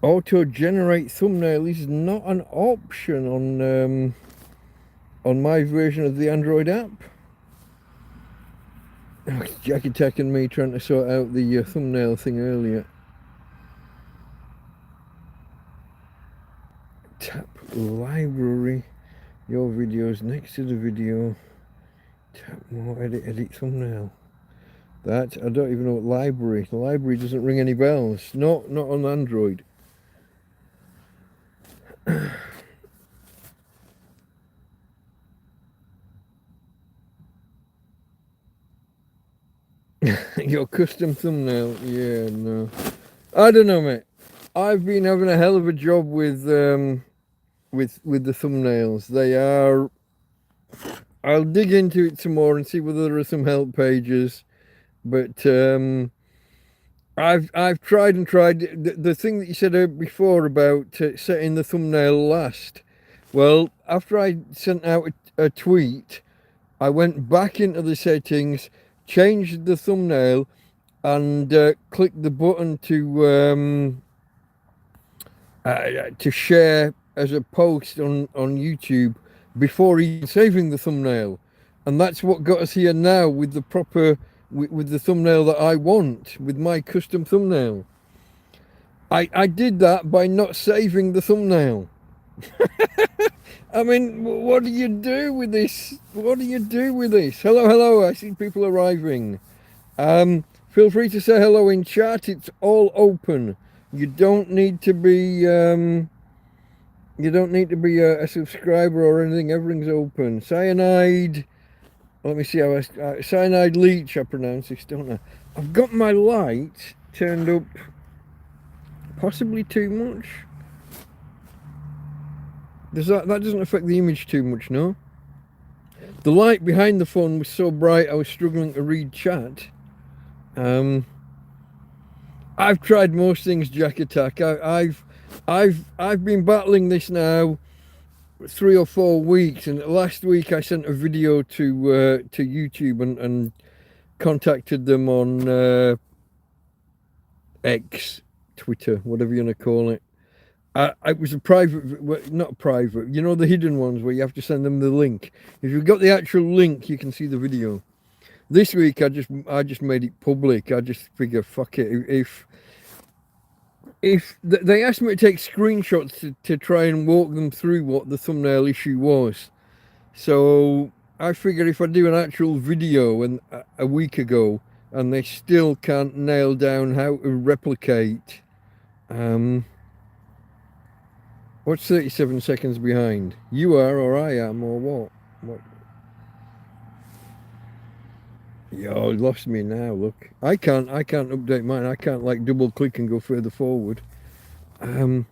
Auto generate thumbnail is not an option on my version of the Android app. Oh, it's Jackie Tech and me trying to sort out the thumbnail thing earlier. Tap library, your videos next to the video. Tap more, edit thumbnail. That, I don't even know what library. The library doesn't ring any bells. Not on Android. Your custom thumbnail, yeah, no. I don't know, mate. I've been having a hell of a job with the thumbnails. They are. I'll dig into it some more and see whether there are some help pages. But I've tried and tried. The thing that you said before about setting the thumbnail last. Well, after I sent out a tweet, I went back into the settings, changed the thumbnail, and clicked the button to share as a post on YouTube before even saving the thumbnail. And that's what got us here now with the proper, with the thumbnail that I want, with my custom thumbnail. I did that by not saving the thumbnail. I mean, what do you do with this? What do you do with this? Hello, hello, I see people arriving. Feel free to say hello in chat, it's all open. You don't need to be a subscriber or anything, everything's open. Cyanide, let me see how Cyanide Leech, I pronounce this, don't I? I've got my light turned up possibly too much. That doesn't affect the image too much, no? The light behind the phone was so bright I was struggling to read chat. I've tried most things, Jack Attack. I've been battling this now 3 or 4 weeks, and last week I sent a video to YouTube and contacted them on X, Twitter, whatever you want to call it. It was a private, not private, you know, the hidden ones where you have to send them the link. If you've got the actual link, you can see the video. This week I just made it public. I just figure, fuck it. If they asked me to take screenshots to try and walk them through what the thumbnail issue was, so I figure if I do an actual video and a week ago and they still can't nail down how to replicate, what's 37 seconds behind? You are, or I am, or what? What? Yo, lost me now, look. I can't update mine. I can't like double click and go further forward. Are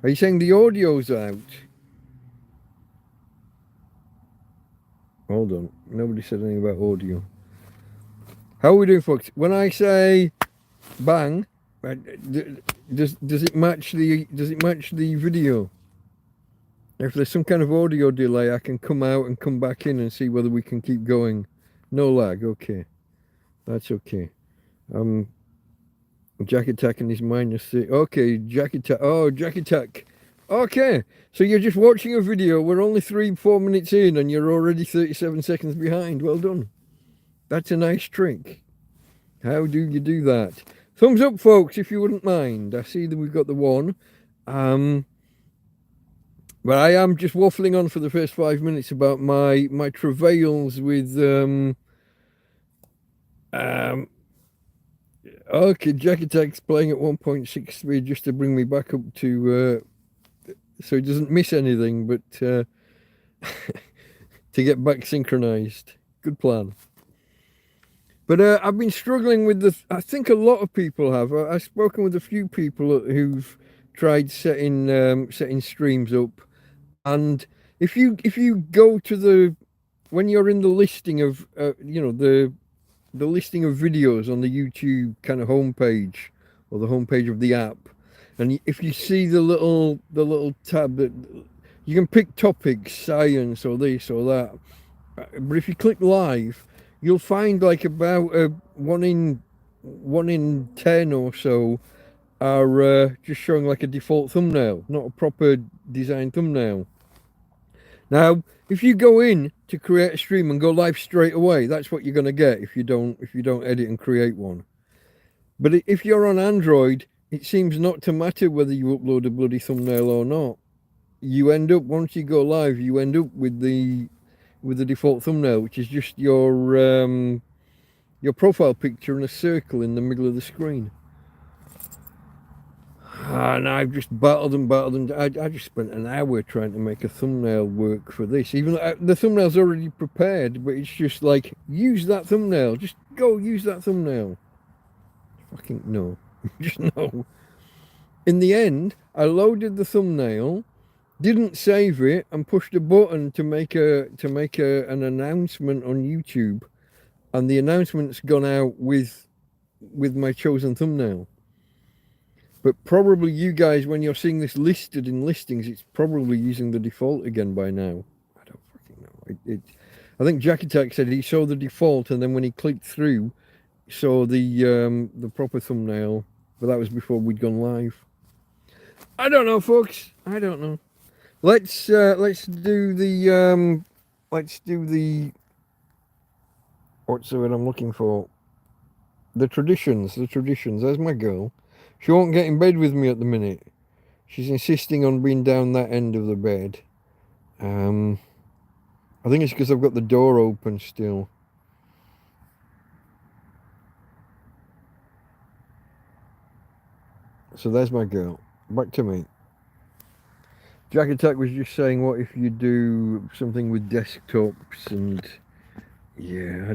you saying the audio's out? Hold on. Nobody said anything about audio. How are we doing, folks? When I say bang, does it match the video? If there's some kind of audio delay, I can come out and come back in and see whether we can keep going. No lag, okay. That's okay. Jack Attack and his -3. Okay, Jack Attack. Oh, Jack Attack. Okay, so you're just watching a video. We're only 3-4 minutes in and you're already 37 seconds behind. Well done. That's a nice trick. How do you do that? Thumbs up, folks, if you wouldn't mind. I see that we've got the one. But I am just waffling on for the first 5 minutes about my travails with okay, Jack Attack's playing at 1.6 speed just to bring me back up to so it doesn't miss anything, but to get back synchronized. Good plan. But I've been struggling with I think a lot of people have. I've spoken with a few people who've tried setting streams up, and if you go to when you're in the listing of the listing of videos on the YouTube kind of homepage or the homepage of the app, and if you see the little tab that you can pick topics, science or this or that, but if you click live, you'll find like about 1 in 10 or so are just showing like a default thumbnail, not a proper design thumbnail. Now, if you go in to create a stream and go live straight away, that's what you're going to get if you don't edit and create one. But if you're on Android, it seems not to matter whether you upload a bloody thumbnail or not. You end up, once you go live, you end up with the default thumbnail, which is just your profile picture and a circle in the middle of the screen. And I've just battled and I just spent an hour trying to make a thumbnail work for this. Even the thumbnail's already prepared, but it's just like, use that thumbnail. Just go use that thumbnail. Fucking no. Just no. In the end, I loaded the thumbnail, didn't save it, and pushed a button to make an announcement on YouTube, and the announcement's gone out with my chosen thumbnail. But probably you guys, when you're seeing this listed in listings, it's probably using the default again by now. I don't fucking know. I think Jack Attack said he saw the default, and then when he clicked through, saw the proper thumbnail. But that was before we'd gone live. I don't know, folks. I don't know. Let's do the what's the word I'm looking for? The traditions. There's my girl. She won't get in bed with me at the minute. She's insisting on being down that end of the bed. I think it's because I've got the door open still. So there's my girl. Back to me. Jack Attack was just saying, what if you do something with desktops and... Yeah.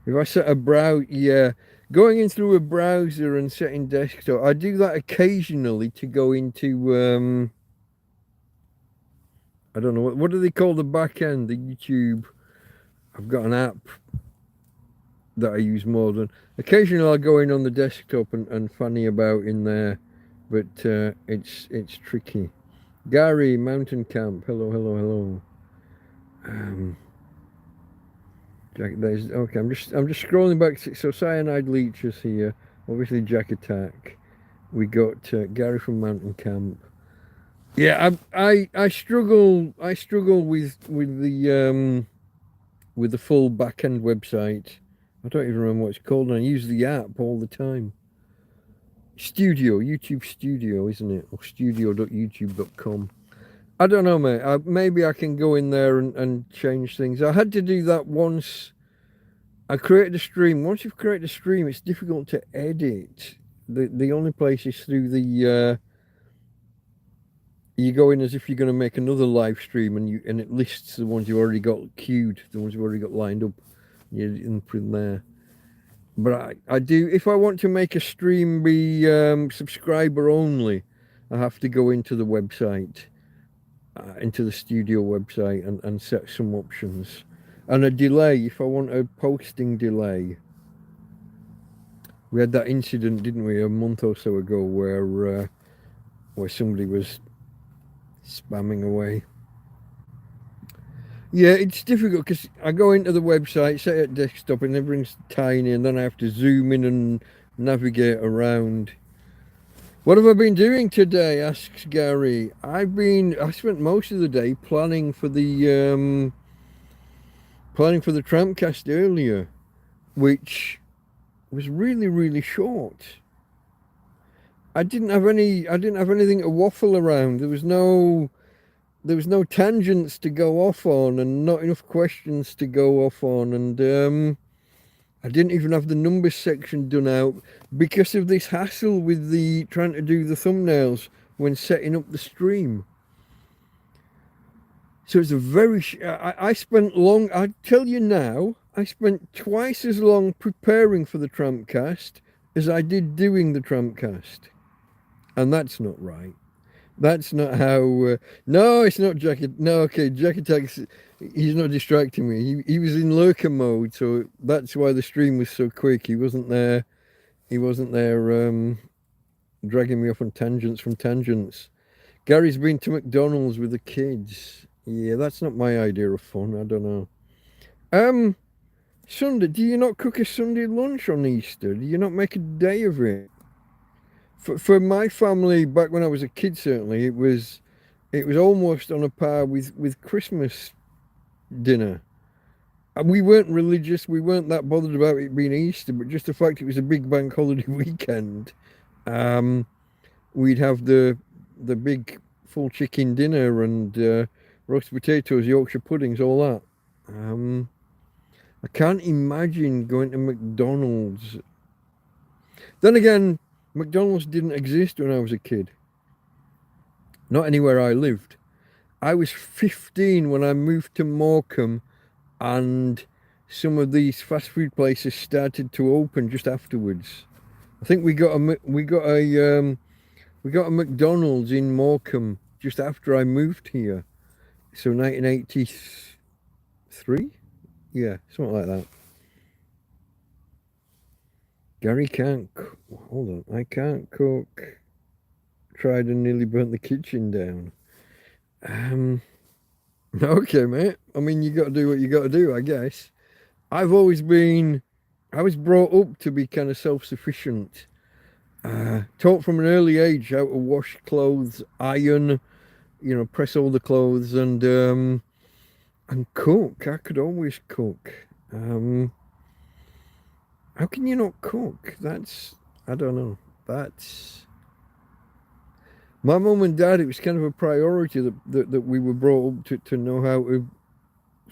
If I set a browser... Yeah. Going in through a browser and setting desktop, I do that occasionally to go into, I don't know, what do they call the back end, the YouTube? I've got an app that I use more than... Occasionally I'll go in on the desktop and fanny about in there, but it's tricky. Gary, Mountain Camp, hello. Jack, there's okay. I'm just scrolling back. So Cyanide Leeches here, obviously Jack Attack. We got Gary from Mountain Camp. Yeah, I struggle with the full back end website. I don't even remember what it's called, and I use the app all the time. YouTube Studio, isn't it? Or studio.youtube.com. I don't know, mate. Maybe I can go in there and change things. I had to do that once. I created a stream. Once you've created a stream, it's difficult to edit. The only place is through the... you go in as if you're going to make another live stream, and it lists the ones you already got queued, the ones you've already got lined up. You put in there. But I do, if I want to make a stream be subscriber only, I have to go into the website. Into the studio website and set some options, and a delay if I want a posting delay. We had that incident, didn't we, a month or so ago where somebody was spamming away. Yeah, it's difficult because I go into the website, set it desktop, and everything's tiny, and then I have to zoom in and navigate around. What have I been doing today? Asks Gary. I spent most of the day planning for the TrampCast earlier, which was really short. I didn't have anything to waffle around. There was no tangents to go off on, and not enough questions to go off on, and I didn't even have the numbers section done out because of this hassle with trying to do the thumbnails when setting up the stream. So it's a very... I spent long... I tell you now, I spent twice as long preparing for the TrampCast as I did doing the TrampCast. And that's not right. That's not how... no, it's not Jack... No, okay, Jack Attacks... He's not distracting me. He was in lurker mode, so that's why the stream was so quick. He wasn't there dragging me off on tangents from tangents. Gary's been to McDonald's with the kids. Yeah, that's not my idea of fun. I don't know. Sunday, do you not cook a Sunday lunch on Easter? Do you not make a day of it? For my family, back when I was a kid, certainly it was almost on a par with Christmas dinner. And we weren't religious. We weren't that bothered about it being Easter, but just the fact it was a big bank holiday weekend. Um, we'd have the big full chicken dinner and roast potatoes, Yorkshire puddings, all that. I can't imagine going to McDonald's. Then again, McDonald's didn't exist when I was a kid. Not anywhere I lived. I was 15 when I moved to Morecambe, and some of these fast food places started to open just afterwards. I think we got a McDonald's in Morecambe just after I moved here. So 1983? Yeah, something like that. Gary can't hold on. I can't cook. Tried and nearly burnt the kitchen down. Okay, mate. I mean, you got to do what you got to do, I guess. I was brought up to be kind of self-sufficient. Taught from an early age how to wash clothes, iron, press all the clothes, and cook. I could always cook. How can you not cook? I don't know. My mum and dad, it was kind of a priority that we were brought up to know how to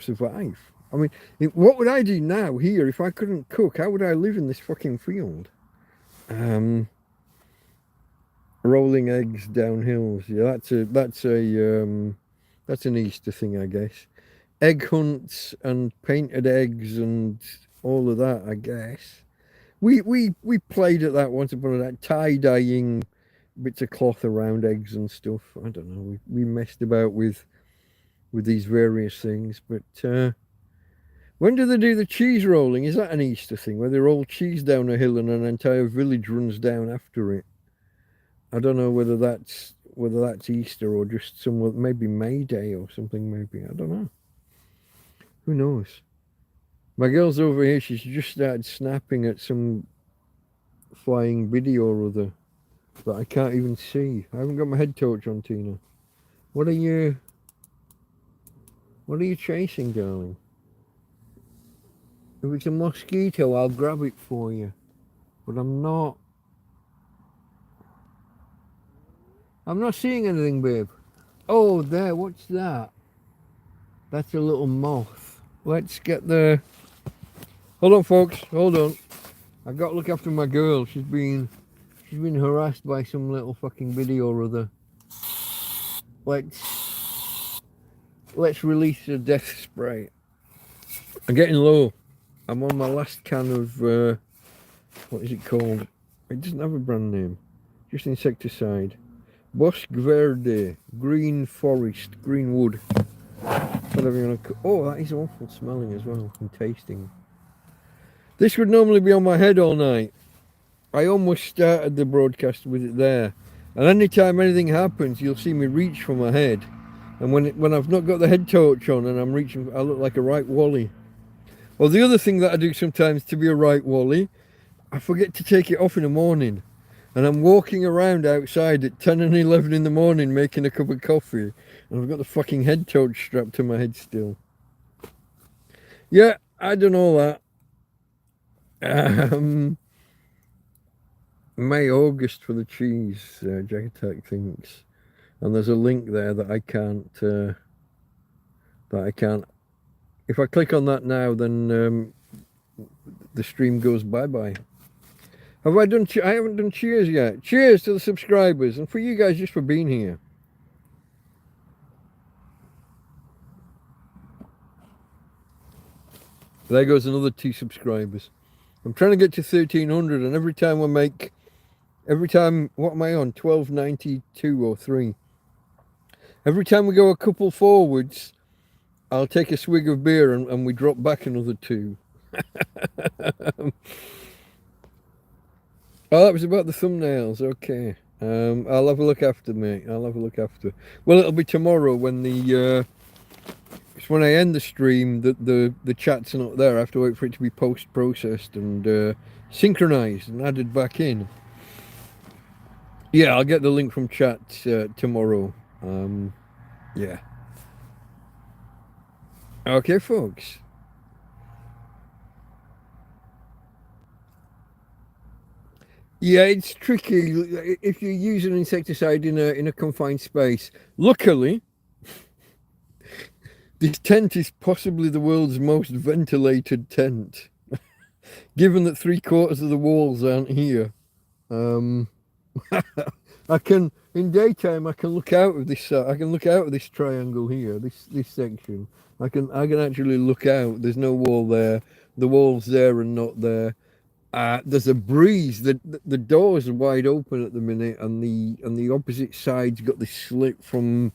survive. I mean, what would I do now here if I couldn't cook? How would I live in this fucking field? Rolling eggs down hills. Yeah, that's an Easter thing, I guess. Egg hunts and painted eggs and all of that, I guess. We played at that once upon a time, tie-dyeing bits of cloth around eggs and stuff. I don't know. We messed about with these various things. But when do they do the cheese rolling? Is that an Easter thing where they roll cheese down a hill and an entire village runs down after it? I don't know whether that's Easter or just maybe May Day or something. Maybe, I don't know. Who knows? My girl's over here. She's just started snapping at some flying video or other, but I can't even see. I haven't got my head torch on, Tina. What are you chasing, darling? If it's a mosquito, I'll grab it for you. But I'm not seeing anything, babe. Oh, there, what's that? That's a little moth. Let's get the... Hold on, folks, hold on. I've got to look after my girl. She's been harassed by some little fucking video or other. Let's release the death spray. I'm getting low. I'm on my last can of what is it called? It doesn't have a brand name. Just insecticide. Bosque Verde, green forest, green wood. Whatever you want to. Oh, that is awful smelling as well and tasting. This would normally be on my head all night. I almost started the broadcast with it there. And anytime anything happens, you'll see me reach for my head. And when I've not got the head torch on and I'm reaching, I look like a right wally. Well, the other thing that I do sometimes to be a right wally, I forget to take it off in the morning. And I'm walking around outside at 10 and 11 in the morning making a cup of coffee. And I've got the fucking head torch strapped to my head still. Yeah, I done all that. May, August for the cheese, Jack Attack thinks. And there's a link there that I can't, if I click on that now, then the stream goes bye-bye. Have I done, I haven't done cheers yet. Cheers to the subscribers and for you guys just for being here. There goes another 2 subscribers. I'm trying to get to 1,300 and every time, what am I on? 1292 or 3. Every time we go a couple forwards, I'll take a swig of beer and we drop back another 2. Oh, that was about the thumbnails. Okay. I'll have a look after, mate. I'll have a look after. Well, it'll be tomorrow when it's when I end the stream that the chats are not there. I have to wait for it to be post-processed and synchronized and added back in. Yeah, I'll get the link from chat tomorrow. Yeah. Okay, folks. Yeah, it's tricky if you use an insecticide in a confined space. Luckily, this tent is possibly the world's most ventilated tent, given that 3/4 of the walls aren't here. Um, I can in daytime I can look out of this. I can look out of this triangle here. This section. I can actually look out. There's no wall there. The wall's there and not there. There's a breeze. The doors are wide open at the minute, and the opposite side's got this slit from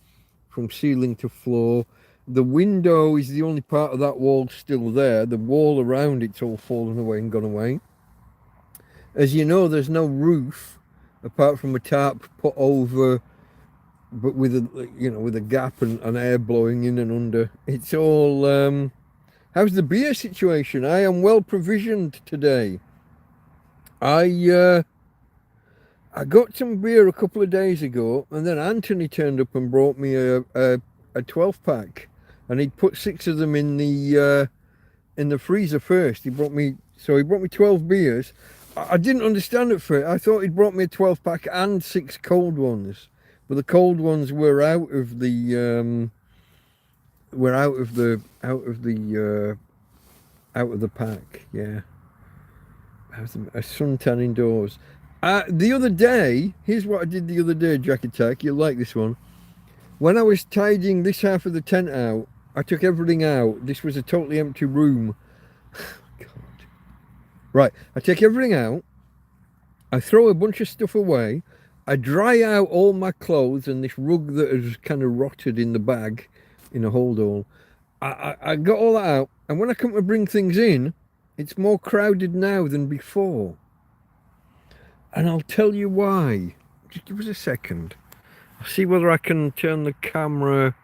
ceiling to floor. The window is the only part of that wall still there. The wall around it's all fallen away and gone away. As you know, there's no roof apart from a tarp put over, but with a gap and air blowing in and under. It's all. How's the beer situation? I am well provisioned today. I got some beer a couple of days ago, and then Anthony turned up and brought me a 12 pack, and he'd put 6 of them in the freezer first. He brought me 12 beers. I didn't understand it first. I thought he'd brought me a 12 pack and 6 cold ones, but the cold ones were out of the pack. Yeah. A suntan indoors. The other day, here's what I did the other day, Jack Attack. You'll like this one. When I was tidying this half of the tent out, I took everything out. This was a totally empty room. God. Right, I take everything out. I throw a bunch of stuff away. I dry out all my clothes and this rug that has kind of rotted in the bag in a hold all. I got all that out. And when I come to bring things in, it's more crowded now than before. And I'll tell you why. Just give us a second. I'll see whether I can turn the camera.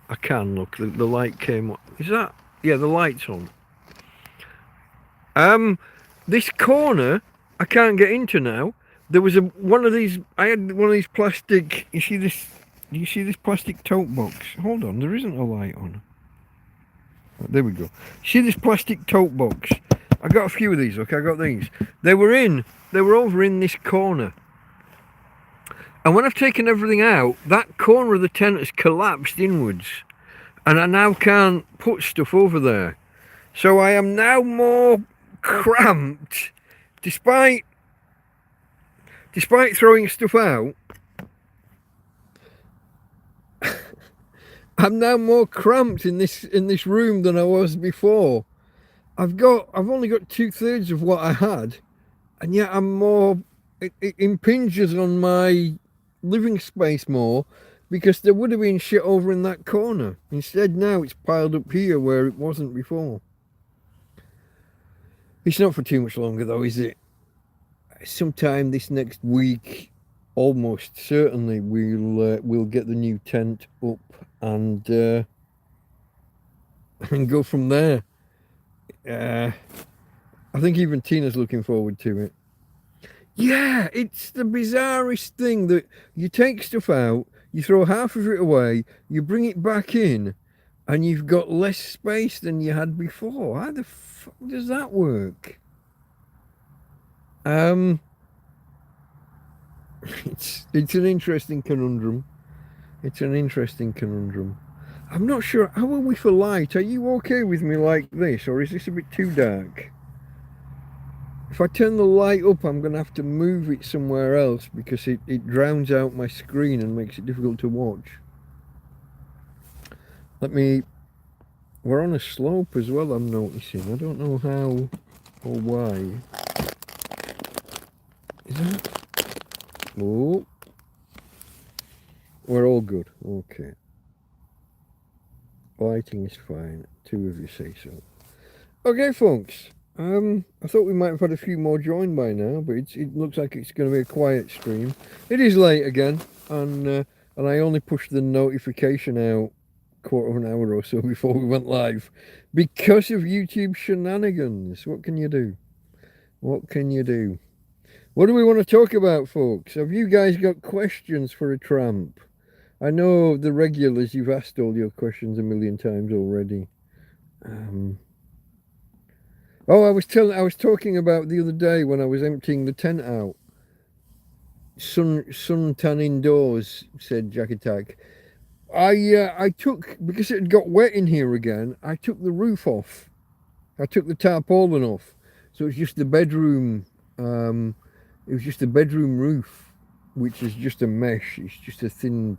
I can, look, the light came on. Is that? Yeah, the light's on. This corner, I can't get into now. There was one of these, I had one of these plastic, do you see this plastic tote box? Hold on, there isn't a light on. There we go. See this plastic tote box? I got a few of these. Okay, I got these. They were over in this corner. And when I've taken everything out, that corner of the tent has collapsed inwards. And I now can't put stuff over there. So I am now more cramped. Despite throwing stuff out, I'm now more cramped in this room than I was before. I've only got 2/3 of what I had, and yet I'm more. It impinges on my living space more, because there would have been shit over in that corner. Instead, now it's piled up here where it wasn't before. It's not for too much longer, though, is it? Sometime this next week, almost certainly, we'll get the new tent up and go from there. I think even Tina's looking forward to it. Yeah, it's the bizarrest thing that you take stuff out, you throw half of it away, you bring it back in, and you've got less space than you had before. How the fuck does that work? It's an interesting conundrum. It's an interesting conundrum. I'm not sure. How are we for light? Are you okay with me like this, or is this a bit too dark? If I turn the light up, I'm going to have to move it somewhere else because it drowns out my screen and makes it difficult to watch. We're on a slope as well, I'm noticing. I don't know how or why. Is that? Oh. We're all good. Okay. Lighting is fine. 2 of you say so. Okay, folks. I thought we might have had a few more join by now, but it looks like it's going to be a quiet stream. It is late again, and I only pushed the notification out quarter of an hour or so before we went live because of YouTube shenanigans. What can you do? What can you do? What do we want to talk about, folks? Have you guys got questions for a tramp? I know the regulars, you've asked all your questions a million times already. Oh, I was talking about the other day when I was emptying the tent out. Suntan indoors, said Jack Attack. I took, because it had got wet in here again, I took the roof off. I took the tarpaulin off. So it's just the bedroom, it was just a bedroom roof, which is just a mesh. It's just a thin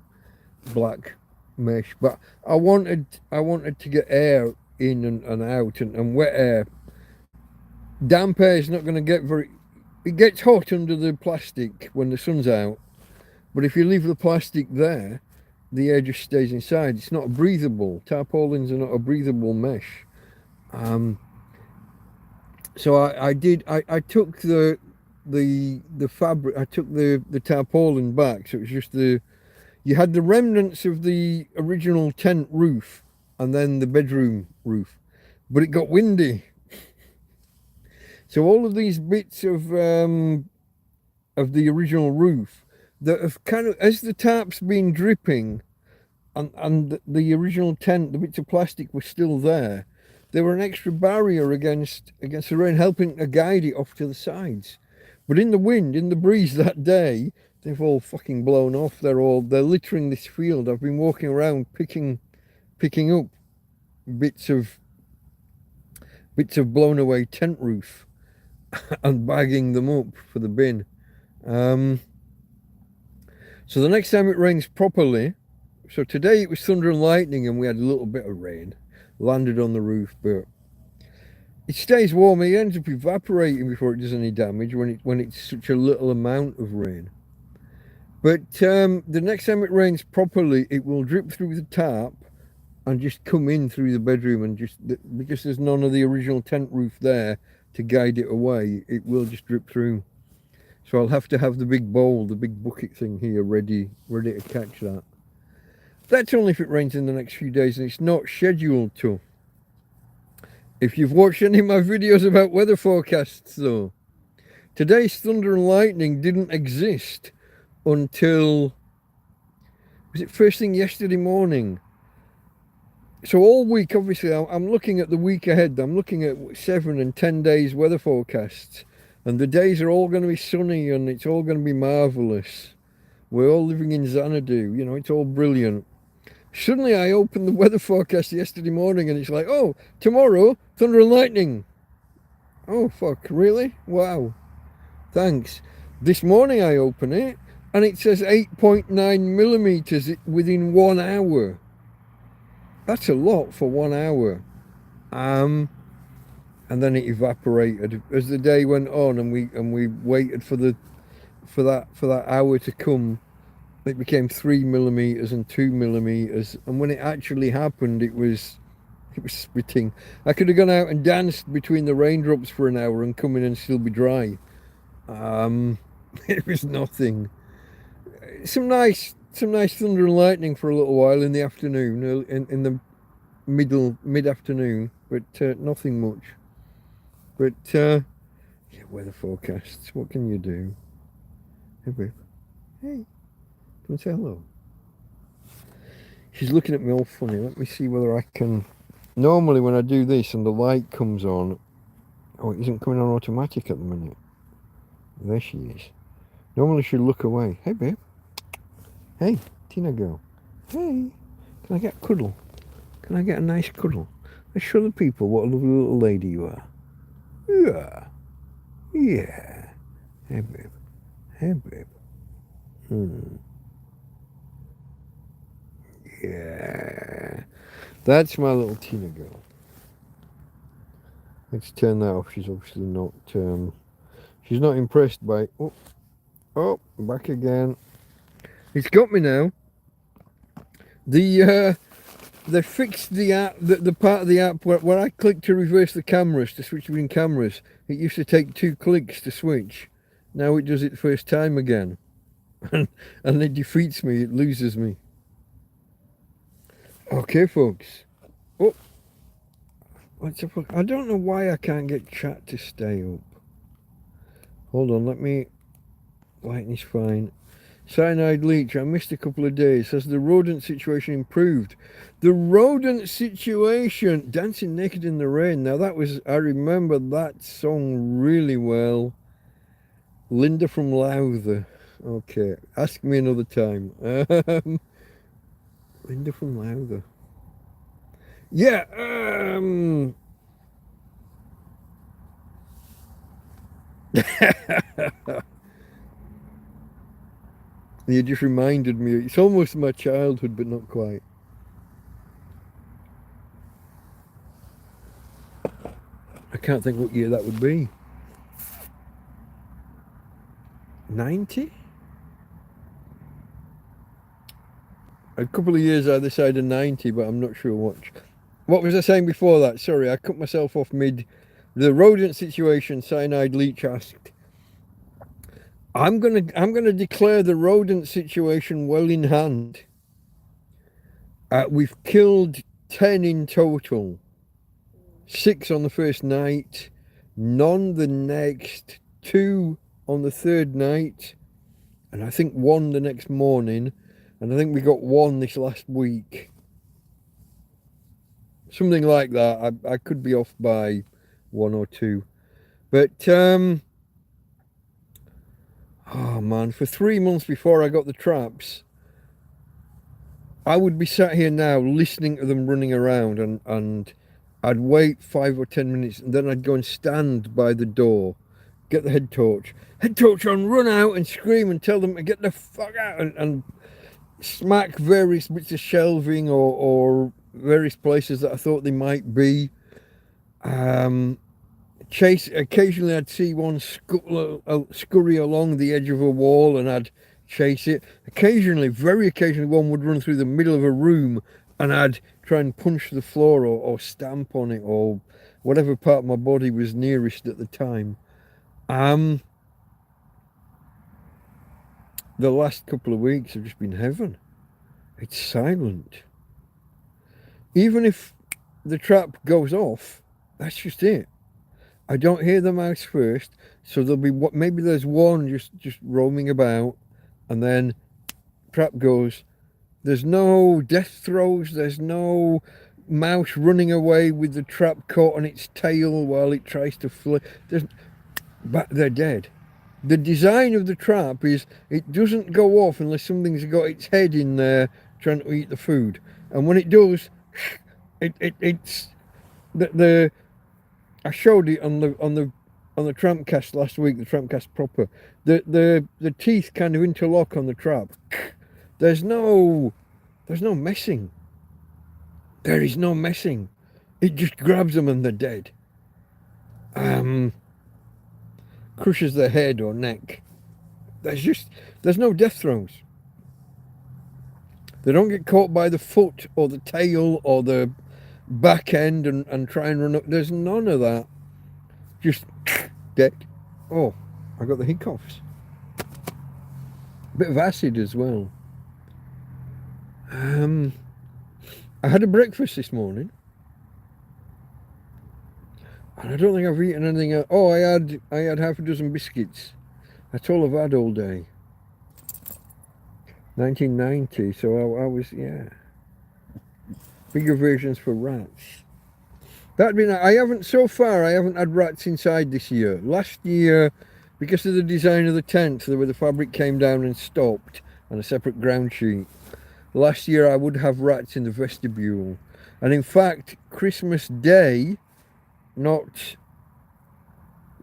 black mesh. But I wanted to get air in and out, and wet air. Damp air is not going to get very... It gets hot under the plastic when the sun's out. But if you leave the plastic there, the air just stays inside. It's not breathable. Tarpaulins are not a breathable mesh. So I took the fabric, I took the tarpaulin back. So it was just you had the remnants of the original tent roof and then the bedroom roof. But it got windy. So all of these bits of the original roof that have kind of, as the tarp's been dripping and the original tent, the bits of plastic were still there, they were an extra barrier against the rain, helping to guide it off to the sides. But in the wind, in the breeze that day, they've all fucking blown off. They're littering this field. I've been walking around picking up bits of blown away tent roof and bagging them up for the bin. So the next time it rains properly, so today it was thunder and lightning and we had a little bit of rain, landed on the roof, but it stays warm. It ends up evaporating before it does any damage when it's such a little amount of rain. But the next time it rains properly, it will drip through the tarp and just come in through the bedroom, and just because there's none of the original tent roof there to guide it away, it will just drip through. So I'll have to have the big bowl, the big bucket thing here ready to catch that. That's only if it rains in the next few days, and it's not scheduled to. If you've watched any of my videos about weather forecasts though, today's thunder and lightning didn't exist until, was it first thing yesterday morning? So all week, obviously, I'm looking at the week ahead. I'm looking at 7 and 10 days weather forecasts. And the days are all going to be sunny and it's all going to be marvellous. We're all living in Xanadu, you know, it's all brilliant. Suddenly I opened the weather forecast yesterday morning and it's like, oh, tomorrow, thunder and lightning. Oh, fuck, really? Wow. Thanks. This morning I open it and it says 8.9 millimeters within 1 hour. That's a lot for 1 hour. And then it evaporated as the day went on, and we waited for that hour to come. It became 3 millimeters and 2 millimeters, and when it actually happened, it was spitting. I could have gone out and danced between the raindrops for an hour and come in and still be dry. It was nothing. Some nice thunder and lightning for a little while in the afternoon, in the mid-afternoon, but nothing much. But yeah, weather forecasts, what can you do? Hey babe, hey, come say hello. She's looking at me all funny. Let me see whether I can. Normally when I do this and the light comes on, oh, it isn't coming on automatic at the minute. There she is. Normally she'll look away. Hey babe. Hey, Tina girl. Hey, can I get a cuddle? Can I get a nice cuddle? Let's show the people what a lovely little lady you are. Yeah. Yeah. Hey babe. Hey babe. Yeah. That's my little Tina girl. Let's turn that off. She's obviously not she's not impressed by oh, back again. It's got me now. They fixed the app, the part of the app where I click to reverse the cameras, to switch between cameras. It used to take 2 clicks to switch. Now it does it first time again. And it defeats me, it loses me. Okay, folks. Oh, what's up? I don't know why I can't get chat to stay up. Hold on, let me Whiting is fine. Cyanide leech, I missed a couple of days. Has the rodent situation improved? The rodent situation, Dancing Naked in the Rain. Now that was, I remember that song really well. Linda from Lowther. Okay, ask me another time. Linda from Lowther. Yeah, you just reminded me. It's almost my childhood, but not quite. I can't think what year that would be. 90? A couple of years either side of 90, but I'm not sure what. What was I saying before that? Sorry, I cut myself off mid. The rodent situation, Cyanide Leech asked. I'm gonna declare the rodent situation well in hand. We've killed 10 in total. 6 on the first night, none the next, 2 on the third night, and I think 1 the next morning, and I think we got 1 this last week. Something like that. I could be off by 1 or 2. But, oh man, for 3 months before I got the traps, I would be sat here now listening to them running around, and I'd wait 5 or 10 minutes, and then I'd go and stand by the door, get the head torch on, run out and scream and tell them to get the fuck out, and smack various bits of shelving or various places that I thought they might be. Chase. Occasionally I'd see one scurry along the edge of a wall, and I'd chase it. Occasionally, very occasionally, one would run through the middle of a room, and I'd try and punch the floor or stamp on it, or whatever part of my body was nearest at the time. The last couple of weeks have just been heaven. It's silent. Even if the trap goes off, that's just it. I don't hear the mouse first, so there'll be maybe there's one just roaming about, and then trap goes. There's no death throws. There's no mouse running away with the trap caught on its tail while it tries to flee. But they're dead. The design of the trap is it doesn't go off unless something's got its head in there trying to eat the food, and when it does, it's the I showed it on the TrampCast last week, the TrampCast proper. The teeth kind of interlock on the trap. There's no messing. There is no messing. It just grabs them and they're dead. Crushes their head or neck. There's no death throws. They don't get caught by the foot or the tail or the back end and try and run up. There's none of that. Just dead. Oh, I got the hiccups. Bit of acid as well. I had a breakfast this morning, and I don't think I've eaten anything else. Oh, I had half a dozen biscuits. That's all I've had all day. 1990, so I was, yeah. Bigger versions for rats. That'd be nice. I haven't had rats inside this year. Last year, because of the design of the tent, where the fabric came down and stopped, and a separate ground sheet. Last year I would have rats in the vestibule. And in fact, Christmas Day, not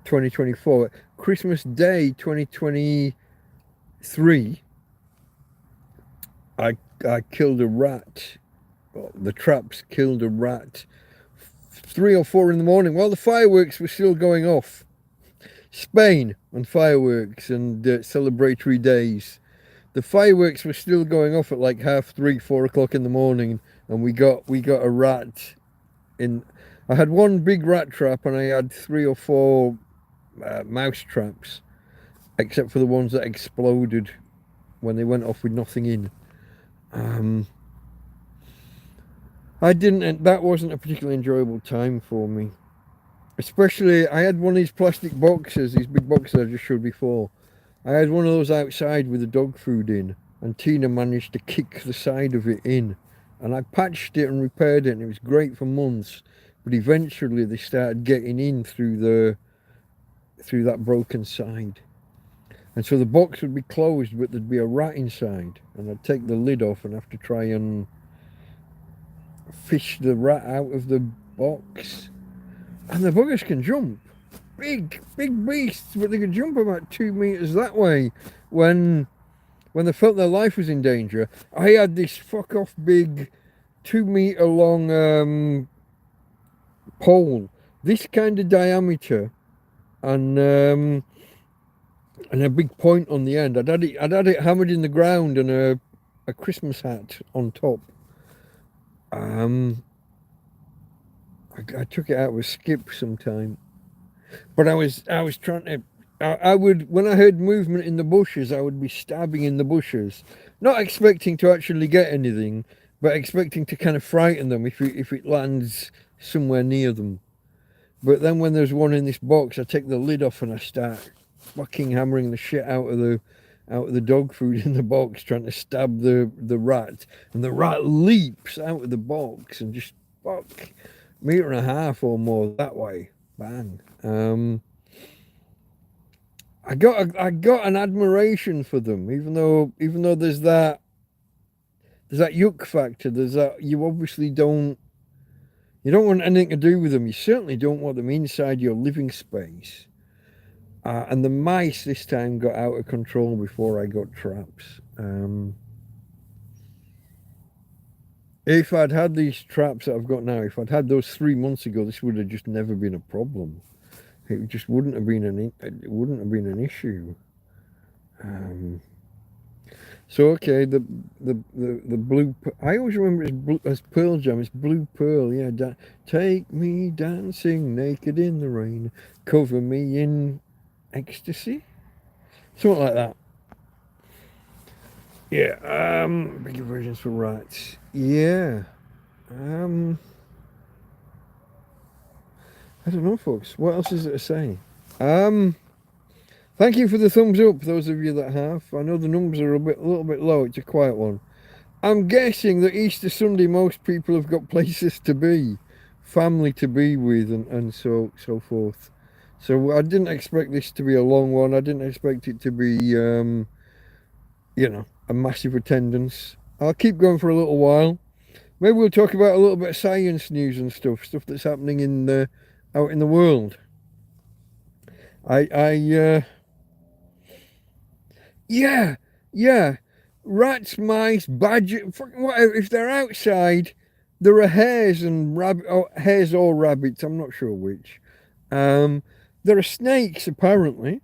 2024, Christmas Day 2023, I killed a rat. The traps killed a rat 3 or 4 in the morning while the fireworks were still going off. Spain and fireworks and celebratory days. The fireworks were still going off at like 3:30, 4 o'clock in the morning, and we got a rat in. I had one big rat trap, and I had 3 or 4 mouse traps, except for the ones that exploded when they went off with nothing in. That wasn't a particularly enjoyable time for me. Especially, I had one of these plastic boxes, these big boxes I just showed before. I had one of those outside with the dog food in, and Tina managed to kick the side of it in. And I patched it and repaired it, and it was great for months. But eventually they started getting in through that broken side. And so the box would be closed, but there'd be a rat inside. And I'd take the lid off and have to try and fish the rat out of the box. And the buggers can jump. Big beasts, but they could jump about 2 meters that way. When they felt their life was in danger, I had this fuck off big 2 meter long pole, this kind of diameter, and a big point on the end. I'd had it hammered in the ground and a Christmas hat on top. I took it out with Skip sometime, but I was trying to. I would, when I heard movement in the bushes, I would be stabbing in the bushes, not expecting to actually get anything, but expecting to kind of frighten them if it lands somewhere near them. But then when there's one in this box, I take the lid off and I start fucking hammering the shit out of the dog food in the box, trying to stab the rat, and the rat leaps out of the box and just fuck, 1.5 meters or more that way, bang. I got an admiration for them, even though there's that yuck factor. There's that you obviously don't want anything to do with them. You certainly don't want them inside your living space. And the mice this time got out of control before I got traps. If I'd had these traps that I've got now, if I'd had those 3 months ago, this would have just never been a problem. It just wouldn't have been an issue. So okay, the blue. I always remember it as Pearl Jam. It's Blue Pearl. Yeah, take me dancing naked in the rain, cover me in ecstasy, something like that. Yeah. Bigger versions for rats. Yeah. I don't know, folks. What else is there to say? Thank you for the thumbs up, those of you that have. I know the numbers are a little bit low. It's a quiet one. I'm guessing that Easter Sunday, most people have got places to be, family to be with, and so forth. So I didn't expect this to be a long one. I didn't expect it to be, a massive attendance. I'll keep going for a little while. Maybe we'll talk about a little bit of science news and stuff that's happening out in the world. Yeah. Rats, mice, badger, whatever. If they're outside, there are hares and hares or rabbits. I'm not sure which. There are snakes apparently,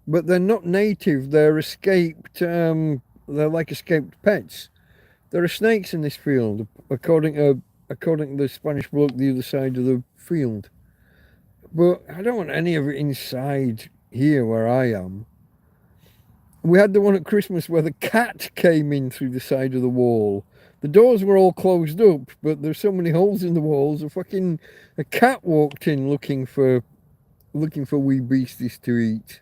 but they're not native. They're escaped. They're like escaped pets. There are snakes in this field, according to the Spanish bloke the other side of the field. But I don't want any of it inside here where I am. We had the one at Christmas where the cat came in through the side of the wall. The doors were all closed up, but there's so many holes in the walls. A cat walked in looking for wee beasties to eat.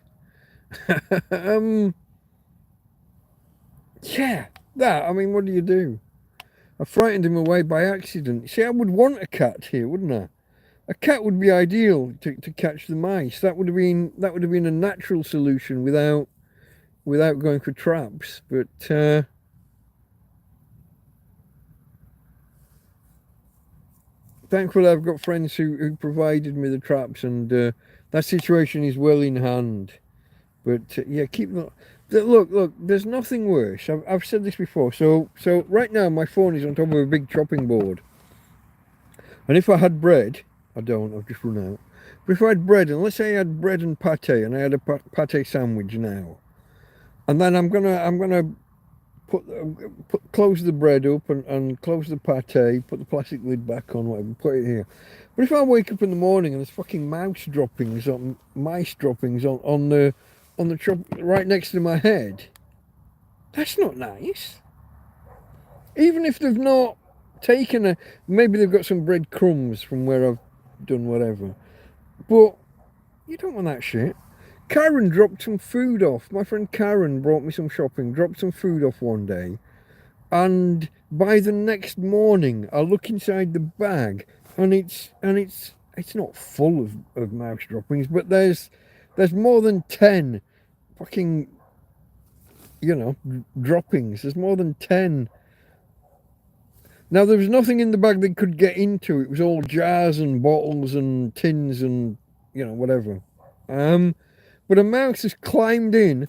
Yeah, that. I mean, what do you do? I frightened him away by accident. See, I would want a cat here, wouldn't I? A cat would be ideal to catch the mice. That would have been a natural solution without going for traps. But thankfully, I've got friends who provided me the traps, and that situation is well in hand. But yeah, keep them. Look. There's nothing worse. I've said this before. So right now, my phone is on top of a big chopping board, and if I had bread. I don't, I've just run out. But if I had bread, and let's say I had bread and pate, and I had a pate sandwich now, and then I'm gonna close the bread up and close the pate, put the plastic lid back on, whatever, put it here. But if I wake up in the morning and there's fucking mice droppings on the chop right next to my head, that's not nice. Even if they've not taken maybe they've got some bread crumbs from where I've done whatever, but you don't want that shit. Karen dropped some food off. My friend Karen brought me some shopping, dropped some food off one day, and by the next morning I look inside the bag and it's not full of mouse droppings, but there's more than 10 fucking, droppings. There's more than 10. Now, there was nothing in the bag they could get into. It was all jars and bottles and tins and, whatever. But a mouse has climbed in,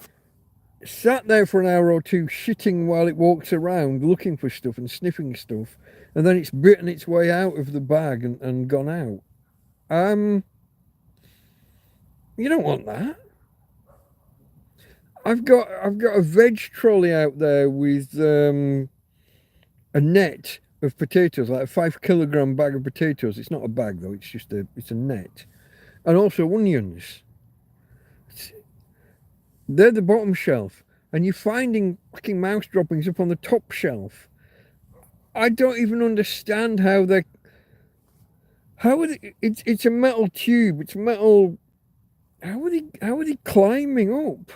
sat there for an hour or two, shitting while it walks around, looking for stuff and sniffing stuff, and then it's bitten its way out of the bag and gone out. You don't want that. I've got a veg trolley out there with a net of potatoes, like a 5 kilogram bag of potatoes. It's not a bag though, it's a net. And also onions. They're the bottom shelf. And you're finding fucking mouse droppings up on the top shelf. I don't even understand how they're... It's a metal tube, it's metal... How are they climbing up?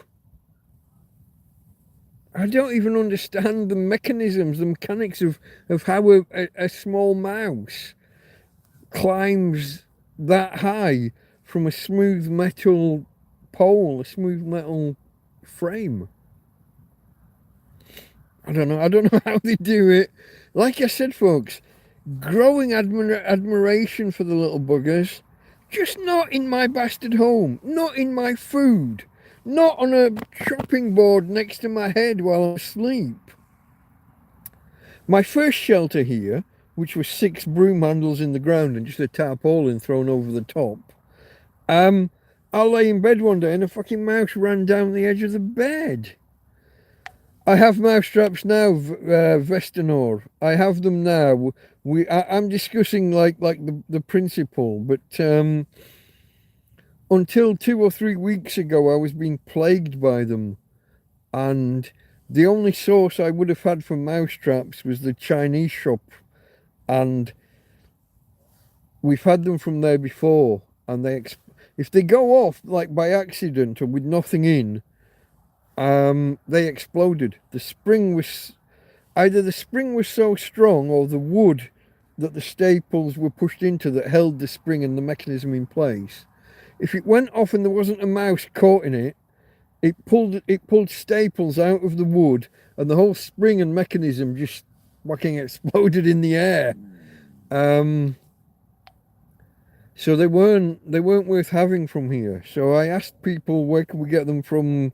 I don't even understand the mechanisms, the mechanics of how a small mouse climbs that high from a smooth metal pole, a smooth metal frame. I don't know how they do it. Like I said, folks, growing admiration for the little buggers, just not in my bastard home, not in my food. Not on a chopping board next to my head while I'm asleep. My first shelter here, which was 6 broom handles in the ground and just a tarpaulin thrown over the top, I lay in bed one day and a fucking mouse ran down the edge of the bed. I have mouse traps now, Vestanor. I have them now. I'm discussing like the principle, but until 2 or 3 weeks ago, I was being plagued by them. And the only source I would have had for mouse traps was the Chinese shop. And we've had them from there before. And if they go off, like by accident or with nothing in, they exploded. Either the spring was so strong or the wood that the staples were pushed into that held the spring and the mechanism in place. If it went off and there wasn't a mouse caught in it, it pulled staples out of the wood, and the whole spring and mechanism just fucking exploded in the air. So they weren't worth having from here. So I asked people where could we get them from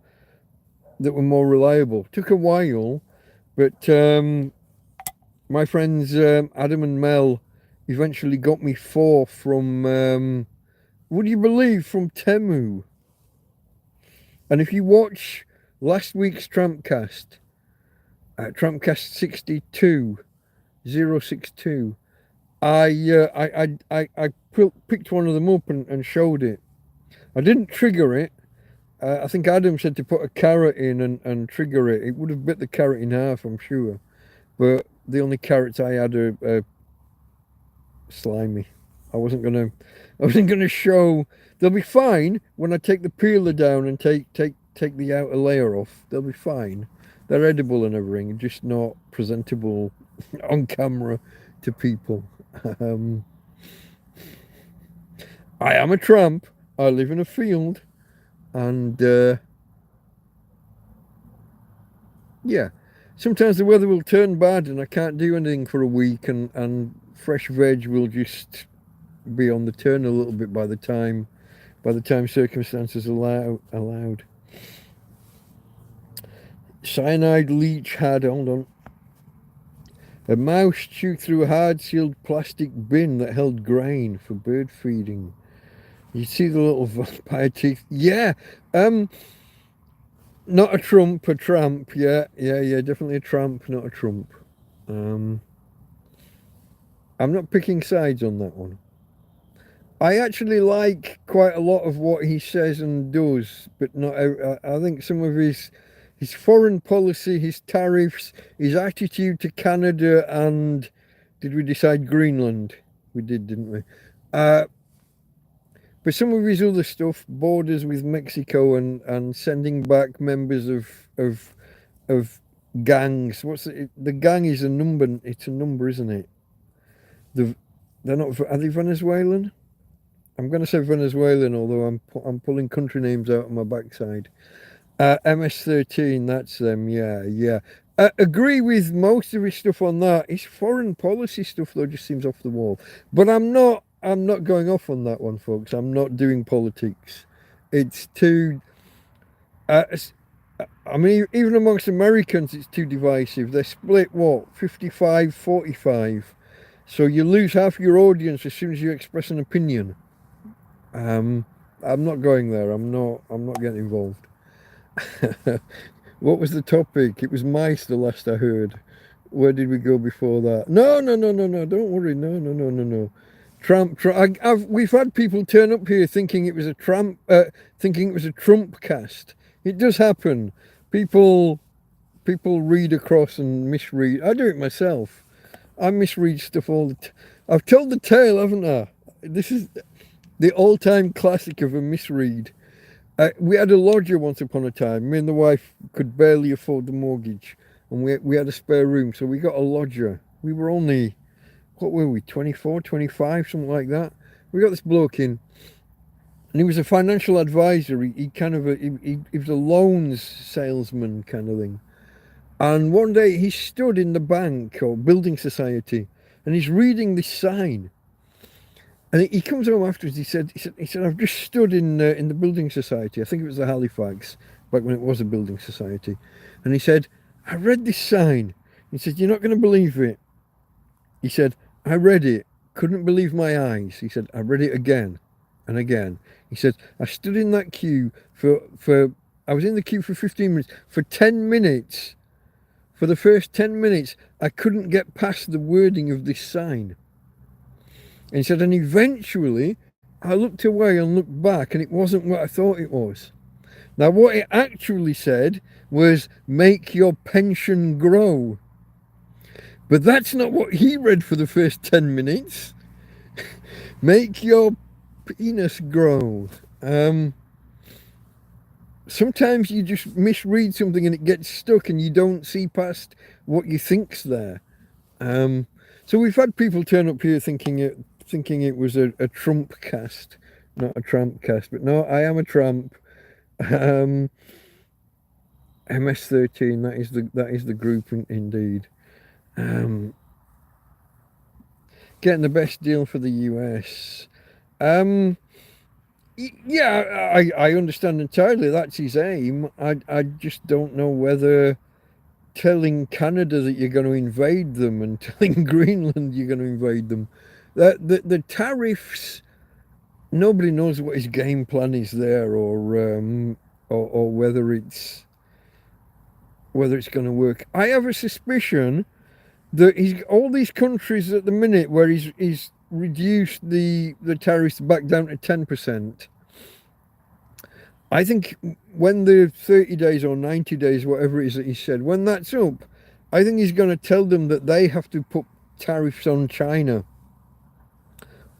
that were more reliable. Took a while, but my friends Adam and Mel eventually got me 4 from. Would you believe, from Temu? And if you watch last week's TrampCast, TrampCast 062, I picked one of them up and showed it. I didn't trigger it. I think Adam said to put a carrot in and trigger it. It would have bit the carrot in half, I'm sure. But the only carrots I had are slimy. I wasn't gonna show. They'll be fine when I take the peeler down and take the outer layer off. They'll be fine. They're edible and everything, just not presentable on camera to people. I am a tramp. I live in a field, and yeah. Sometimes the weather will turn bad and I can't do anything for a week, and fresh veg will just be on the turn a little bit by the time circumstances allowed. Cyanide leech had, hold on, a mouse chewed through a hard sealed plastic bin that held grain for bird feeding. You see the little vampire teeth? Yeah. Not a trump, a tramp. Yeah, definitely a tramp, not a trump. I'm not picking sides on that one. I actually like quite a lot of what he says and does, but not. I think some of his foreign policy, his tariffs, his attitude to Canada, and did we decide Greenland? We did, didn't we? But but some of his other stuff, borders with Mexico and sending back members of gangs. What's it? The gang is a number. It's a number, isn't it? They're not. Are they Venezuelan? I'm going to say Venezuelan, although I'm pulling country names out of my backside. MS-13, that's them. Yeah, yeah. I agree with most of his stuff on that. His foreign policy stuff though just seems off the wall. But I'm not going off on that one, folks. I'm not doing politics. It's too. I mean, even amongst Americans, it's too divisive. They're split, what, 55-45. So you lose half your audience as soon as you express an opinion. I'm not going there. I'm not getting involved. What was the topic? It was mice the last I heard. Where did we go before that? No. Don't worry. No. We've had people turn up here thinking it was a TrampCast. It does happen. People read across and misread. I do it myself. I misread stuff all the time. I've told the tale, haven't I? This is the all-time classic of a misread. We had a lodger once upon a time. Me and the wife could barely afford the mortgage, and we had a spare room, so we got a lodger. We were only, what were we, 24, 25, something like that. We got this bloke in, and he was a financial advisor. He was a loans salesman kind of thing. And one day he stood in the bank or building society, and he's reading this sign. And he comes home afterwards. He said, I've just stood in the building society. I think it was the Halifax, back when it was a building society. And he said, I read this sign. He said, you're not going to believe it. He said, I read it, couldn't believe my eyes. He said, I read it again and again. He said, I stood in that queue I was in the queue for 15 minutes. For 10 minutes, for the first 10 minutes, I couldn't get past the wording of this sign. And he said, and eventually I looked away and looked back, and it wasn't what I thought it was. Now, what it actually said was, make your pension grow. But that's not what he read for the first 10 minutes. Make your penis grow. Sometimes you just misread something and it gets stuck and you don't see past what you think's there. So we've had people turn up here thinking it was a TrampCast, not a TrampCast, but no, I am a Tramp. MS-13, that is the group indeed. Getting the best deal for the US. Yeah, I understand entirely. That's his aim. I just don't know whether telling Canada that you're going to invade them and telling Greenland you're going to invade them. The tariffs, nobody knows what his game plan is there, or whether it's going to work. I have a suspicion that all these countries at the minute where he's reduced the tariffs back down to 10%. I think when the 30 days or 90 days, whatever it is that he said, when that's up, I think he's going to tell them that they have to put tariffs on China,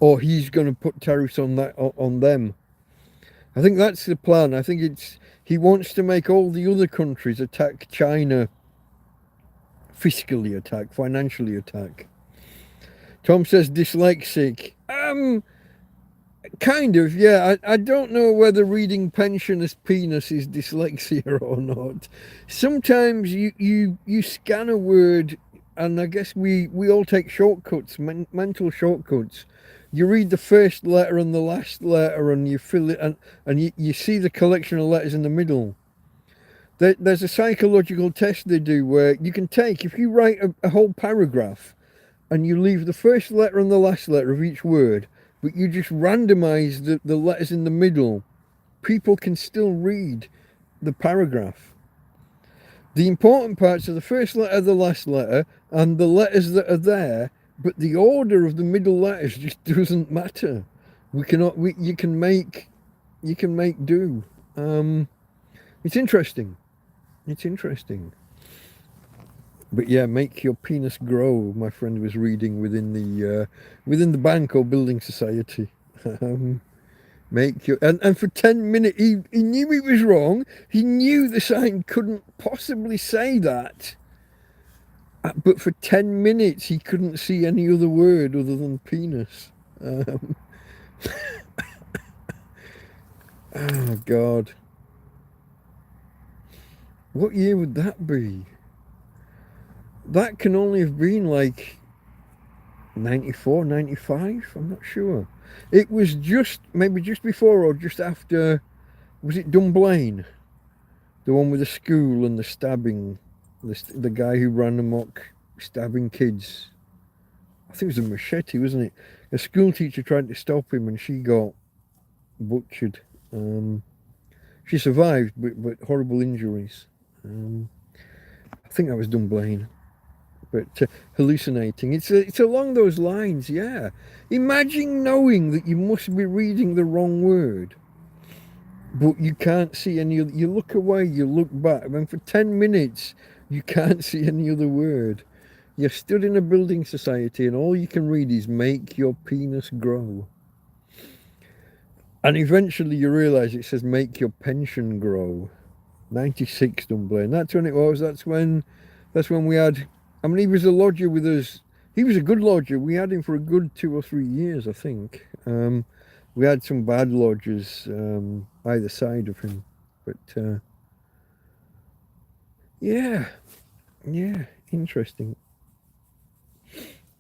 or he's going to put tariffs on them. I think that's the plan. I think he wants to make all the other countries attack China, fiscally attack, financially attack. Tom says dyslexic. Kind of, yeah. I don't know whether reading pension as penis is dyslexia or not. Sometimes you scan a word, and I guess we all take shortcuts, mental shortcuts. You read the first letter and the last letter, and you fill it, and you see the collection of letters in the middle. There's a psychological test they do where you can take, if you write a whole paragraph, and you leave the first letter and the last letter of each word, but you just randomize the letters in the middle, people can still read the paragraph. The important parts are the first letter, the last letter, and the letters that are there, but the order of the middle letters just doesn't matter. You can make do. It's interesting. But yeah, make your penis grow. My friend was reading within the bank or building society. Make your and for 10 minutes he knew it was wrong. He knew the sign couldn't possibly say that. But for 10 minutes he couldn't see any other word other than penis. Oh God. What year would that be? That can only have been like 94, 95. I'm not sure. It was maybe just before or just after. Was it Dunblane? The one with the school and the stabbing. The guy who ran amok stabbing kids. I think it was a machete, wasn't it? A school teacher tried to stop him and she got butchered. She survived, but horrible injuries. I think that was Dunblane. But hallucinating. It's along those lines, yeah. Imagine knowing that you must be reading the wrong word, but you can't see any other. You look away, you look back, and for 10 minutes you can't see any other word. You're stood in a building society and all you can read is "make your penis grow." And eventually you realise it says "make your pension grow." 96 Dunblane. That's when it was. That's when we had. I mean, he was a lodger with us. He was a good lodger. We had him for a good 2 or 3 years, I think. We had some bad lodgers either side of him, but yeah, interesting.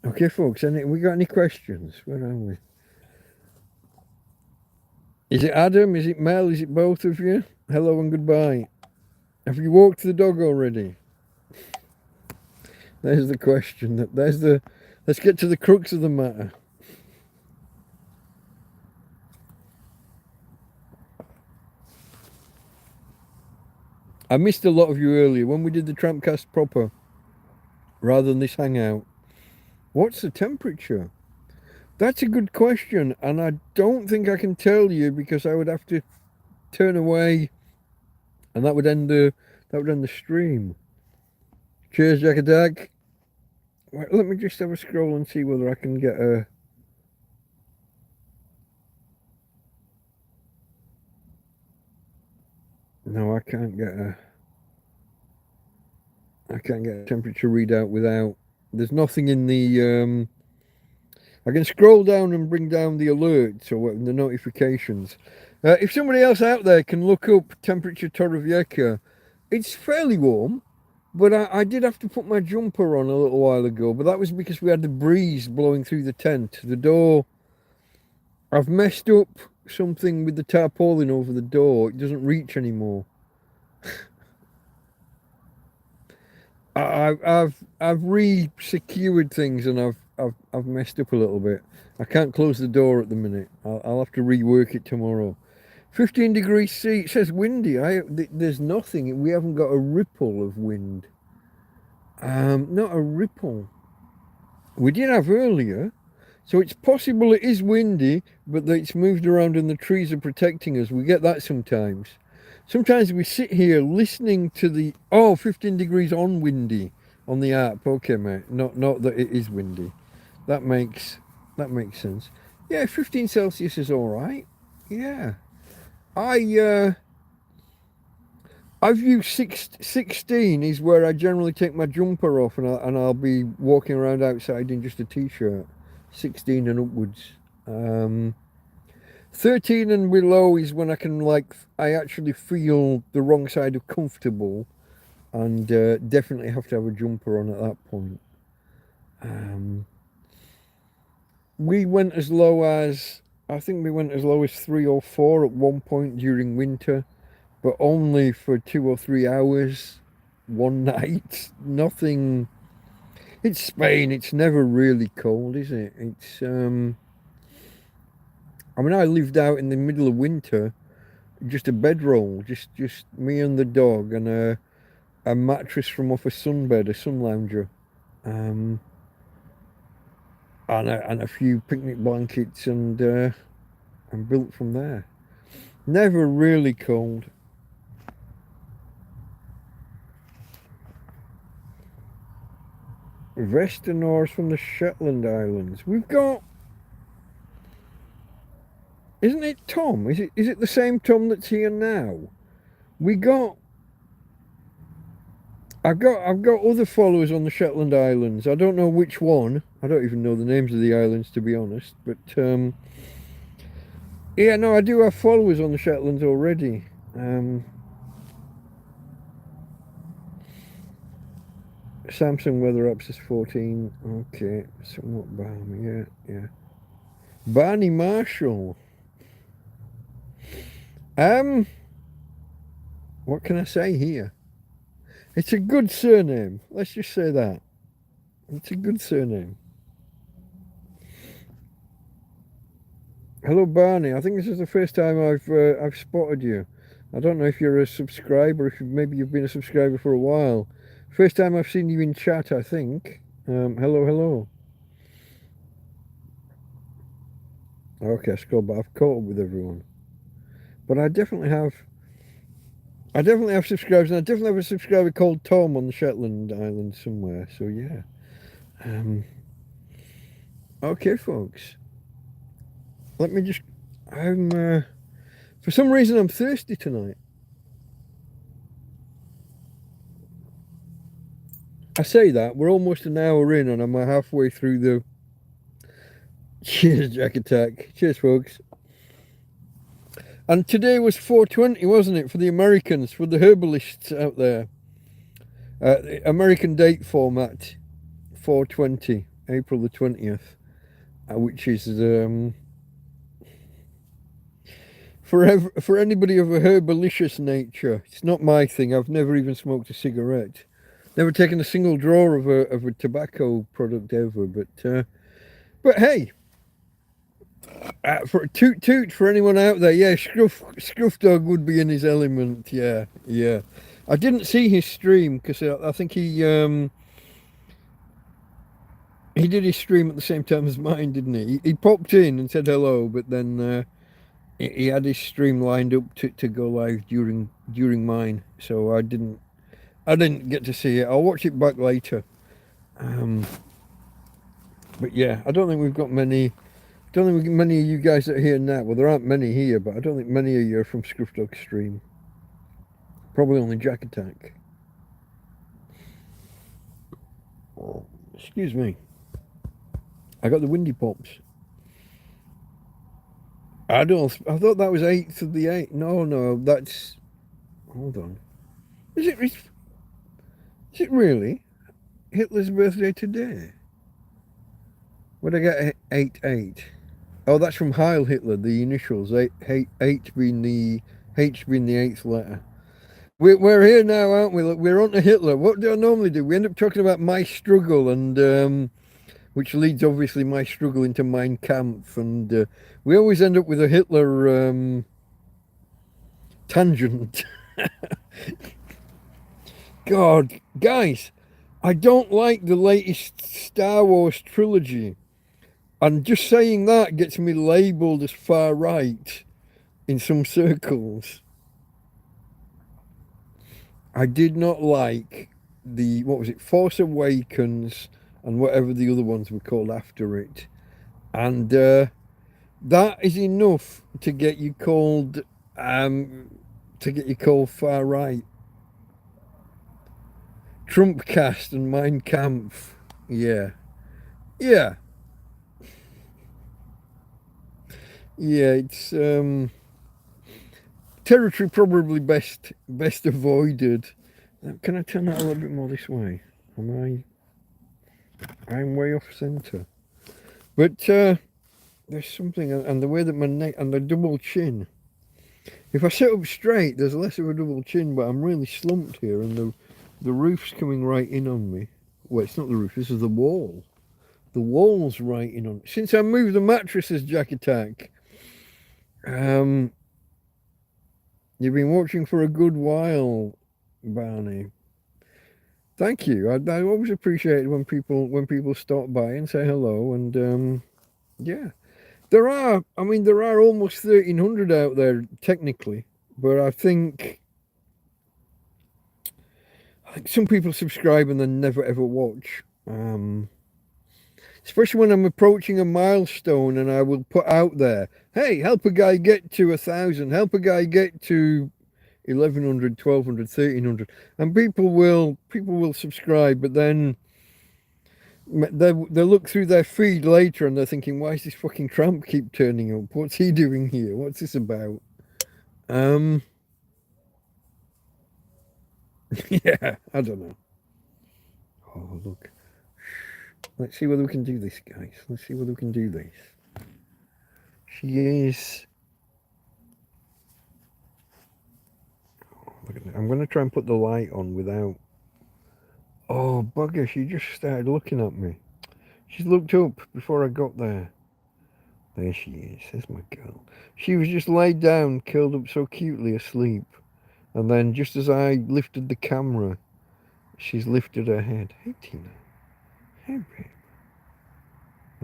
Okay, folks. We got any questions? Where are we? Is it Adam? Is it Mel? Is it both of you? Hello and goodbye. Have you walked the dog already? There's the question. Let's get to the crux of the matter. I missed a lot of you earlier when we did the TrampCast proper, rather than this hangout. What's the temperature? That's a good question, and I don't think I can tell you because I would have to turn away, and that would end the stream. Cheers, Jack Attack. Right, let me just have a scroll and see whether I can get a. No, I can't get a temperature readout without. There's nothing in the. I can scroll down and bring down the alerts or the notifications. If somebody else out there can look up temperature Torrevieja, it's fairly warm, but I did have to put my jumper on a little while ago, but that was because we had the breeze blowing through the tent. The door, I've messed up something with the tarpaulin over the door. It doesn't reach anymore. I've re-secured things and I've messed up a little bit. I can't close the door at the minute. I'll have to rework it tomorrow. 15 degrees C. It says windy. There's nothing. We haven't got a ripple of wind. Not a ripple. We did have earlier. So it's possible it is windy, but that it's moved around and the trees are protecting us. We get that sometimes. Sometimes we sit here listening to the 15 degrees on windy on the app. Okay, mate. Not that it is windy. That makes sense. Yeah, 15 Celsius is all right. Yeah. I've used 16 is where I generally take my jumper off and I'll be walking around outside in just a t-shirt. 16 and upwards. 13 and below is when I actually feel the wrong side of comfortable and definitely have to have a jumper on at that point. We went as low as, I think we went as low as 3 or 4 at one point during winter, but only for 2 or 3 hours, one night. Nothing. It's Spain. It's never really cold, is it? It's I mean, I lived out in the middle of winter, just a bedroll, just me and the dog, and a mattress from off a sunbed, a sun lounger, and a few picnic blankets, and built from there. Never really cold. Westernor's from the Shetland Islands. We've got Isn't it Tom? Is it the same Tom that's here now? We got I've got other followers on the Shetland Islands. I don't know which one. I don't even know the names of the islands, to be honest. But yeah, no, I do have followers on the Shetlands already. Samsung weather apps is 14. Okay, somewhat balmy. Yeah, yeah. Barney Marshall. What can I say here? It's a good surname. Let's just say that. It's a good surname. Hello, Barney. I think this is the first time I've spotted you. I don't know if you're a subscriber, if maybe you've been a subscriber for a while. First time I've seen you in chat, I think. Hello, hello. Okay, I scroll, but I've caught up with everyone. But I definitely have subscribers, and I definitely have a subscriber called Tom on the Shetland Islands somewhere. So yeah. Okay, folks. Let me just. For some reason, I'm thirsty tonight. I say that we're almost an hour in, and I'm halfway through the. Cheers, Jack Attack. Cheers, folks. And today was 420, wasn't it, for the Americans, for the herbalists out there? The American date format, 420, April the 20th, which is for anybody of a herbalicious nature. It's not my thing. I've never even smoked a cigarette. Never taken a single draw of a tobacco product ever. But hey, for toot for anyone out there, yeah, Scruff Dog would be in his element. Yeah, yeah. I didn't see his stream because I think he did his stream at the same time as mine, didn't he? He popped in and said hello, but then he had his stream lined up to go live during mine, so I didn't get to see it. I'll watch it back later. But yeah, I don't think we've got many. Don't think many of you guys that are here now. Well, there aren't many here, but I don't think many of you are from Scruff Dog's stream. Probably only Jack Attack. Oh, excuse me. I got the windy pops. I thought that was 8th of the 8th. No, that's. Hold on. Is it really Hitler's birthday today? Where'd I get 8-8? Oh, that's from Heil Hitler, the initials. 8 being the H being the 8th letter. We're here now, aren't we? Look, we're on to Hitler. What do I normally do? We end up talking about my struggle, and which leads obviously my struggle into Mein Kampf, and we always end up with a Hitler tangent. God, guys, I don't like the latest Star Wars trilogy. And just saying that gets me labelled as far right in some circles. I did not like what was it, Force Awakens and whatever the other ones were called after it. And that is enough to get you called far right. TrampCast and Mein Kampf. Yeah. Yeah. Yeah, it's territory probably best avoided. Can I turn that a little bit more this way? I'm way off centre. But there's something, and the way that my neck and the double chin. If I sit up straight, there's less of a double chin, but I'm really slumped here, and the roof's coming right in on me. Well, it's not the roof. This is the wall. The wall's right in on me. Since I moved the mattresses, Jack Attack. You've been watching for a good while, Barney. Thank you. I always appreciate it when people stop by and say hello. And yeah, there are almost 1,300 out there technically, but I think some people subscribe and then never ever watch. especially when I'm approaching a milestone and I will put out there, hey, help a guy get to 1,000, help a guy get to 1,100, 1,200, 1,300, and people will subscribe, but then they look through their feed later and they're thinking, why is this fucking tramp keep turning up? What's he doing here? What's this about? Yeah, I don't know. Oh, look. Let's see whether we can do this, guys. Let's see whether we can do this. She is... Look at that. I'm going to try and put the light on without... Oh, bugger, she just started looking at me. She's looked up before I got there. There she is. There's my girl. She was just laid down, curled up so cutely, asleep. And then just as I lifted the camera, she's lifted her head. Hey, Tina. Hey, babe.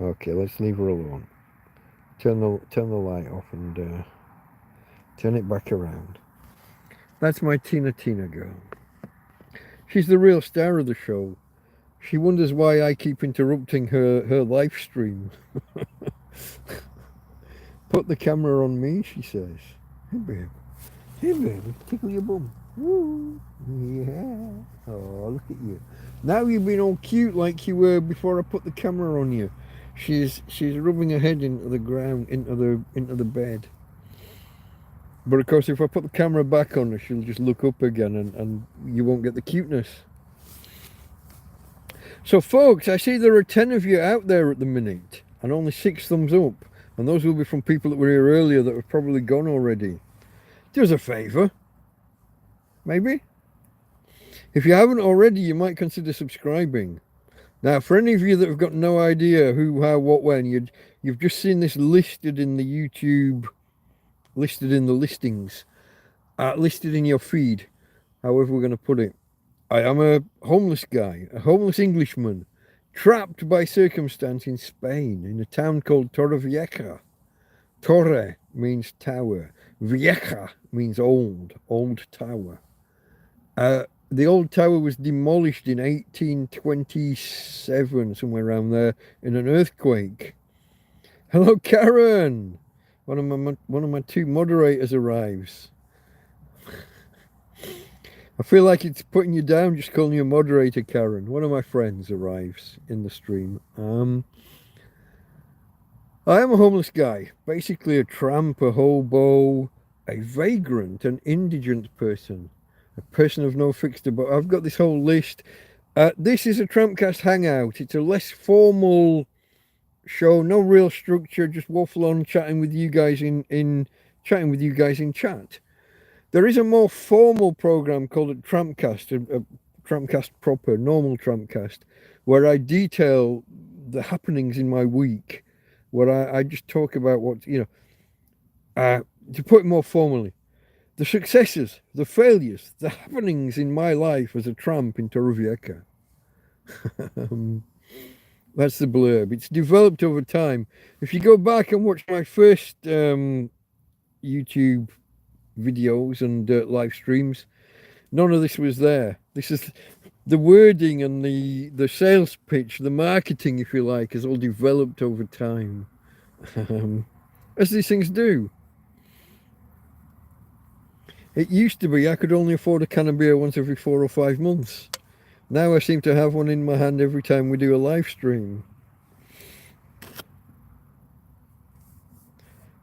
Okay, let's leave her alone. Turn the light off and turn it back around. That's my Tina girl. She's the real star of the show. She wonders why I keep interrupting her live stream. Put the camera on me, she says. Hey, babe. Hey, baby, tickle your bum. Woo. Yeah. Oh, look at you. Now you've been all cute like you were before I put the camera on you. She's rubbing her head into the ground, into the bed. But of course, if I put the camera back on her, she'll just look up again and you won't get the cuteness. So folks, I see there are 10 of you out there at the minute and only 6 thumbs up. And those will be from people that were here earlier that have probably gone already. Do us a favour. Maybe. If you haven't already, you might consider subscribing. Now, for any of you that have got no idea who, how, what, when, you've just seen this listed in the YouTube, listed in the listings, listed in your feed, however we're going to put it. I am a homeless guy, a homeless Englishman, trapped by circumstance in Spain, in a town called Torrevieja. Torre means tower. Vieja means old tower. The old tower was demolished in 1827, somewhere around there, in an earthquake. Hello, Karen. One of my 2 moderators arrives. I feel like it's putting you down just calling you a moderator, Karen. One of my friends arrives in the stream. I am a homeless guy, basically a tramp, a hobo, a vagrant, an indigent person, a person of no fixed abode. I've got this whole list. This is a TrampCast Hangout. It's a less formal show, no real structure, just waffle on, chatting with you guys in chat. There is a more formal program called a TrampCast, a TrampCast proper, normal TrampCast, where I detail the happenings in my week, where I just talk about what, to put it more formally, the successes, the failures, the happenings in my life as a tramp in Torrevieja. That's the blurb. It's developed over time. If you go back and watch my first YouTube videos and live streams, none of this was there. This is the wording and the sales pitch, the marketing, if you like, has all developed over time, as these things do. It used to be I could only afford a can of beer once every 4 or 5 months. Now I seem to have one in my hand every time we do a live stream.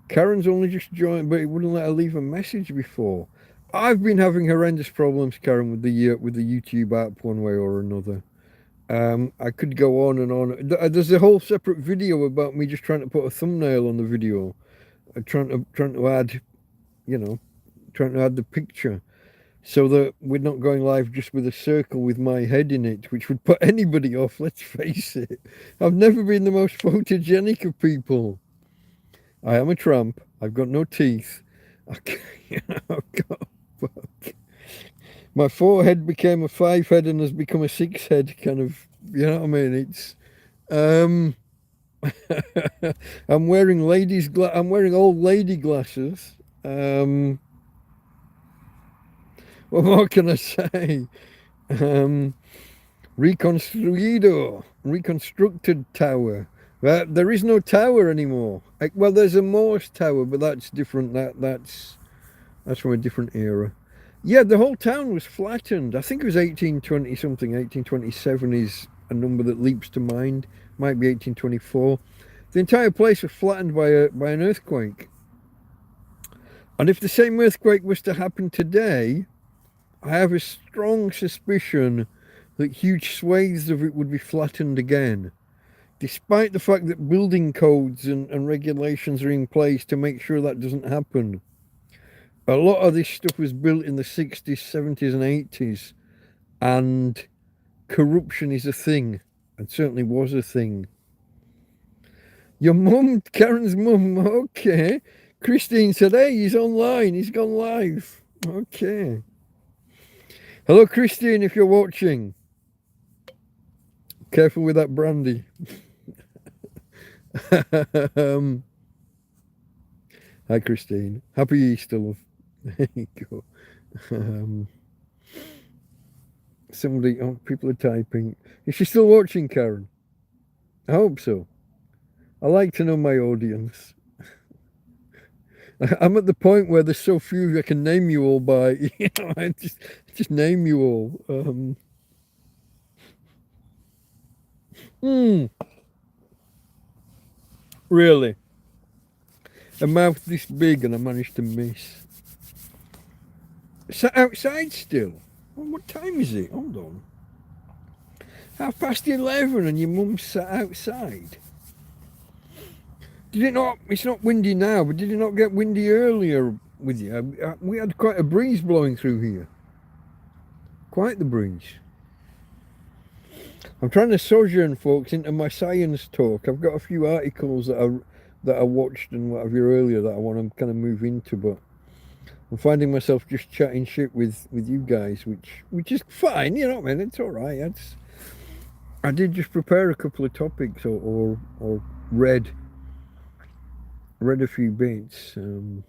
Karen's only just joined, but it wouldn't let her leave a message before. I've been having horrendous problems, Karen, with the YouTube app one way or another. I could go on and on. There's a whole separate video about me just trying to put a thumbnail on the video, trying to add, trying to add the picture, so that we're not going live just with a circle with my head in it, which would put anybody off. Let's face it. I've never been the most photogenic of people. I am a tramp. I've got no teeth. My forehead became a 5 head and has become a 6 head kind of, you know what I mean? It's I'm wearing old lady glasses. What more can I say? Reconstructed tower. There is no tower anymore. Well, there's a Morse tower, but that's different. That's from a different era. Yeah, the whole town was flattened. I think it was 1820 something. 1827 is a number that leaps to mind. Might be 1824. The entire place was flattened by an earthquake. And if the same earthquake was to happen today, I have a strong suspicion that huge swathes of it would be flattened again, despite the fact that building codes and regulations are in place to make sure that doesn't happen. A lot of this stuff was built in the 60s, 70s and 80s, and corruption is a thing, and certainly was a thing. Your mum, Karen's mum, okay. Christine said, hey, he's online, he's gone live. Okay. Hello, Christine, if you're watching. Careful with that brandy. Hi, Christine. Happy Easter, love. There you go. People are typing. Is she still watching, Karen? I hope so. I like to know my audience. I'm at the point where there's so few I can name you all by. I just name you all. Really? A mouth this big and I managed to miss. Sat outside still? Well, what time is it? Hold on. 11:30 and your mum sat outside. Did it not? It's not windy now, but did it not get windy earlier with you? We had quite a breeze blowing through here. Quite the breeze. I'm trying to sojourn, folks, into my science talk. I've got a few articles that I watched and what have you earlier that I want to kind of move into, but I'm finding myself just chatting shit with you guys, which is fine, you know what I mean? It's all right. I did just prepare a couple of topics or read a few bits in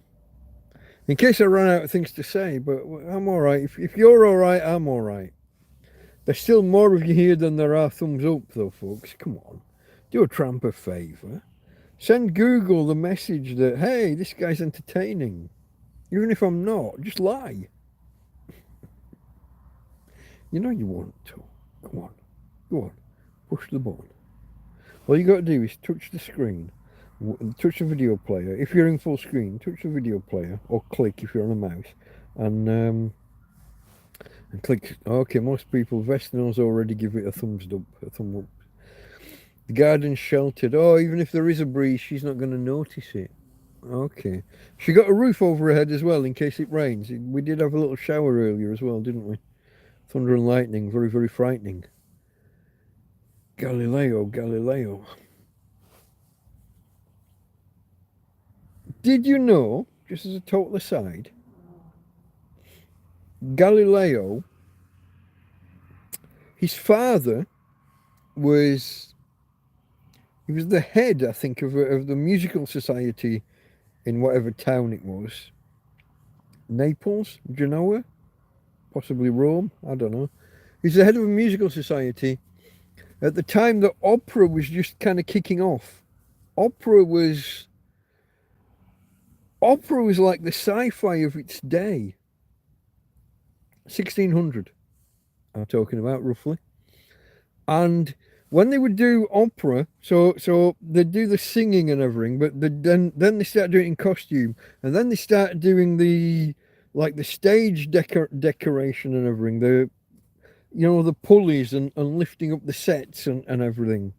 case I run out of things to say, but I'm all right. If you're all right, I'm all right. There's still more of you here than there are thumbs up, though, folks. Come on. Do a tramp a favour. Send Google the message that, hey, this guy's entertaining. Even if I'm not, just lie. You know you want to. Come on. Go on. Push the button. All you got to do is touch the screen. Touch the video player. If you're in full screen, touch the video player. Or click if you're on a mouse. And click. Okay, most people, Vestinel's already give it a thumbs up. The garden's sheltered. Oh, even if there is a breeze, she's not going to notice it. Okay. She got a roof over her head as well in case it rains. We did have a little shower earlier as well, didn't we? Thunder and lightning. Very, very frightening. Galileo. Did you know, just as a total aside, Galileo, his father was the head, I think, of the musical society in whatever town it was. Naples, Genoa, possibly Rome, I don't know. He's the head of a musical society at the time that opera was just kind of kicking off. Opera was like the sci-fi of its day. 1600, I'm talking about, roughly. And when they would do opera, so they'd do the singing and everything, but then they start doing it in costume, and then they start doing the stage decoration and everything, the pulleys and lifting up the sets and everything.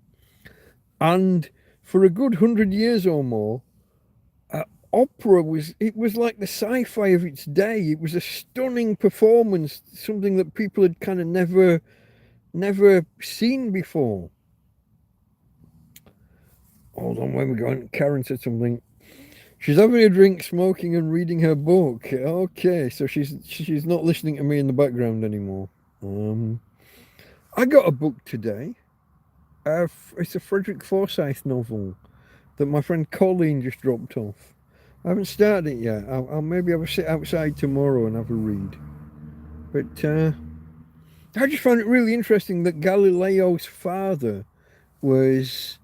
And for a good 100 years or more, opera was like the sci-fi of its day. It was a stunning performance, something that people had kind of never seen before. Hold on, where we going? Karen said something. She's having a drink, smoking, and reading her book. Okay, so she's not listening to me in the background anymore. I got a book today. It's a Frederick Forsyth novel that my friend Colleen just dropped off. I haven't started it yet. I'll maybe have a sit outside tomorrow and have a read. But I just found it really interesting that Galileo's father was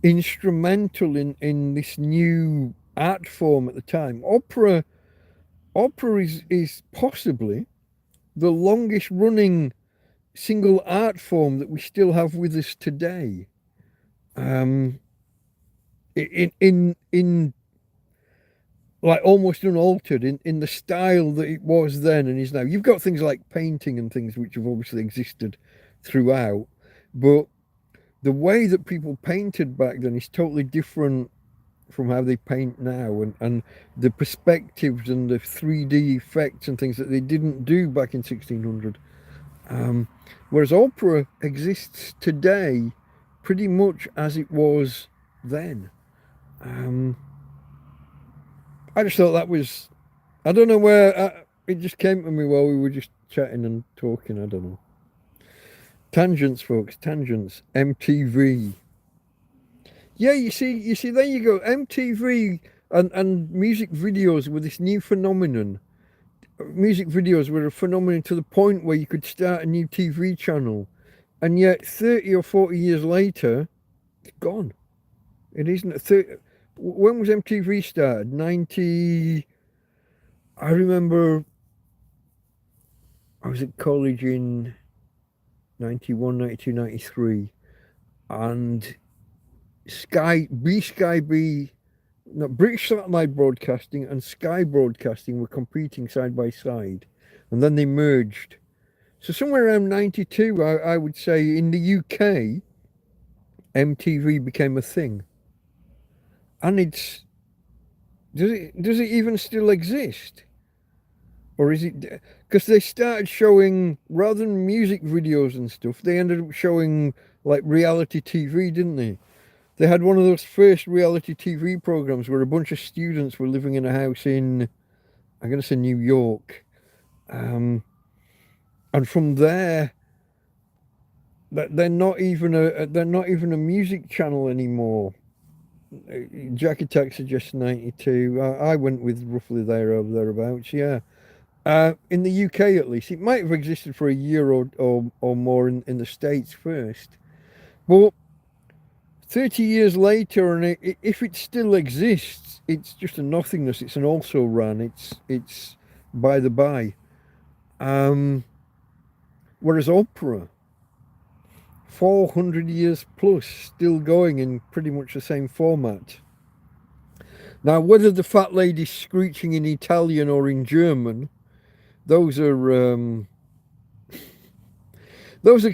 instrumental in this new art form at the time. Opera is possibly the longest running single art form that we still have with us today. In like almost unaltered in the style that it was then and is now. You've got things like painting and things which have obviously existed throughout, but the way that people painted back then is totally different from how they paint now, and the perspectives and the 3D effects and things that they didn't do back in 1600. Whereas opera exists today pretty much as it was then. I just thought that was, I don't know where, it just came to me while we were just chatting and talking, I don't know. Tangents, folks, tangents. MTV. Yeah, you see, there you go. MTV and music videos were this new phenomenon. Music videos were a phenomenon to the point where you could start a new TV channel, and yet 30 or 40 years later, it's gone. It isn't. When was MTV started? 90. I remember I was at college in 91, 92, 93, and British Satellite Broadcasting and Sky Broadcasting were competing side by side, and then they merged. So somewhere around 92, I would say, in the UK, MTV became a thing. And does it even still exist? Or is it, because they started showing, rather than music videos and stuff, they ended up showing like reality TV, didn't they? They had one of those first reality TV programs where a bunch of students were living in a house in, I'm going to say New York. And from there, they're not even a music channel anymore. Jack Attack suggests 92. I went with roughly there or thereabouts, yeah. In the UK at least. It might have existed for a year or more in the States first. But 30 years later, and if it still exists, it's just a nothingness. It's an also ran. It's by the by. Whereas opera, 400 years plus, still going in pretty much the same format. Now, whether the fat lady's screeching in Italian or in German, those are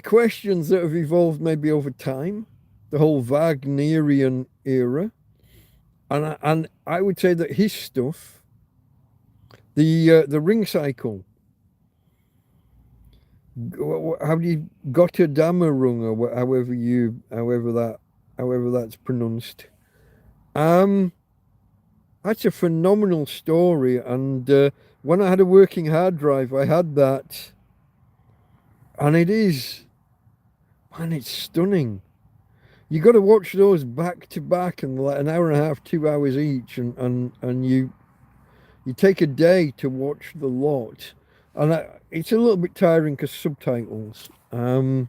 questions that have evolved maybe over time. The whole Wagnerian era, and I would say that his stuff, the ring cycle, how do you Gotterdammerung, or however that's pronounced. That's a phenomenal story, and when I had a working hard drive, I had that, and it's stunning. You got to watch those back to back, and like an hour and a half, 2 hours each, and you take a day to watch the lot, and it's a little bit tiring because subtitles. But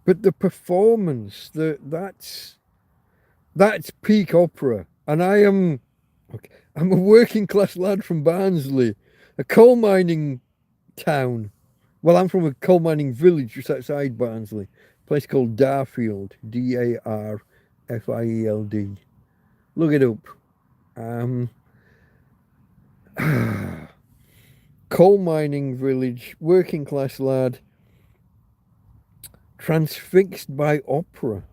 the performance, that's peak opera, and I'm a working class lad from Barnsley, a coal mining town. Well, I'm from a coal mining village just outside Barnsley, a place called Darfield, Darfield. Look it up. Coal mining village, working class lad, transfixed by opera.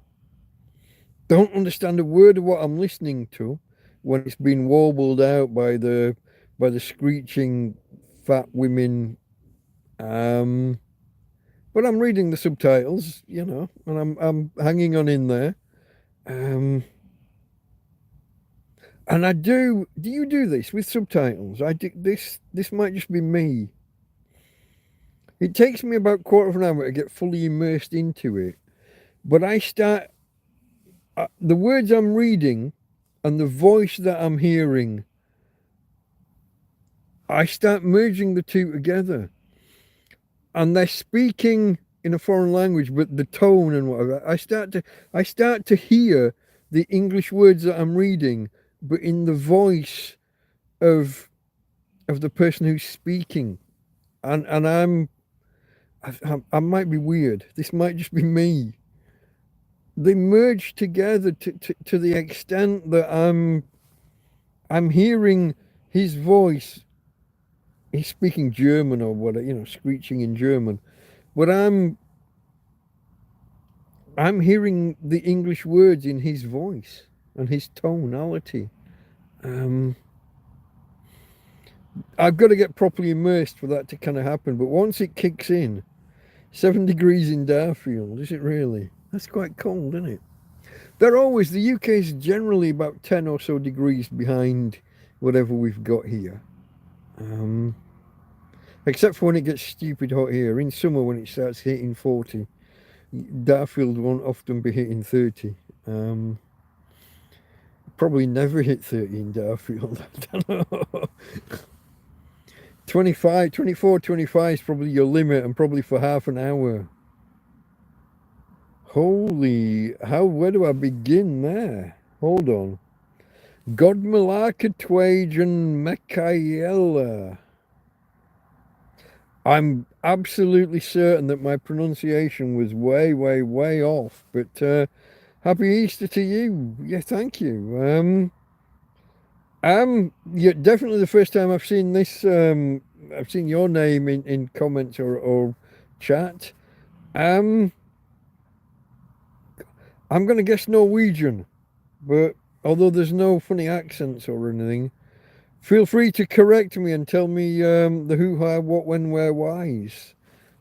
Don't understand a word of what I'm listening to when it's been warbled out by the screeching fat women. But I'm reading the subtitles, and I'm hanging on in there. And I do you do this with subtitles? I do this might just be me. It takes me about a quarter of an hour to get fully immersed into it, but I start the words I'm reading and the voice that I'm hearing, I start merging the two together. and they're speaking in a foreign language, but the tone and whatever, I start to hear the English words that I'm reading, but in the voice of the person who's speaking, and I might be weird. This might just be me. They merge together to the extent that I'm hearing his voice. He's speaking German or whatever, screeching in German, but I'm hearing the English words in his voice and his tonality. I've got to get properly immersed for that to kind of happen. But once it kicks in, 7 degrees in Darfield, is it really? That's quite cold, isn't it? The UK is generally about 10 or so degrees behind whatever we've got here. Except for when it gets stupid hot here. In summer, when it starts hitting 40, Darfield won't often be hitting 30. Probably never hit 30 in Darfield. I don't know. 25 is probably your limit, and probably for half an hour. Where do I begin there? Hold on. Godmalaka Twajan Michaela. I'm absolutely certain that my pronunciation was way, way, way off, but happy Easter to you. Yeah, thank you. Yeah, definitely the first time I've seen this. I've seen your name in comments or chat. I'm going to guess Norwegian, but although there's no funny accents or anything, feel free to correct me and tell me the who, how, what, when, where, whys.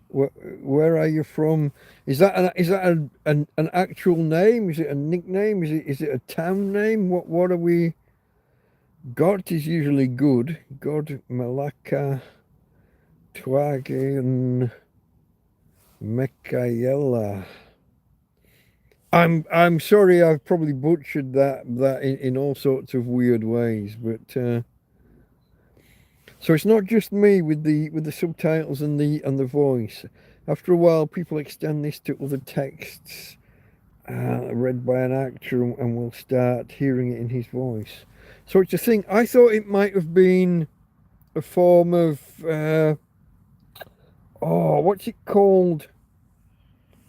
Where are you from? Is that an actual name? Is it a nickname? Is it a town name? What are we? God is usually good. God Malaka Twagen Michaela. I'm sorry, I've probably butchered that in all sorts of weird ways, but so it's not just me with the subtitles and the voice. After a while, people extend this to other texts read by an actor, and we'll start hearing it in his voice. So it's a thing. I thought it might have been a form of what's it called?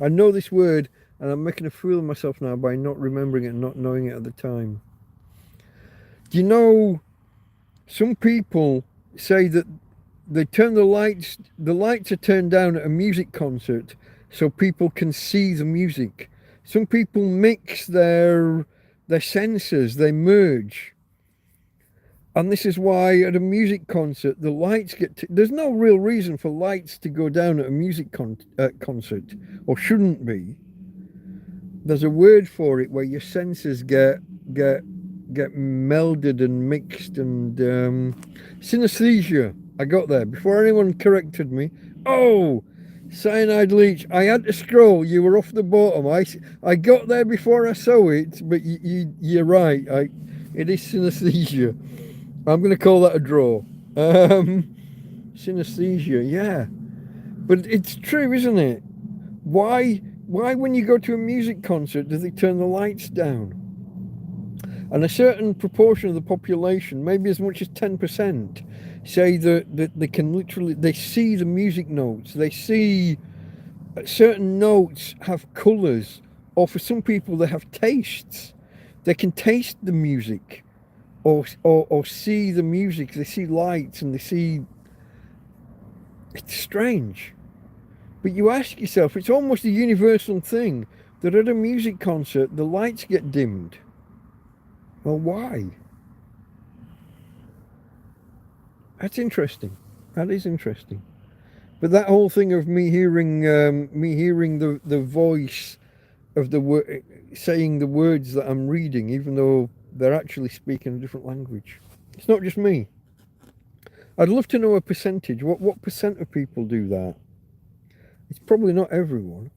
I know this word, and I'm making a fool of myself now by not remembering it and not knowing it at the time. Do you know, some people say that they turn the lights are turned down at a music concert so people can see the music. Some people mix their senses, they merge. And this is why at a music concert, the lights there's no real reason for lights to go down at a music concert, or shouldn't be. There's a word for it where your senses get melded and mixed, and synesthesia. I got there before anyone corrected me. Oh, cyanide leach. I had to scroll. You were off the bottom. I got there before I saw it, but you're right. It is synesthesia. I'm going to call that a draw. Synesthesia, yeah. But it's true, isn't it? Why when you go to a music concert do they turn the lights down? And a certain proportion of the population, maybe as much as 10%, say that they can they see the music notes. They see certain notes have colours, or for some people they have tastes. They can taste the music, or see the music. They see lights and they see. It's strange. But you ask yourself, it's almost a universal thing that at a music concert the lights get dimmed. Well, why? That's interesting. That is interesting. But that whole thing of me hearing the voice of the word saying the words that I'm reading, even though they're actually speaking a different language. It's not just me. I'd love to know a percentage. What percent of people do that? It's probably not everyone.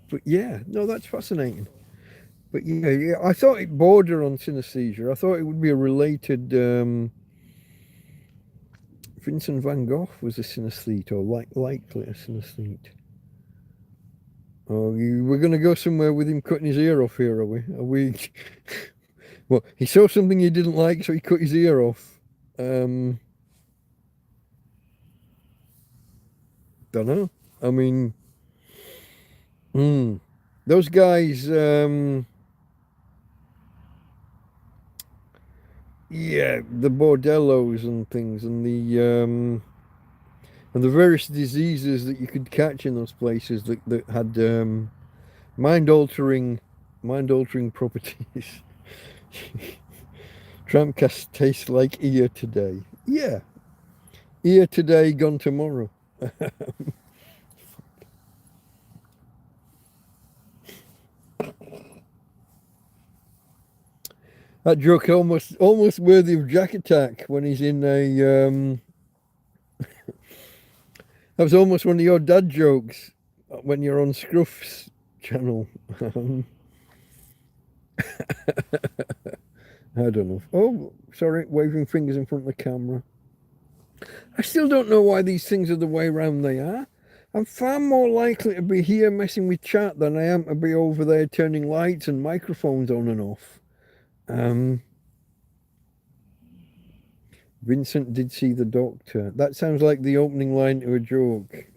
But yeah, no, that's fascinating. But yeah, I thought it bordered on synesthesia. I thought it would be a related Vincent van Gogh was a synesthete, or likely a synesthete. Oh, we're going to go somewhere with him cutting his ear off here, are we? Are we? Well, he saw something he didn't like, so he cut his ear off. Don't know. I mean, those guys, yeah, the bordellos and things, and the various diseases that you could catch in those places that had mind-altering properties. TrampCast tastes like ear today. Yeah, ear today, gone tomorrow. That joke almost worthy of Jack Attack when he's in a. That was almost one of your dad jokes when you're on Scruff's channel. I don't know. Oh, sorry, waving fingers in front of the camera. I still don't know why these things are the way around they are. I'm far more likely to be here messing with chat than I am to be over there turning lights and microphones on and off. Vincent did see the doctor. That sounds like the opening line to a joke.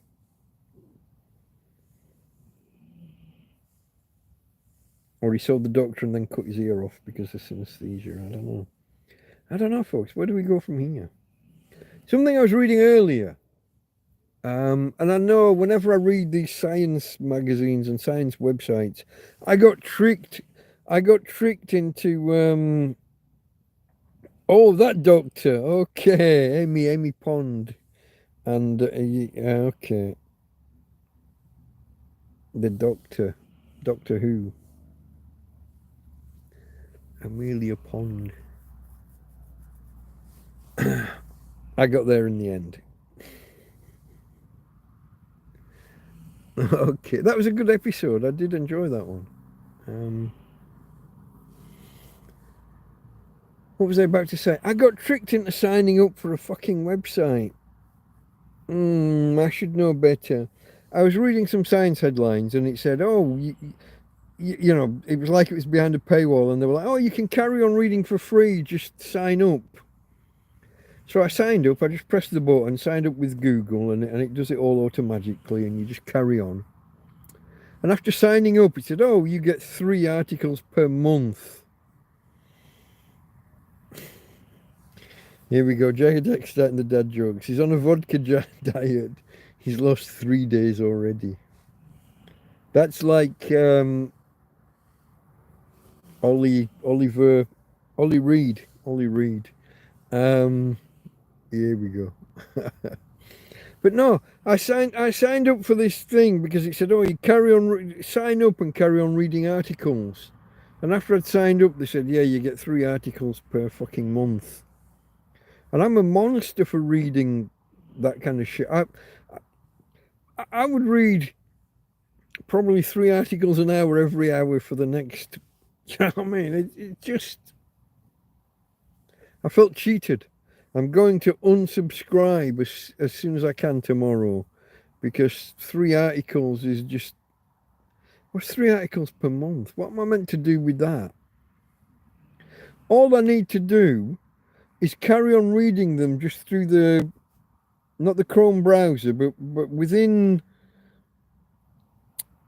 Or he saw the doctor and then cut his ear off because of synesthesia. I don't know. I don't know, folks. Where do we go from here? Something I was reading earlier. And I know whenever I read these science magazines and science websites, I got tricked into oh, that doctor. Okay, Amy Pond. And okay. The Doctor Who. Amelia Pond. I got there in the end. Okay, that was a good episode. I did enjoy that one. What was I about to say? I got tricked into signing up for a fucking website. I should know better. I was reading some science headlines and it said, oh, you know, it was like it was behind a paywall, and they were like, oh, you can carry on reading for free, just sign up. So I signed up. I just pressed the button, signed up with Google, and it does it all automatically, and you just carry on. And after signing up, it said, oh, you get 3 articles per month. Here we go. Jagadek starting the dad jokes. He's on a vodka diet. He's lost 3 days already. That's like Ollie Reed. Here we go. But no, I signed up for this thing because it said, oh, you sign up and carry on reading articles. And after I'd signed up, they said, yeah, you get 3 articles per fucking month. And I'm a monster for reading that kind of shit. I would read probably 3 articles an hour every hour for the next. You know what I mean? It just. I felt cheated. I'm going to unsubscribe as soon as I can tomorrow, because 3 articles is just. What's 3 articles per month? What am I meant to do with that? All I need to do is carry on reading them just through not the Chrome browser, but within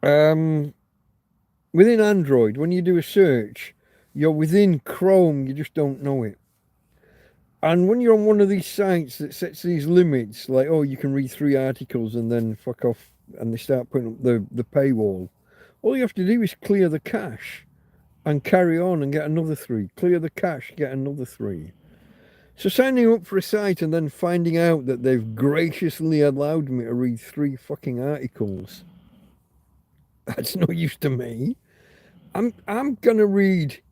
Android. When you do a search, you're within Chrome, you just don't know it. And when you're on one of these sites that sets these limits, like, oh, you can read 3 articles and then fuck off, and they start putting up the paywall, all you have to do is clear the cache and carry on and get another 3. Clear the cache, get another 3. So signing up for a site and then finding out that they've graciously allowed me to read 3 fucking articles, that's no use to me. I'm gonna read.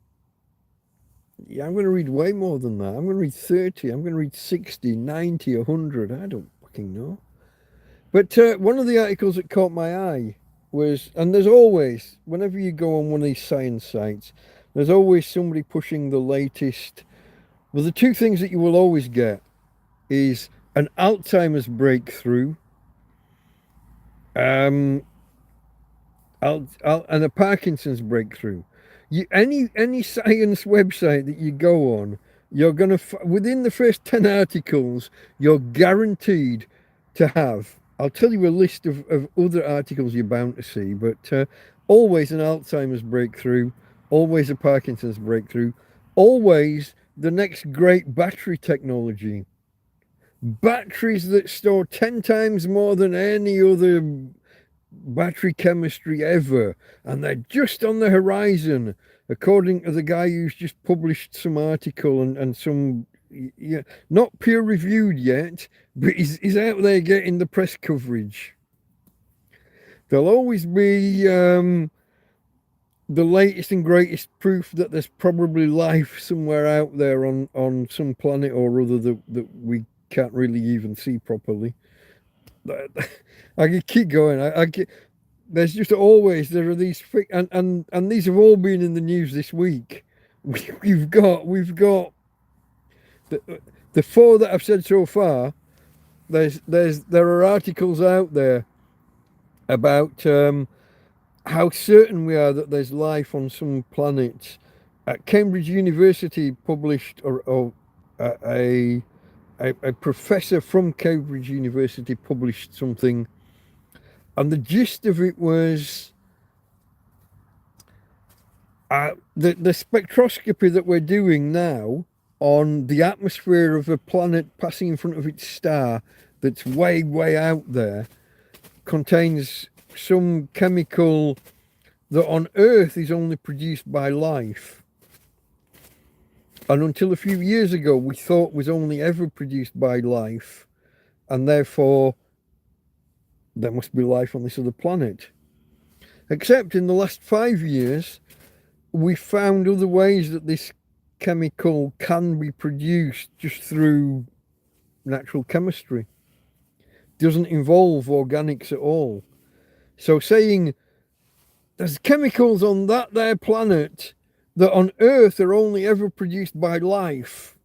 Yeah, I'm going to read way more than that. I'm going to read 30. I'm going to read 60, 90, 100. I don't fucking know. But one of the articles that caught my eye was, and there's always, whenever you go on one of these science sites, there's always somebody pushing the latest. Well, the 2 things that you will always get is an Alzheimer's breakthrough, um, and a Parkinson's breakthrough. Any science website that you go on, you're gonna within the first 10 articles, you're guaranteed to have. I'll tell you a list of other articles you're bound to see, but always an Alzheimer's breakthrough, always a Parkinson's breakthrough, always the next great battery technology. Batteries that store 10 times more than any other battery chemistry ever, and they're just on the horizon, according to the guy who's just published some article and some, yeah, not peer reviewed yet, but he's out there getting the press coverage. There'll always be the latest and greatest proof that there's probably life somewhere out there on some planet or other that we can't really even see properly. I could keep going. There's just always, there are these, and these have all been in the news this week. We've got the four that I've said so far. There are articles out there about how certain we are that there's life on some planets. Cambridge University published, or a professor from Cambridge University published something, and the gist of it was the spectroscopy that we're doing now on the atmosphere of a planet passing in front of its star that's way, way out there contains some chemical that on Earth is only produced by life. And until a few years ago, we thought was only ever produced by life, and therefore there must be life on this other planet. Except in the last 5 years, we found other ways that this chemical can be produced just through natural chemistry. Doesn't involve organics at all. So saying there's chemicals on that there planet that on Earth are only ever produced by life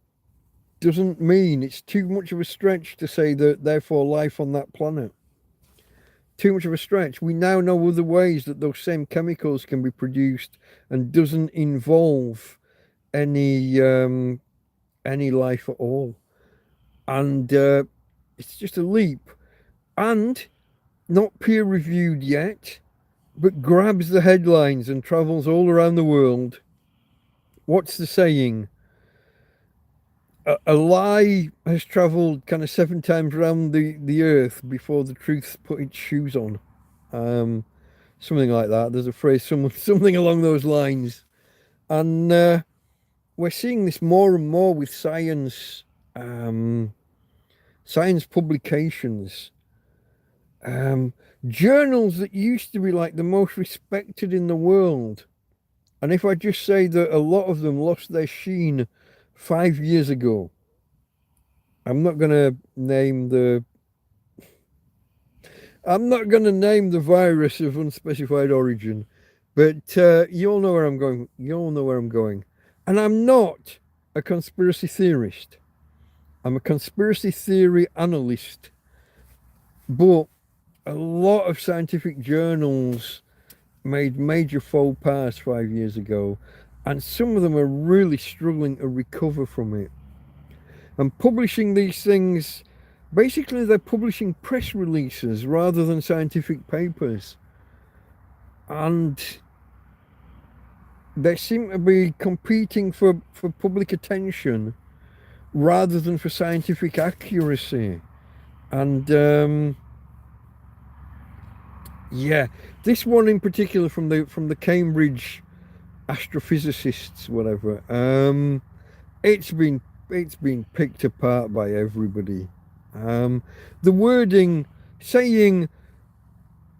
doesn't mean, it's too much of a stretch to say that therefore life on that planet. Too much of a stretch. We now know other ways that those same chemicals can be produced and doesn't involve any life at all. And it's just a leap. And not peer reviewed yet, but grabs the headlines and travels all around the world. What's the saying? A lie has travelled kind of 7 times around the earth before the truth's put its shoes on. Something like that. There's a phrase, something along those lines. And we're seeing this more and more with science publications. Journals that used to be like the most respected in the world. And if I just say that a lot of them lost their sheen 5 years ago, I'm not going to name the virus of unspecified origin, but you all know where I'm going. You all know where I'm going. And I'm not a conspiracy theorist. I'm a conspiracy theory analyst. But a lot of scientific journals made major faux pas 5 years ago, and some of them are really struggling to recover from it. And publishing these things, basically they're publishing press releases rather than scientific papers. And they seem to be competing for public attention rather than for scientific accuracy. And yeah, this one in particular from the Cambridge astrophysicists, whatever, it's been picked apart by everybody. The wording saying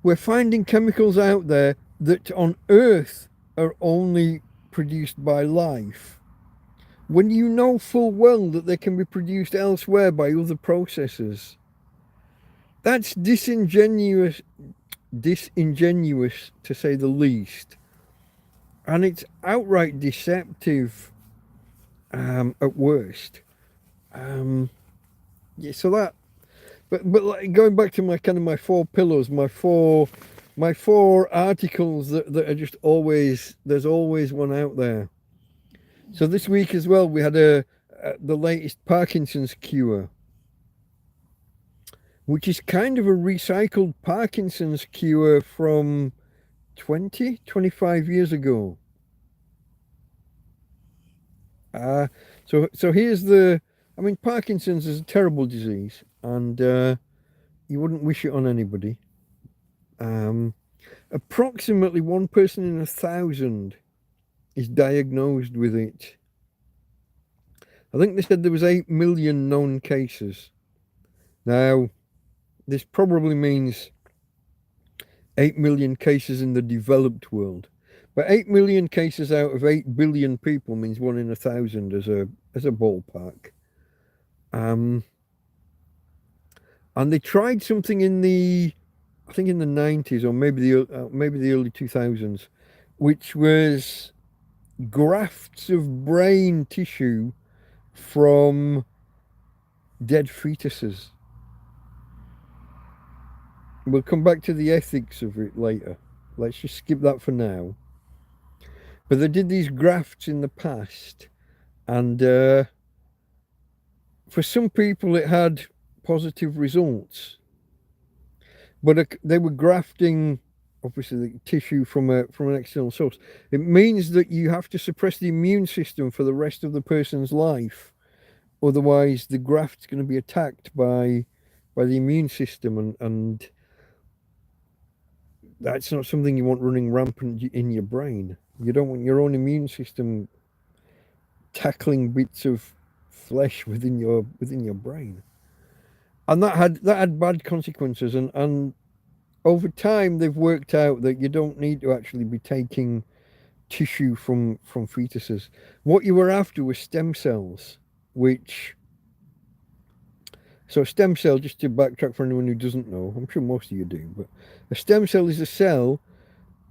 we're finding chemicals out there that on Earth are only produced by life, when you know full well that they can be produced elsewhere by other processes. That's disingenuous to say the least, and it's outright deceptive at worst. Yeah, so but like going back to my kind of my four pillars, my four articles that are just always, there's always one out there. So this week as well, we had the latest Parkinson's cure, which is kind of a recycled Parkinson's cure from 25 years ago. So here's I mean, Parkinson's is a terrible disease, and you wouldn't wish it on anybody. Approximately 1 person in 1,000 is diagnosed with it. I think they said there was 8 million known cases. Now, this probably means 8 million cases in the developed world. But 8 million cases out of 8 billion people means 1 in 1,000 as a ballpark. And they tried something I think in the 90s, or maybe the early 2000s, which was grafts of brain tissue from dead fetuses. We'll come back to the ethics of it later. Let's just skip that for now. But they did these grafts in the past, and for some people it had positive results. But they were grafting, obviously, the tissue from an external source. It means that you have to suppress the immune system for the rest of the person's life. Otherwise, the graft's going to be attacked by the immune system, and that's not something you want running rampant in your brain. You don't want your own immune system tackling bits of flesh within your brain. And that had bad consequences, and over time they've worked out that you don't need to actually be taking tissue from fetuses. What you were after was stem cells, so a stem cell, just to backtrack for anyone who doesn't know, I'm sure most of you do, but a stem cell is a cell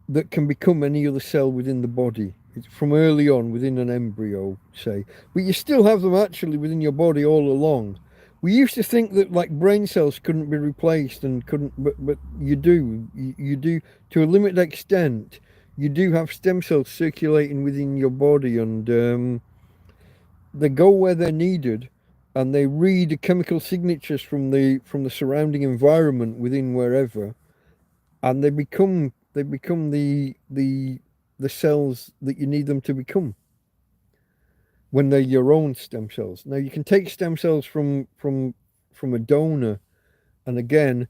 that can become any other cell within the body. It's from early on within an embryo, say, but you still have them actually within your body all along. We used to think that like brain cells couldn't be replaced and couldn't, but you do. You do, to a limited extent. You do have stem cells circulating within your body, and they go where they're needed, and they read chemical signatures from the surrounding environment within wherever, and they become the cells that you need them to become when they're your own stem cells. Now, you can take stem cells from a donor, and again,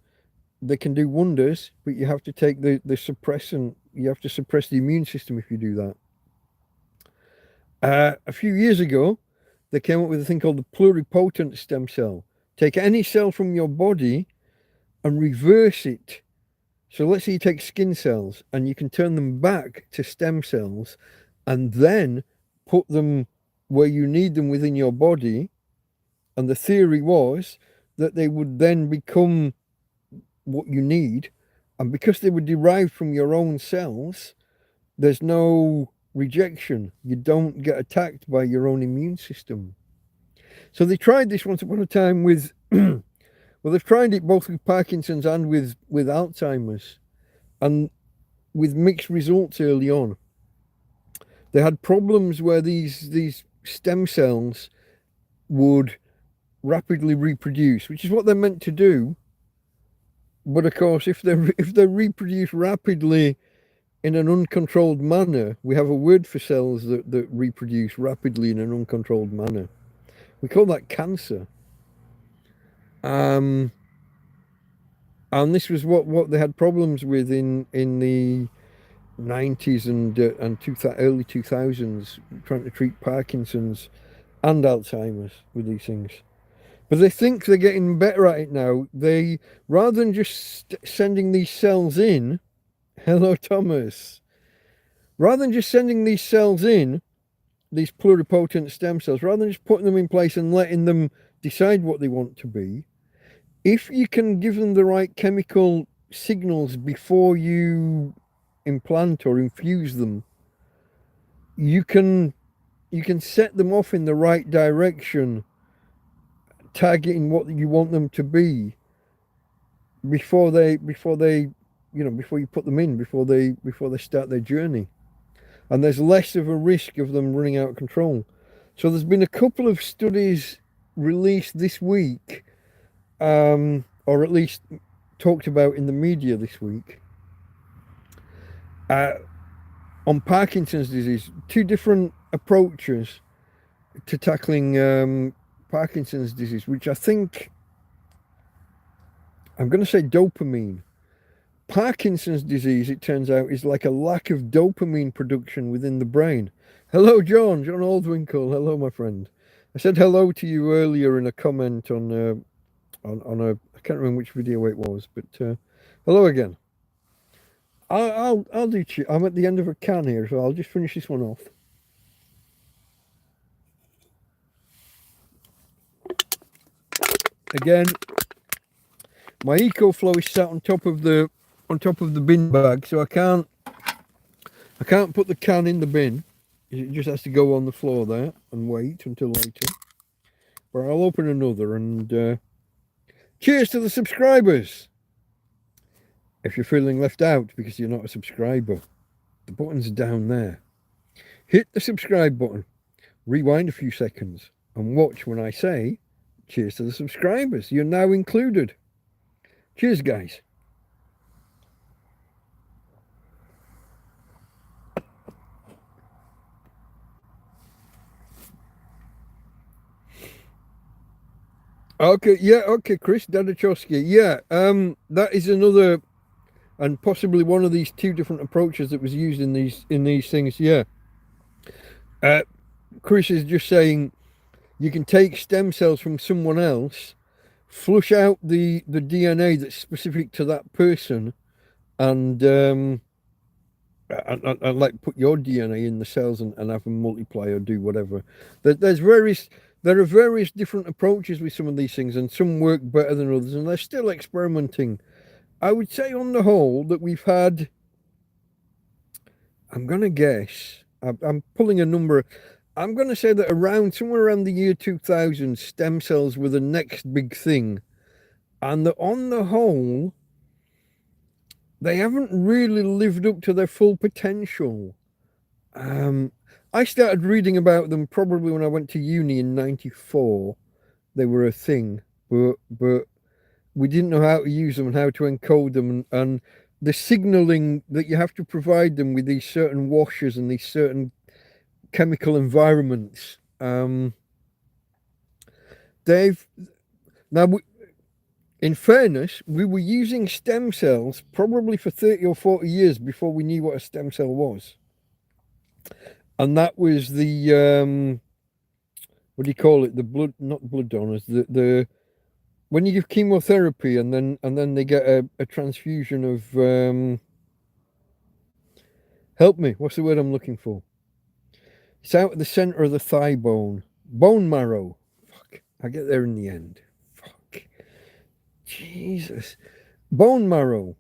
they can do wonders, but you have to take the suppressant. You have to suppress the immune system if you do that. A few years ago, they came up with a thing called the pluripotent stem cell. Take any cell from your body and reverse it. So let's say you take skin cells and you can turn them back to stem cells, and then put them where you need them within your body. And the theory was that they would then become what you need. And because they were derived from your own cells, there's no rejection. You don't get attacked by your own immune system. So they tried this once upon a time with, well, they've tried it both with Parkinson's and with Alzheimer's, and with mixed results early on. They had problems where these stem cells would rapidly reproduce, which is what they're meant to do. But of course, if they reproduce rapidly in an uncontrolled manner, we have a word for cells that reproduce rapidly in an uncontrolled manner. We call that cancer. And this was what they had problems with in the 90s and early 2000s, trying to treat Parkinson's and Alzheimer's with these things. But they think they're getting better at it now. They, rather than just sending these cells in, hello Thomas, rather than just sending these cells in, these pluripotent stem cells, rather than just putting them in place and letting them decide what they want to be, if you can give them the right chemical signals before you implant or infuse them, you can set them off in the right direction, targeting what you want them to be. before they before you put them in, before they start their journey, and there's less of a risk of them running out of control. So there's been a couple of studies released this week, or at least talked about in the media this week, on Parkinson's disease. Two different approaches to tackling Parkinson's disease, which I think, I'm going to say dopamine. Parkinson's disease, it turns out, is like a lack of dopamine production within the brain. Hello, John Aldwinkle. Hello, my friend. I said hello to you earlier in a comment on a, I can't remember which video it was, but hello again. I'll do. I'm at the end of a can here, so I'll just finish this one off. Again, my EcoFlow is sat on top of the bin bag, so I can't put the can in the bin. It just has to go on the floor there and wait until later. But I'll open another, and cheers to the subscribers. If you're feeling left out because you're not a subscriber, the button's down there. Hit the subscribe button, rewind a few seconds, and watch when I say cheers to the subscribers. You're now included. Cheers, guys. Okay, yeah, okay, Chris Dadachowski. Yeah, that is another, and possibly one of these two different approaches that was used in these things. Yeah. Chris is just saying you can take stem cells from someone else, flush out the DNA that's specific to that person, and like put your DNA in the cells and have them multiply or do whatever. There are various different approaches with some of these things, and some work better than others, and they're still experimenting. I would say on the whole that we've had, I'm going to guess, I'm pulling a number, I'm going to say that somewhere around the year 2000, stem cells were the next big thing, and that on the whole, they haven't really lived up to their full potential. I started reading about them probably when I went to uni in '94. They were a thing, but we didn't know how to use them and how to encode them, and the signaling that you have to provide them with these certain washers and these certain chemical environments. In fairness, we were using stem cells probably for 30 or 40 years before we knew what a stem cell was. And that was the, what do you call it? The blood, not blood donors, the when you give chemotherapy and then they get a transfusion of, help me, what's the word I'm looking for? It's out at the center of the thigh bone. Bone marrow. Fuck, I get there in the end. Fuck. Jesus. Bone marrow.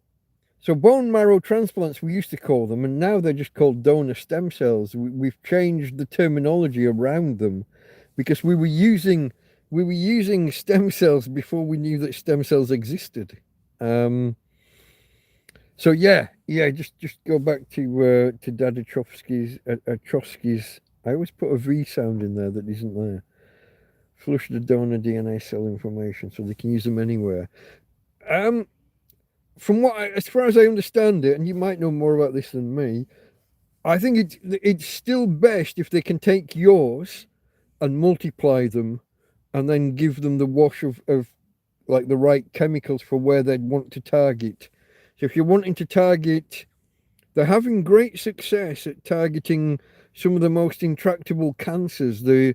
So bone marrow transplants, we used to call them, and now they're just called donor stem cells. We've changed the terminology around them because we were using stem cells before we knew that stem cells existed. So yeah, just go back to Dadachowski's. I always put a V sound in there that isn't there. Flush the donor DNA cell information so they can use them anywhere. From as far as I understand it, and you might know more about this than me, I think it's still best if they can take yours and multiply them, and then give them the wash of like the right chemicals for where they'd want to target. So if you're wanting to target, they're having great success at targeting some of the most intractable cancers, the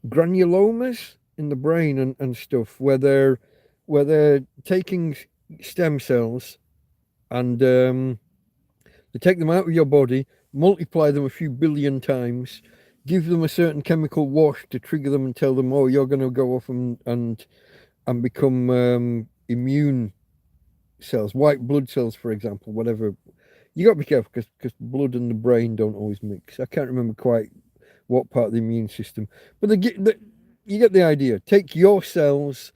granulomas in the brain and stuff, where they're taking stem cells and they take them out of your body, multiply them a few billion times, give them a certain chemical wash to trigger them and tell them, oh, you're going to go off and become immune cells, white blood cells, for example, whatever. You got to be careful because blood and the brain don't always mix. I can't remember quite what part of the immune system, but you get the idea. Take your cells,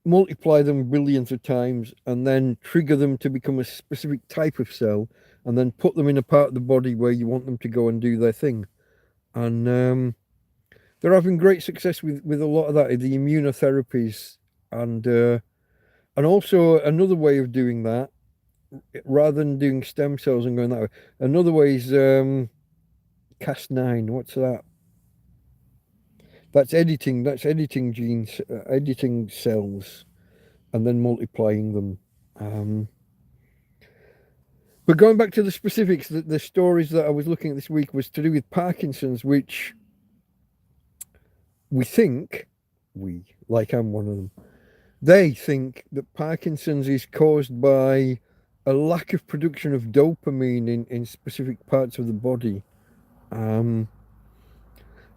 multiply them billions of times, and then trigger them to become a specific type of cell, and then put them in a part of the body where you want them to go and do their thing. And they're having great success with a lot of that, the immunotherapies, and also another way of doing that, rather than doing stem cells and going that way. Another way is Cas9. What's that? That's editing. That's editing genes, editing cells, and then multiplying them. But going back to the specifics, the stories that I was looking at this week was to do with Parkinson's, which like I'm one of them, they think that Parkinson's is caused by a lack of production of dopamine in specific parts of the body. And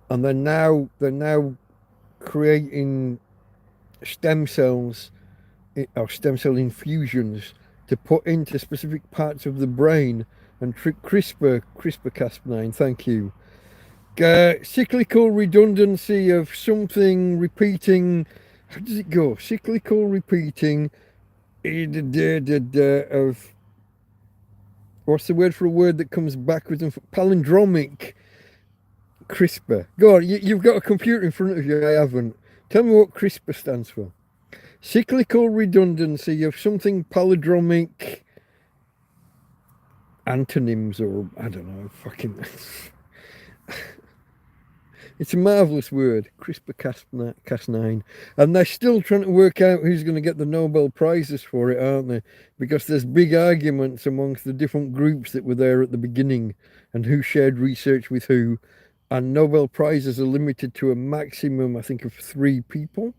they're now creating stem cells or stem cell infusions to put into specific parts of the brain and CRISPR-Cas9, thank you. Cyclical redundancy of something repeating. How does it go? Cyclical repeating of, what's the word for a word that comes backwards and palindromic CRISPR. Go on, you've got a computer in front of you. I haven't. Tell me what CRISPR stands for. Cyclical redundancy of something palindromic antonyms, or I don't know, fucking. It's a marvellous word, CRISPR-Cas9. And they're still trying to work out who's going to get the Nobel Prizes for it, aren't they? Because there's big arguments amongst the different groups that were there at the beginning and who shared research with who. And Nobel Prizes are limited to a maximum, I think, of 3 people.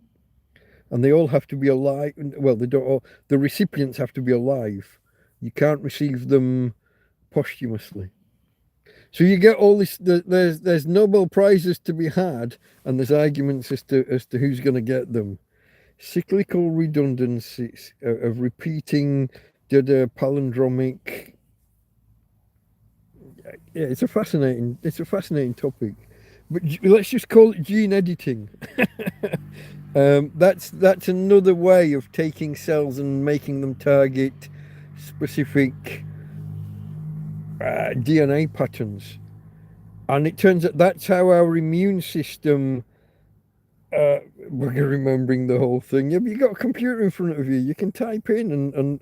And they all have to be alive. Well, they don't all, the recipients have to be alive. You can't receive them posthumously. So you get all this. There's Nobel Prizes to be had, and there's arguments as to who's going to get them. Cyclical redundancies of repeating palindromic. Yeah, it's a fascinating topic, but let's just call it gene editing. That's another way of taking cells and making them target specific DNA patterns, and it turns out that's how our immune system. We're remembering the whole thing. Yeah, but you got a computer in front of you. You can type in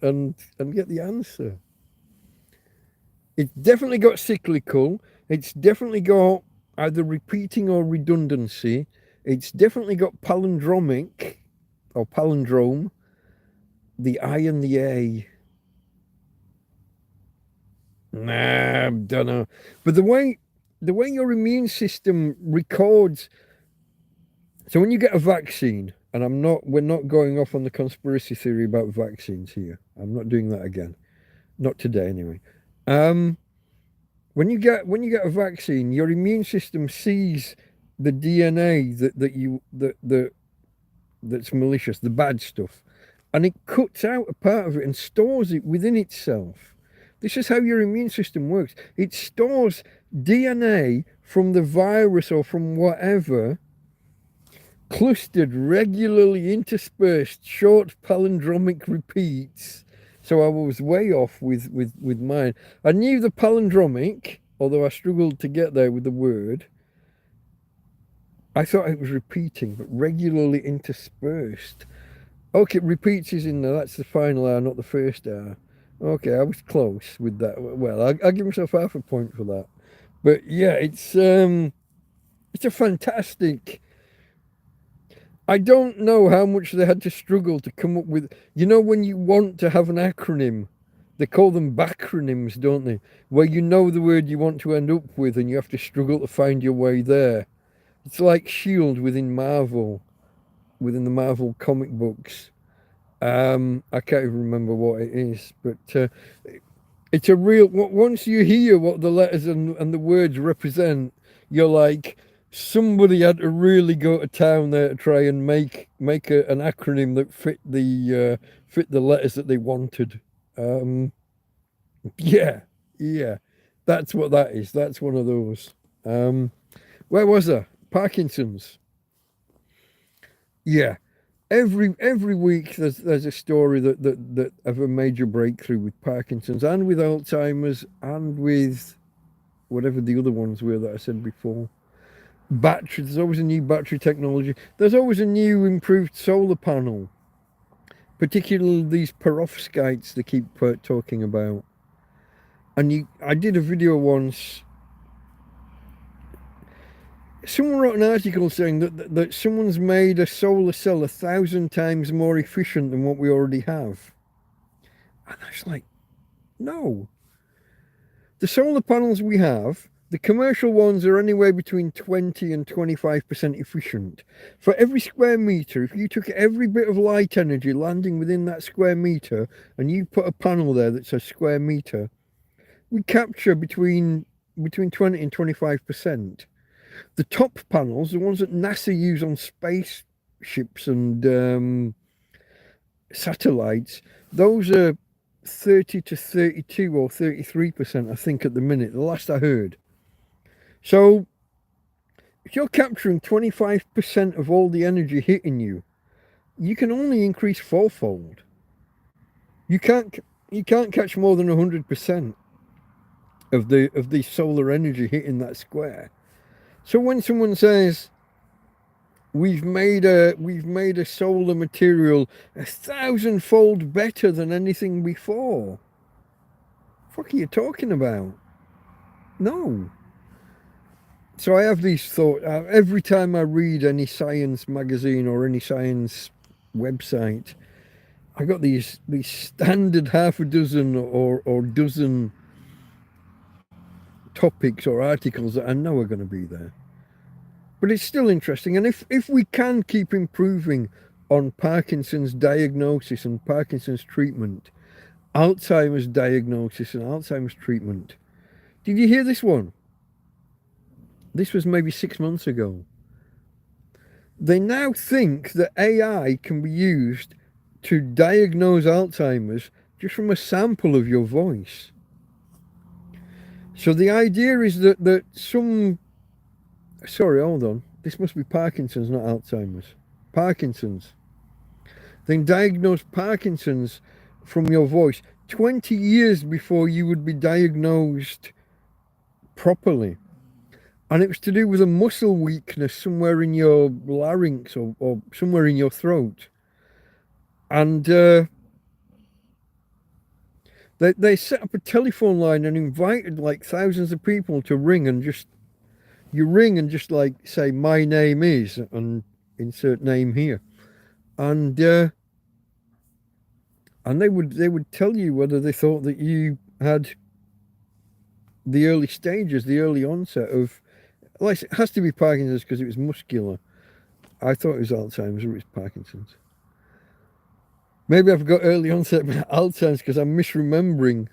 and get the answer. It's definitely got cyclical. It's definitely got either repeating or redundancy. It's definitely got palindromic or palindrome. The I and the A. Nah, I don't know. But the way your immune system records. So when you get a vaccine, and we're not going off on the conspiracy theory about vaccines here. I'm not doing that again. Not today anyway. When you get a vaccine, your immune system sees the DNA that's malicious, the bad stuff, and it cuts out a part of it and stores it within itself. This is how your immune system works. It stores DNA from the virus or from whatever, clustered, regularly interspersed, short palindromic repeats. So I was way off with mine. I knew the palindromic, although I struggled to get there with the word. I thought it was repeating, but regularly interspersed. Okay, repeats is in there. That's the final R, not the first R. Okay, I was close with that. Well, I'll give myself half a point for that. But yeah, it's a fantastic. I don't know how much they had to struggle to come up with. You know, when you want to have an acronym, they call them backronyms, don't they? Where you know the word you want to end up with, and you have to struggle to find your way there. It's like S.H.I.E.L.D. within the Marvel comic books. I can't even remember what it is, but it's a real. Once you hear what the letters and the words represent, you're like, somebody had to really go to town there to try and make an acronym that fit the letters that they wanted. Yeah, that's what that is. That's one of those. Where was I? Parkinson's. Yeah. every week there's a story that of a major breakthrough with Parkinson's and with Alzheimer's and with whatever the other ones were that I said before. Battery, there's always a new battery technology. There's always a new improved solar panel, particularly these perovskites they keep talking about. And I did a video once. Someone wrote an article saying that someone's made a solar cell 1,000 times more efficient than what we already have. And I was like, no. The solar panels we have, the commercial ones, are anywhere between 20 and 25% efficient. For every square meter, if you took every bit of light energy landing within that square meter and you put a panel there that's a square meter, we capture between 20 and 25%. The top panels, the ones that NASA use on spaceships and satellites, those are 30 to 32 or 33%, I think, at the minute, the last I heard. So if you're capturing 25% of all the energy hitting you, you can only increase fourfold. You can't catch more than 100% of the solar energy hitting that square. So when someone says we've made a solar material 1,000-fold better than anything before, what are you talking about? No. So I have these thoughts every time I read any science magazine or any science website. I got these standard half a dozen or dozen topics or articles that I know are going to be there. But it's still interesting. And if we can keep improving on Parkinson's diagnosis and Parkinson's treatment, Alzheimer's diagnosis and Alzheimer's treatment. Did you hear this one? This was maybe 6 months ago. They now think that AI can be used to diagnose Alzheimer's just from a sample of your voice. So the idea is that some... Sorry, hold on. This must be Parkinson's, not Alzheimer's. Parkinson's. Then diagnose Parkinson's from your voice 20 years before you would be diagnosed properly. And it was to do with a muscle weakness somewhere in your larynx or somewhere in your throat. And they set up a telephone line and invited like thousands of people to ring and just... You ring and just like say, my name is, and insert name here. And they would tell you whether they thought that you had the early stages, the early onset of... Like, it has to be Parkinson's because it was muscular. I thought it was Alzheimer's or it was Parkinson's. Maybe I've got early onset Alzheimer's because I'm misremembering.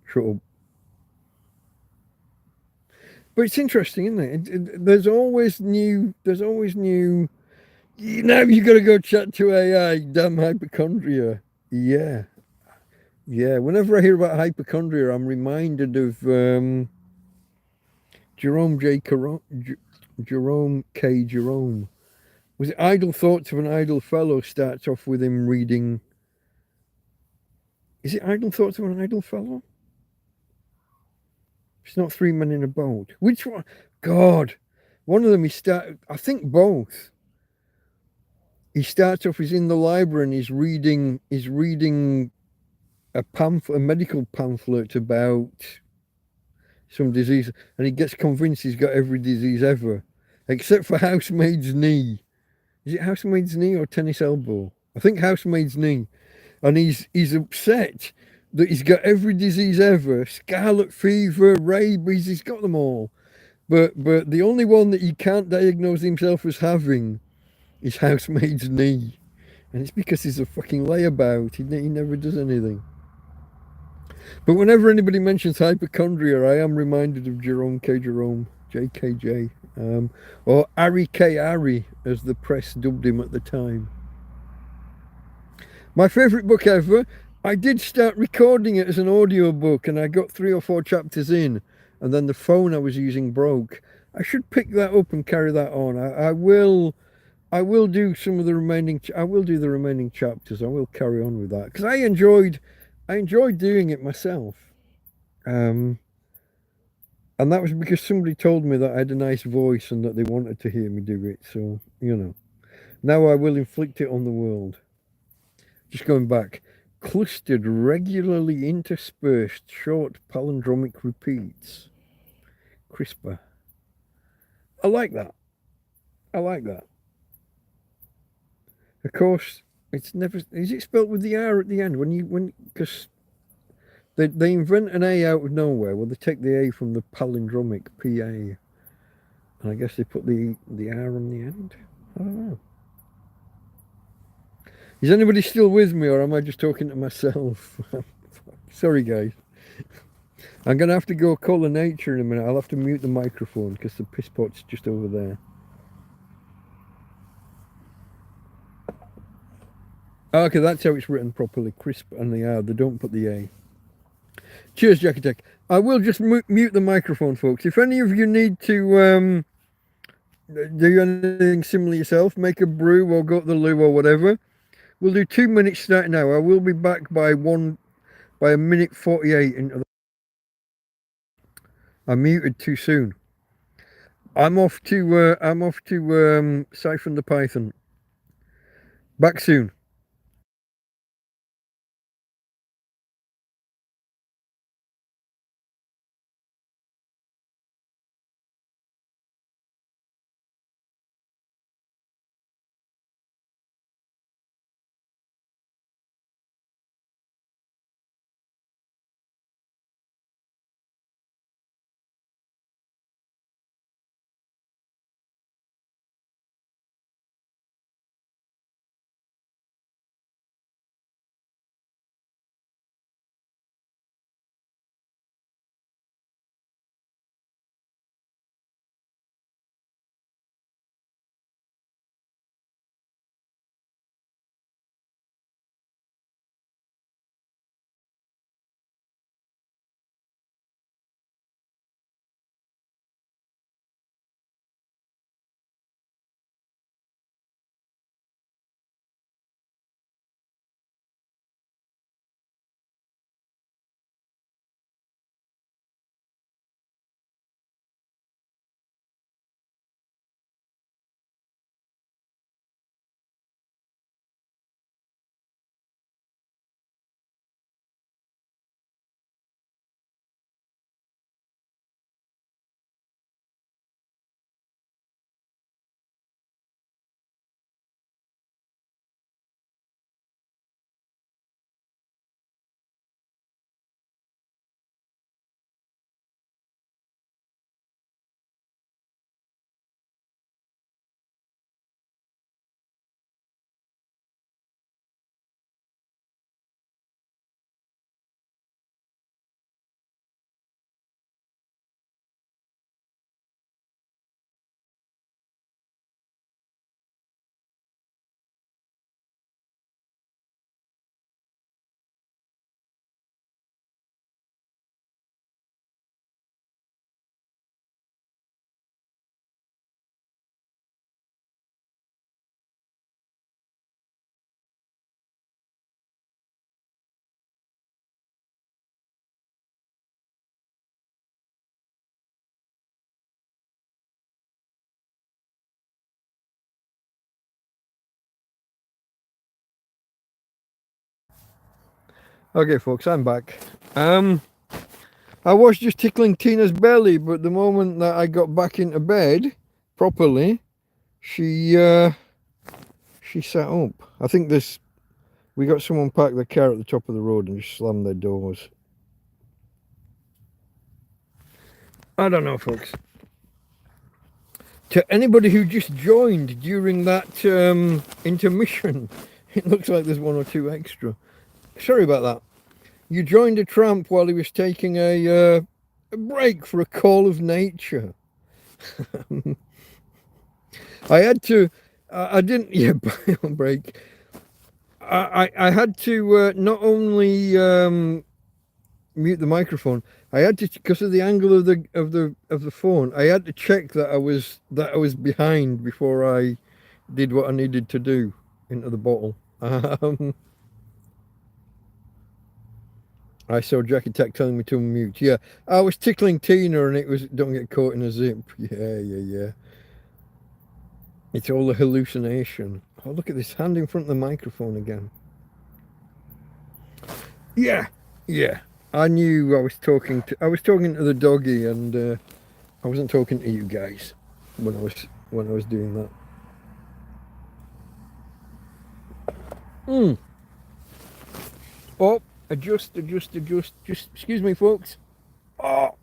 Shut up. But it's interesting, isn't it? There's always new... Now you got to go chat to AI, damn hypochondria. Yeah. Whenever I hear about hypochondria, I'm reminded of Jerome K. Jerome. Was it Idle Thoughts of an Idle Fellow? Starts off with him reading... Is it Idle Thoughts of an Idle Fellow? It's not Three Men in a Boat. Which one? God. One of them, I think both. He starts off, he's in the library and he's reading a medical pamphlet about some disease, and he gets convinced he's got every disease ever, except for housemaid's knee. Is it housemaid's knee or tennis elbow? I think housemaid's knee. And he's upset that he's got every disease ever, scarlet fever, rabies, he's got them all. But the only one that he can't diagnose himself as having is housemaid's knee. And it's because he's a fucking layabout. He never does anything. But whenever anybody mentions hypochondria, I am reminded of Jerome K. Jerome, JKJ, or Ari K. Ari, as the press dubbed him at the time. My favourite book ever. I did start recording it as an audio book, and I got 3 or 4 chapters in, and then the phone I was using broke. I should pick that up and carry that on. I will do some of the remaining. I will do the remaining chapters. I will carry on with that because I enjoyed doing it myself. And that was because somebody told me that I had a nice voice and that they wanted to hear me do it. So now I will inflict it on the world. Just going back, clustered, regularly interspersed, short palindromic repeats. Crisper. I like that. I like that. Of course, it's never. Is it spelled with the R at the end? Because they invent an A out of nowhere. Well, they take the A from the palindromic PA, and I guess they put the R on the end. I don't know. Is anybody still with me, or am I just talking to myself? Sorry, guys. I'm gonna have to go call the nature in a minute. I'll have to mute the microphone because the piss pot's just over there. Okay, that's how it's written properly. Crisp and the R. They don't put the A. Cheers, Jackie Tech. I will just mute the microphone, folks. If any of you need to do anything similar yourself, make a brew or go to the loo or whatever, we'll do 2 minutes starting now. I will be back by a minute 48 into the... I muted too soon. I'm off to siphon the python. Back soon. Okay, folks, I'm back. I was just tickling Tina's belly, but the moment that I got back into bed properly, she sat up. I think we got someone parked their car at the top of the road and just slammed their doors. I don't know, folks. To anybody who just joined during that intermission, it looks like there's one or two extra. Sorry about that. You joined a tramp while he was taking a break for a call of nature. I had to. I didn't. Yeah, break. I had to not only mute the microphone. I had to, because of the angle of the phone. I had to check that I was behind before I did what I needed to do into the bottle. I saw Jackie Tech telling me to unmute. Yeah, I was tickling Tina and it was, don't get caught in a zip. Yeah. It's all a hallucination. Oh, look at this hand in front of the microphone again. Yeah. I knew I was talking to the doggy, and I wasn't talking to you guys when I was doing that. Oh, adjust. Just excuse me, folks. Oh,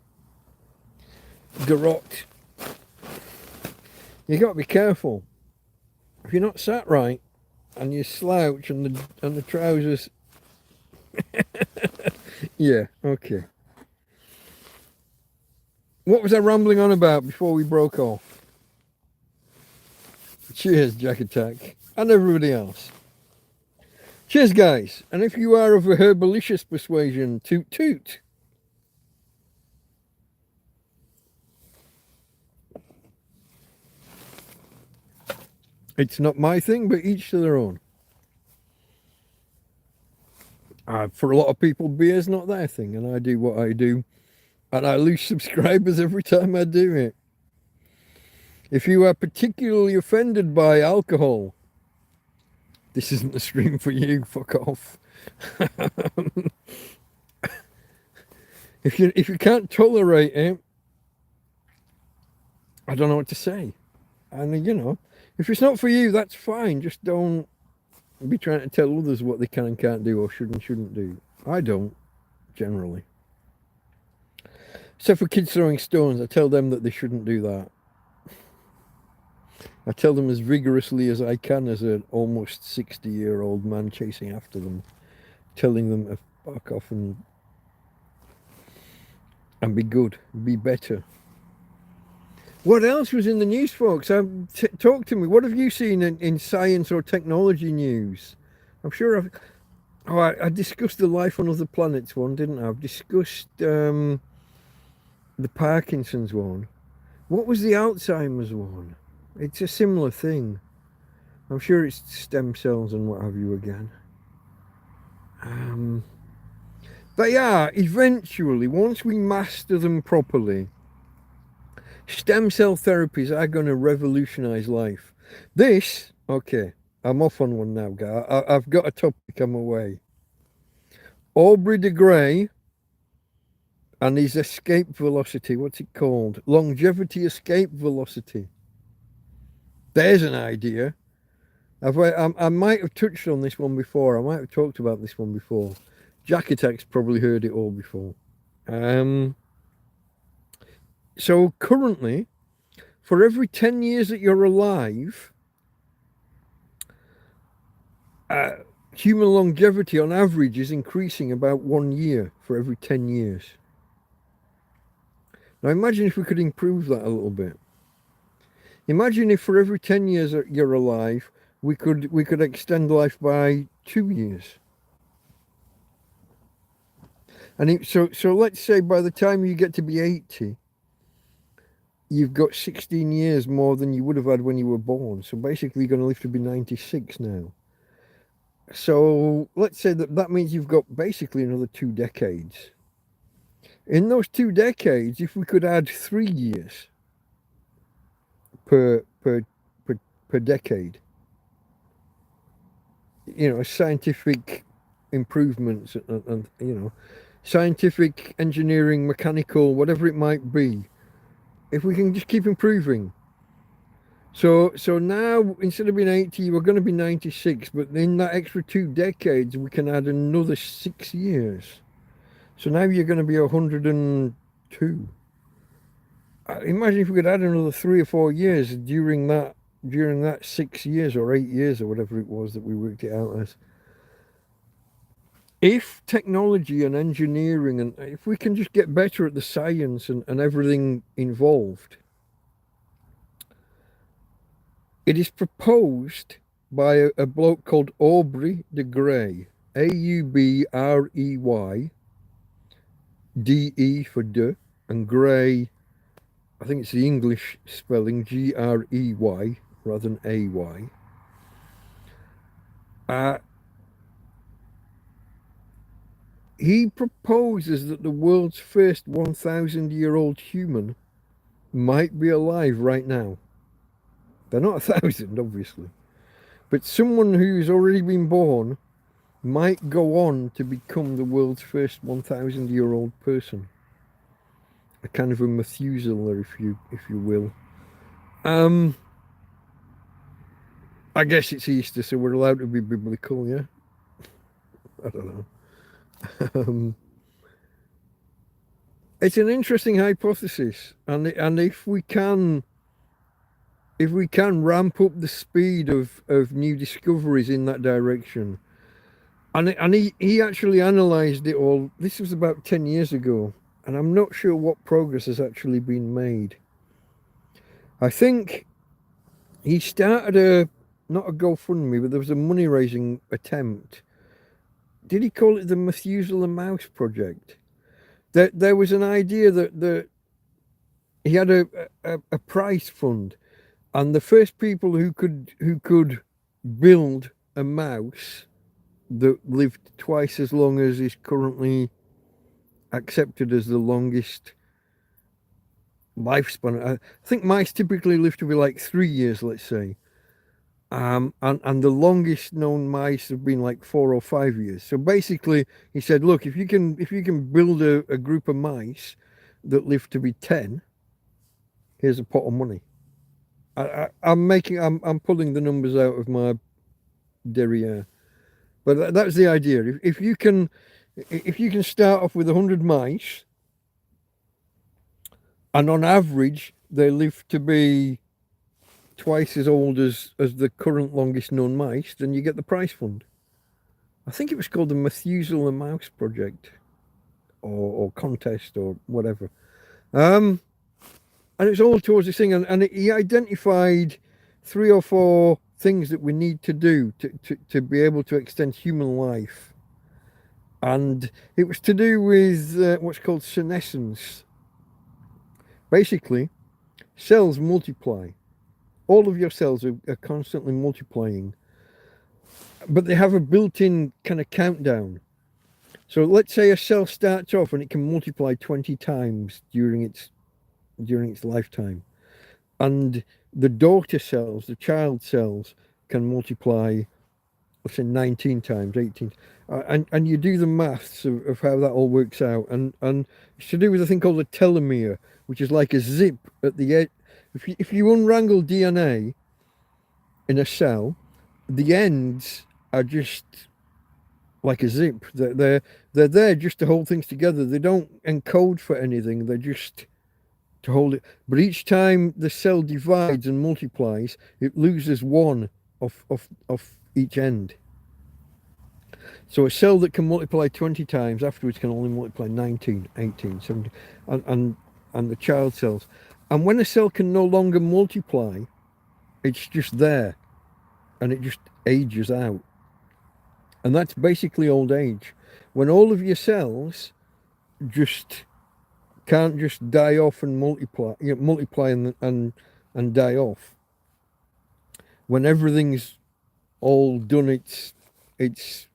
garrot. You got to be careful. If you're not sat right, and you slouch, and the trousers. Yeah. Okay. What was I rambling on about before we broke off? Cheers, Jack Attack, and everybody else. Cheers, guys. And if you are of a herbalicious persuasion, toot toot. It's not my thing, but each to their own. For a lot of people, beer's not their thing, and I do what I do, and I lose subscribers every time I do it. If you are particularly offended by alcohol, this isn't the stream for you. Fuck off. If you can't tolerate it, I don't know what to say. And if it's not for you, that's fine. Just don't be trying to tell others what they can and can't do, or should and shouldn't do. I don't, generally. Except for kids throwing stones, I tell them that they shouldn't do that. I tell them as vigorously as I can as an almost 60-year-old man chasing after them, telling them to fuck off and be good, be better. What else was in the news, folks? Talk to me. What have you seen in science or technology news? I'm sure I discussed the life on other planets one, didn't I? I've discussed the Parkinson's one. What was the Alzheimer's one? It's a similar thing. I'm sure it's stem cells and what have you again. But yeah, eventually, once we master them properly, stem cell therapies are going to revolutionize life. Okay, I'm off on one now, guy. I've got a topic, I'm away. Aubrey de Grey and his escape velocity, what's it called? Longevity escape velocity. There's an idea. I might have touched on this one before. I might have talked about this one before. Jack Attack's probably heard it all before. So currently, for every 10 years that you're alive, human longevity on average is increasing about 1 year for every 10 years. Now imagine if we could improve that a little bit. Imagine if for every 10 years that you're alive, we could extend life by 2 years. And so let's say by the time you get to be 80, you've got 16 years more than you would have had when you were born. So basically you're going to live to be 96 now. So let's say that means you've got basically another 2 decades. In those 2 decades, if we could add 3 years per decade, scientific improvements and scientific, engineering, mechanical, whatever it might be, if we can just keep improving. So now, instead of being 80, we're going to be 96, but in that extra 2 decades, we can add another 6 years. So now you're going to be 102. Imagine if we could add another 3 or 4 years during that 6 years or 8 years or whatever it was that we worked it out as. If technology and engineering, and if we can just get better at the science and everything involved, it is proposed by a bloke called Aubrey de Grey, Aubrey, D-E for de, and Grey, I think it's the English spelling, Grey. rather than AY. He proposes that the world's first 1,000-year-old human might be alive right now. They're not 1,000, obviously. But someone who's already been born might go on to become the world's first 1,000-year-old person. A kind of a Methuselah, if you will. I guess it's Easter, so we're allowed to be biblical, yeah? I don't know. It's an interesting hypothesis, and if we can ramp up the speed of new discoveries in that direction, and he actually analysed it all. This was about 10 years ago, and I'm not sure what progress has actually been made. I think he started not a GoFundMe, but there was a money raising attempt. Did he call it the Methuselah Mouse Project? There was an idea that he had a prize fund, and the first people who could build a mouse that lived twice as long as is currently accepted as the longest lifespan. I think mice typically live to be like 3 years, let's say. And the longest known mice have been like 4 or 5 years. So basically, he said, look, if you can build a group of mice that live to be 10, here's a pot of money. I'm pulling the numbers out of my derriere, but that's the idea. If you can start off with 100 mice, and on average they live to be twice as old as the current longest known mice, then you get the prize fund. I think it was called the Methuselah Mouse Project, or contest, or whatever. And it's all towards this thing, and he identified 3 or 4 things that we need to do to be able to extend human life. And it was to do with what's called senescence. Basically, cells multiply. All of your cells are constantly multiplying, but they have a built-in kind of countdown. So let's say a cell starts off and it can multiply 20 times during its lifetime, and the daughter cells, the child cells, can multiply, let's say 19 times, 18, and you do the maths of how that all works out, and it's to do with a thing called a telomere, which is like a zip at the end. If you unwrangle DNA in a cell, the ends are just like a zip. They're there just to hold things together. They don't encode for anything. They're just to hold it. But each time the cell divides and multiplies, it loses one of each end. So a cell that can multiply 20 times afterwards can only multiply 19, 18, 17, and the child cells. And when a cell can no longer multiply, it's just there, and it just ages out. And that's basically old age. When all of your cells just can't just die off and multiply, multiply and die off. When everything's all done, it's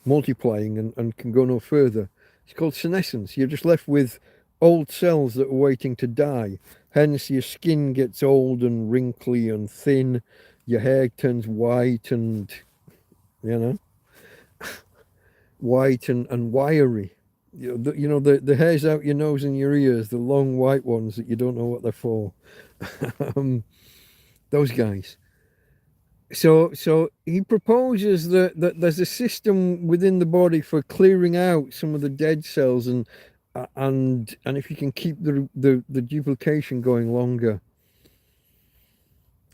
multiplying and can go no further. It's called senescence. You're just left with old cells that are waiting to die. Hence your skin gets old and wrinkly and thin. Your hair turns white and, white and wiry. The hairs out your nose and your ears, the long white ones that you don't know what they're for. Those guys. So he proposes that there's a system within the body for clearing out some of the dead cells, and if you can keep the duplication going longer.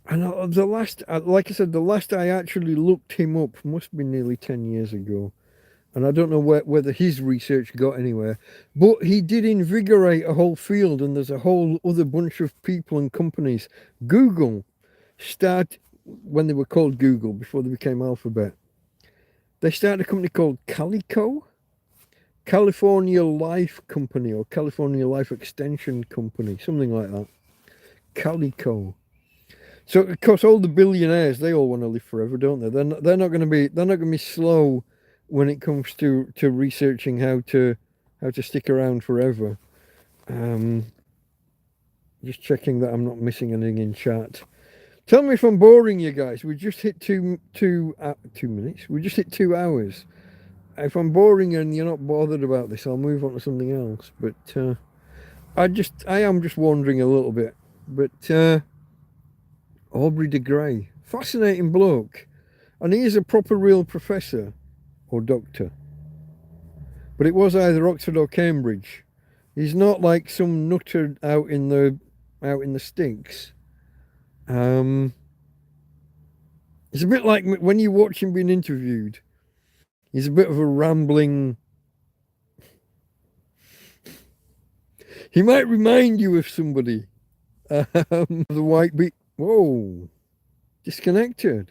And like I said, the last I actually looked him up must be nearly 10 years ago. And I don't know whether his research got anywhere, but he did invigorate a whole field, and there's a whole other bunch of people and companies. Google when they were called Google, before they became Alphabet, they started a company called Calico, California Life Company, or California Life Extension Company, something like that. Calico. So of course, all the billionaires, they all want to live forever, don't they? They're not going to be slow when it comes to researching how to stick around forever. Just checking that I'm not missing anything in chat. Tell me if I'm boring you guys. We just hit 2 minutes. We just hit 2 hours. If I'm boring and you're not bothered about this, I'll move on to something else. But I am just wondering a little bit. But Aubrey de Grey, fascinating bloke, and he is a proper real professor or doctor. But it was either Oxford or Cambridge. He's not like some nutter out in the sticks. It's a bit like when you watch him being interviewed. He's a bit of a rambling. He might remind you of somebody. The white beat. Whoa, disconnected.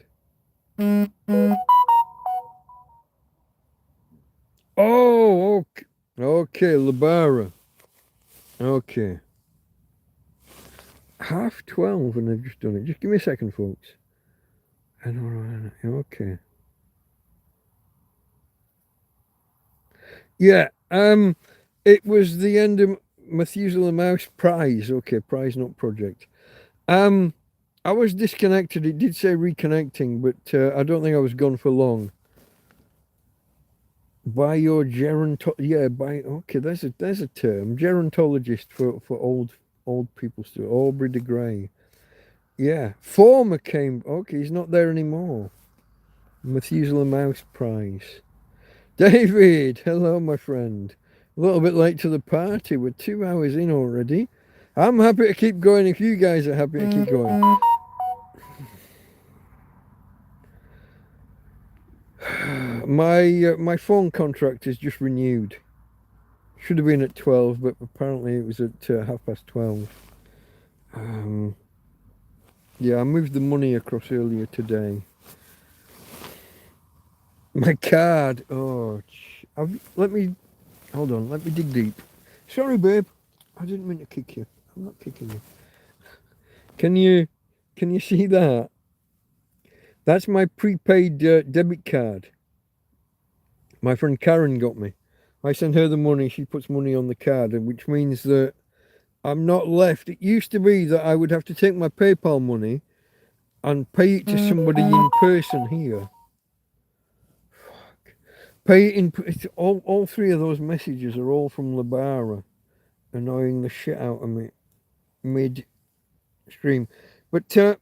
Oh, okay, Labara. Okay. 12:30 and I've just done it. Just give me a second, folks. Okay. Yeah, it was the end of Methuselah Mouse Prize. Okay, prize, not project. I was disconnected. It did say reconnecting, but I don't think I was gone for long. By your okay, there's a term, gerontologist for old people still. Aubrey de Grey. Yeah, former came. Okay, he's not there anymore. Methuselah Mouse Prize. David, hello, my friend. A little bit late to the party. We're 2 hours in already. I'm happy to keep going if you guys are happy to keep going. My phone contract is just renewed. Should have been at 12, but apparently it was at 12:30. Yeah, I moved the money across earlier today. My card. Oh, let me dig deep. Sorry, babe. I didn't mean to kick you. I'm not kicking you. Can you see that? That's my prepaid debit card. My friend Karen got me. I send her the money. She puts money on the card, which means that I'm not left. It used to be that I would have to take my PayPal money and pay it to somebody in person here. Fuck. Pay it in. All three of those messages are all from Labara, annoying the shit out of me mid-stream. But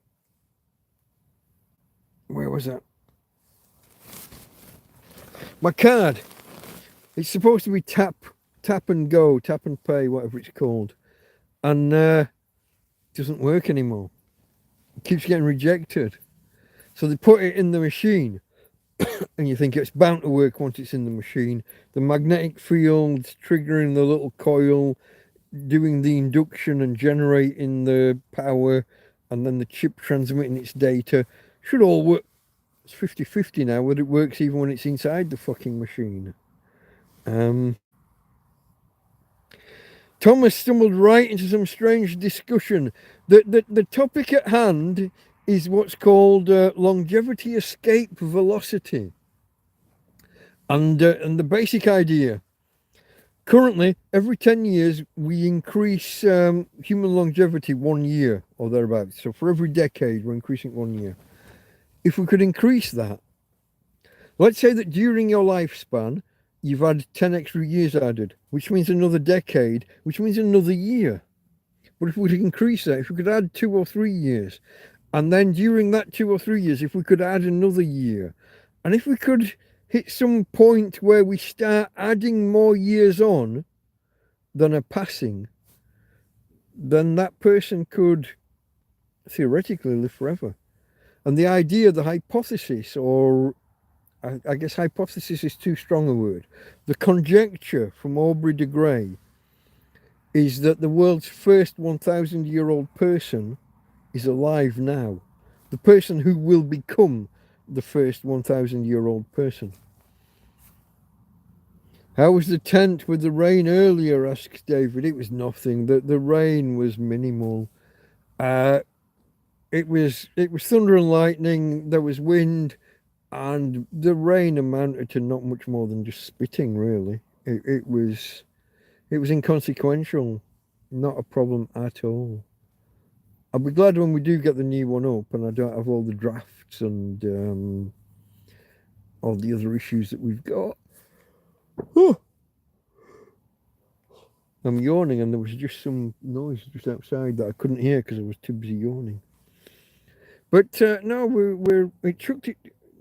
where was that? My card. It's supposed to be tap and go, tap and pay, whatever it's called, and doesn't work anymore. It keeps getting rejected. So they put it in the machine, and you think it's bound to work once it's in the machine. The magnetic fields triggering the little coil, doing the induction and generating the power, and then the chip transmitting its data. Should all work. It's 50-50 now, whether it works even when it's inside the fucking machine. Thomas stumbled right into some strange discussion. The topic at hand is what's called longevity escape velocity. And the basic idea. Currently, every 10 years, we increase human longevity 1 year or thereabouts. So for every decade, we're increasing 1 year. If we could increase that, let's say that during your lifespan, you've had 10 extra years added, which means another decade, which means another year. But if we could increase that, if we could add 2 or 3 years, and then during that 2 or 3 years, if we could add another year, and if we could hit some point where we start adding more years on than are passing, then that person could theoretically live forever. And the idea, the hypothesis, or I guess hypothesis is too strong a word, the conjecture from Aubrey de Grey is that the world's first 1,000-year-old person is alive now. The person who will become the first 1,000-year-old person. How was the tent with the rain earlier, asks David. It was nothing. The rain was minimal. it was thunder and lightning. There was wind, and the rain amounted to not much more than just spitting. Really, it was inconsequential, not a problem at all. I'll be glad when we do get the new one up, and I don't have all the drafts and all the other issues that we've got. Oh, I'm yawning, and there was just some noise just outside that I couldn't hear because I was too busy yawning. But no, it chucked it.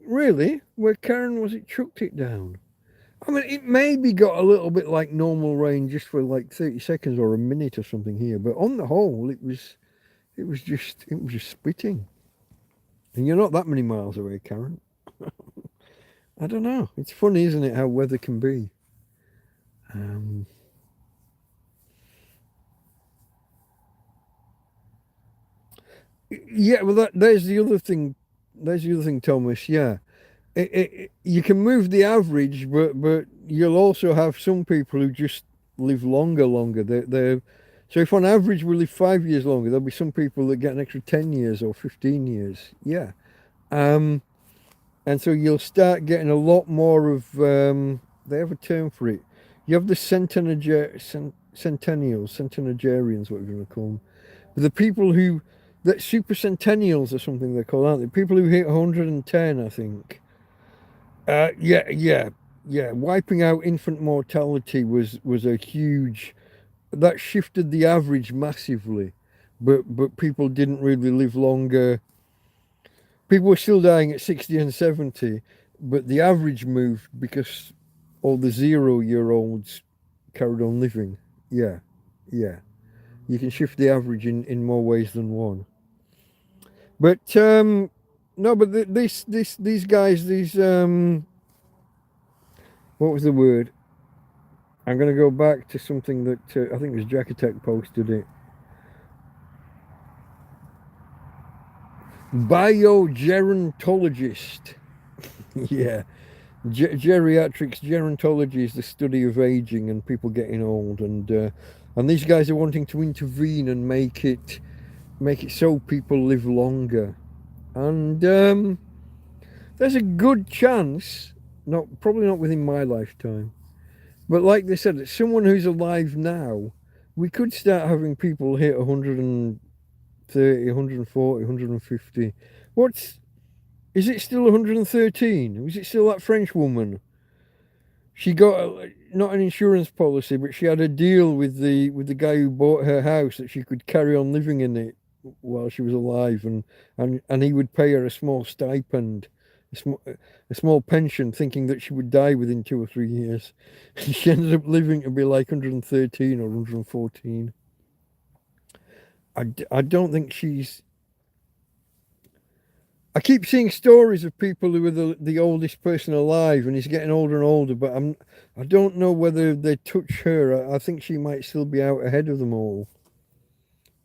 Really, where Karen was, it chucked it down. I mean, it maybe got a little bit like normal rain just for like 30 seconds or a minute or something here, but on the whole, it was just spitting. And you're not that many miles away, Karen. I don't know. It's funny, isn't it, how weather can be. Yeah, well, there's the other thing. There's the other thing, Thomas. Yeah, you can move the average, but you'll also have some people who just live longer. So if on average we live 5 years longer, there'll be some people that get an extra 10 years or 15 years. Yeah. And so you'll start getting a lot more of, they have a term for it. You have the centenarians, what we're going to call them. The people who, that super centennials or something they're called, aren't they? People who hit 110, I think. Yeah. Wiping out infant mortality was a huge, that shifted the average massively. But people didn't really live longer. People were still dying at 60 and 70, but the average moved because all the 0-year-olds carried on living. Yeah. You can shift the average in more ways than one. But no, but these guys, what was the word? I'm going to go back to something that I think it was Jackatek posted it. Biogerontologist. Yeah. Geriatrics, gerontology is the study of aging and people getting old, and these guys are wanting to intervene and make it so people live longer. And there's a good chance, probably not within my lifetime, but like they said, someone who's alive now, we could start having people hit 130, 140, 150. Is it still 113? Was it still that French woman? She got not an insurance policy, but she had a deal with the guy who bought her house that she could carry on living in it while she was alive, and he would pay her a small stipend, a small pension, thinking that she would die within 2 or 3 years. And she ended up living to be like 113 or 114. I don't think she's. I keep seeing stories of people who are the oldest person alive, and he's getting older and older. But I don't know whether they touch her. I think she might still be out ahead of them all.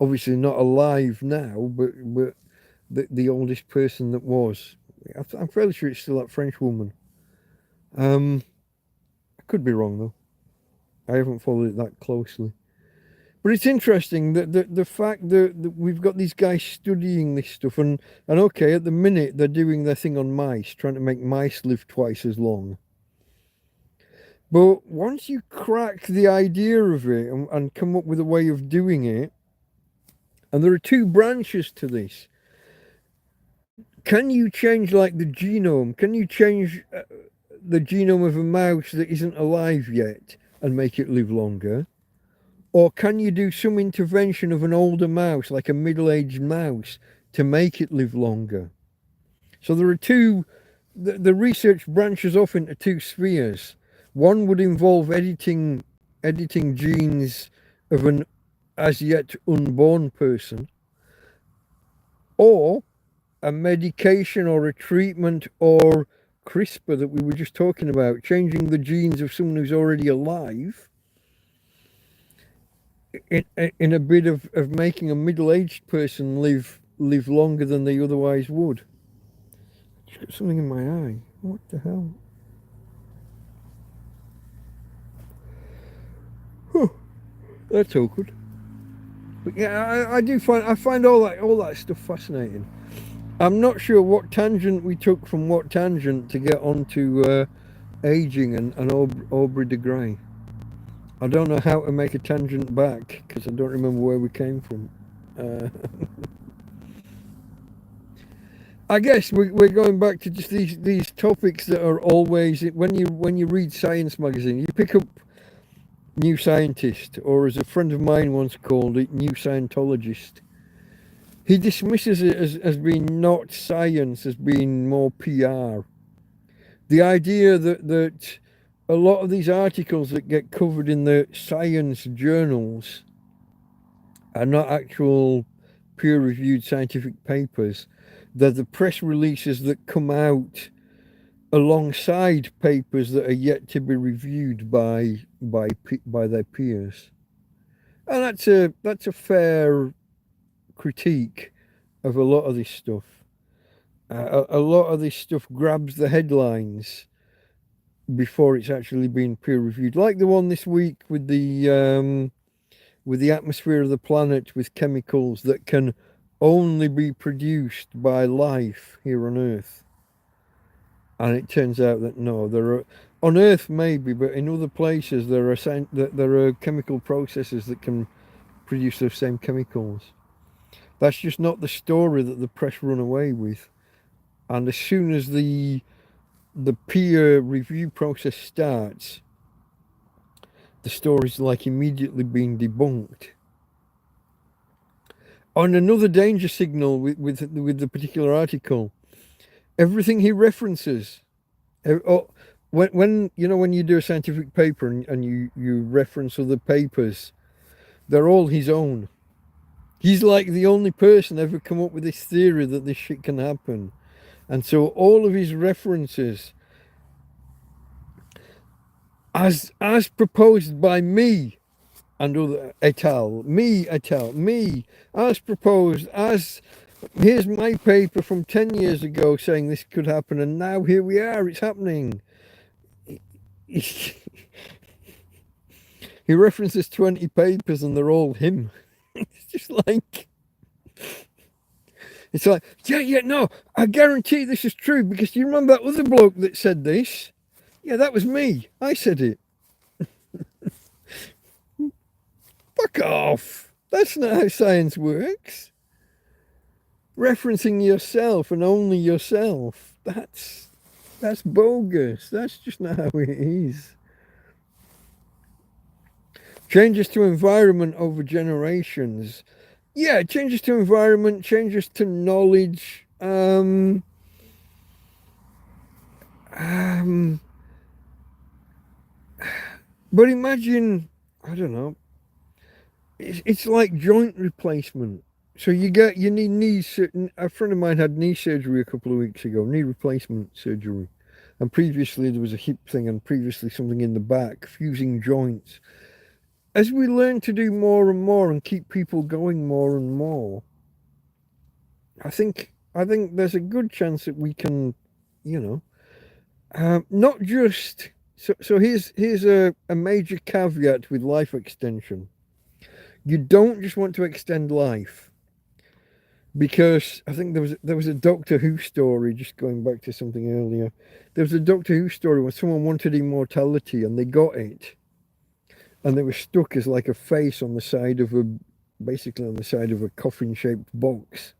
Obviously not alive now, but the oldest person that was. I'm fairly sure it's still that French woman. I could be wrong though. I haven't followed it that closely. But it's interesting that the fact that we've got these guys studying this stuff, and okay, at the minute they're doing their thing on mice, trying to make mice live twice as long. But once you crack the idea of it and come up with a way of doing it, and there are 2 branches to this. Can you change like the genome? Can you change the genome of a mouse that isn't alive yet and make it live longer? Or can you do some intervention of an older mouse, like a middle-aged mouse, to make it live longer? So there are 2, the research branches off into 2 spheres. One would involve editing genes of an as yet unborn person, or a medication or a treatment or CRISPR that we were just talking about, changing the genes of someone who's already alive, in a bit of making a middle-aged person live longer than they otherwise would. Just got something in my eye. What the hell? That's awkward. But yeah, I find all that stuff fascinating. I'm not sure what tangent we took from what tangent to get onto aging and Aubrey de Grey. I don't know how to make a tangent back because I don't remember where we came from. Uh, I guess we're going back to just these topics that are always when you read science magazine, you pick up New Scientist, or as a friend of mine once called it, New Scientologist. He dismisses it as being not science, as being more PR. The idea that a lot of these articles that get covered in the science journals are not actual peer-reviewed scientific papers. They're the press releases that come out alongside papers that are yet to be reviewed by their peers. And that's a fair critique of a lot of this stuff. A lot of this stuff grabs the headlines before it's actually been peer reviewed, like the one this week with the atmosphere of the planet with chemicals that can only be produced by life here on Earth. And it turns out that no, there are on Earth maybe, but in other places there are chemical processes that can produce those same chemicals. That's just not the story that the press run away with. And as soon as the peer review process starts, the story's like immediately being debunked. On another danger signal with the particular article, everything he references, when you do a scientific paper and you reference other papers, they're all his own. He's like the only person ever come up with this theory that this shit can happen. And so all of his references, as proposed by me and other et al, me, as proposed, here's my paper from 10 years ago saying this could happen, and now here we are, it's happening. He references 20 papers and they're all him. It's just like, it's like, yeah, no, I guarantee this is true because you remember that other bloke that said this? Yeah, that was me. I said it. Fuck off. That's not how science works. Referencing yourself and only yourself. That's bogus. That's just not how it is. Changes to environment over generations. Yeah, changes to environment, changes to knowledge. But imagine, I don't know, it's like joint replacement. So you need knees. A friend of mine had knee surgery a couple of weeks ago, knee replacement surgery. And previously there was a hip thing and previously something in the back, fusing joints. As we learn to do more and more and keep people going more and more, I think there's a good chance that we can, not just. So here's a major caveat with life extension. You don't just want to extend life, because I think there was a Doctor Who story, just going back to something earlier. There was a Doctor Who story where someone wanted immortality and they got it. And they were stuck as like a face on the side of a coffin-shaped box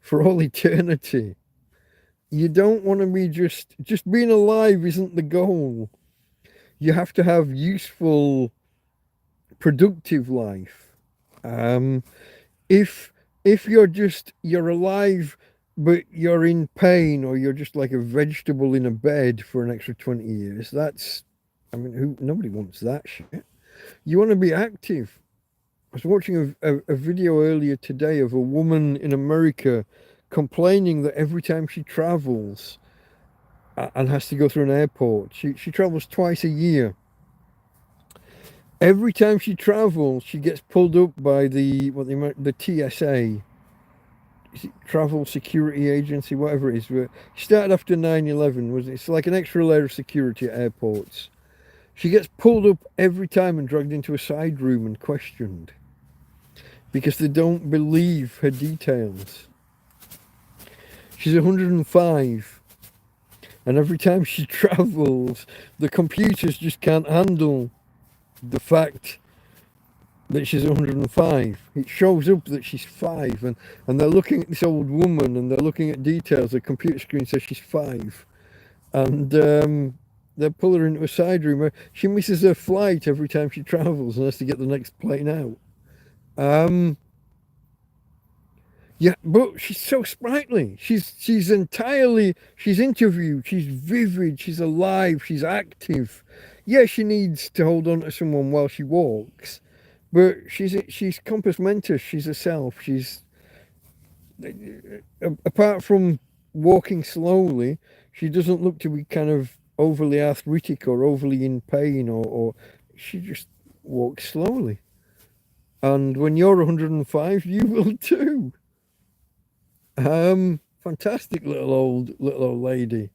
for all eternity. You don't want to be just being alive isn't the goal. You have to have useful, productive life. If you're alive but you're in pain, or you're just like a vegetable in a bed for an extra 20 years, nobody wants that shit. You want to be active. I was watching a video earlier today of a woman in America complaining that every time she travels and has to go through an airport, she travels twice a year. Every time she travels, she gets pulled up by the TSA, Travel Security Agency, whatever it is. It started after 9/11. It's like an extra layer of security at airports. She gets pulled up every time and dragged into a side room and questioned. because they don't believe her details. She's 105, and every time she travels, the computers just can't handle the fact that she's 105. It shows up that she's 5, and they're looking at this old woman, and they're looking at details. The computer screen says she's 5, and they pull her into a side room. She misses her flight every time she travels and has to get the next plane out. Yeah, but she's so sprightly. She's entirely, she's interviewed, she's vivid, she's alive, she's active. Yeah, she needs to hold on to someone while she walks, but she's compass mentis, she's herself. She's, apart from walking slowly, she doesn't look to be kind of overly arthritic or overly in pain, or she just walks slowly. And when you're 105, you will too. Fantastic little old lady.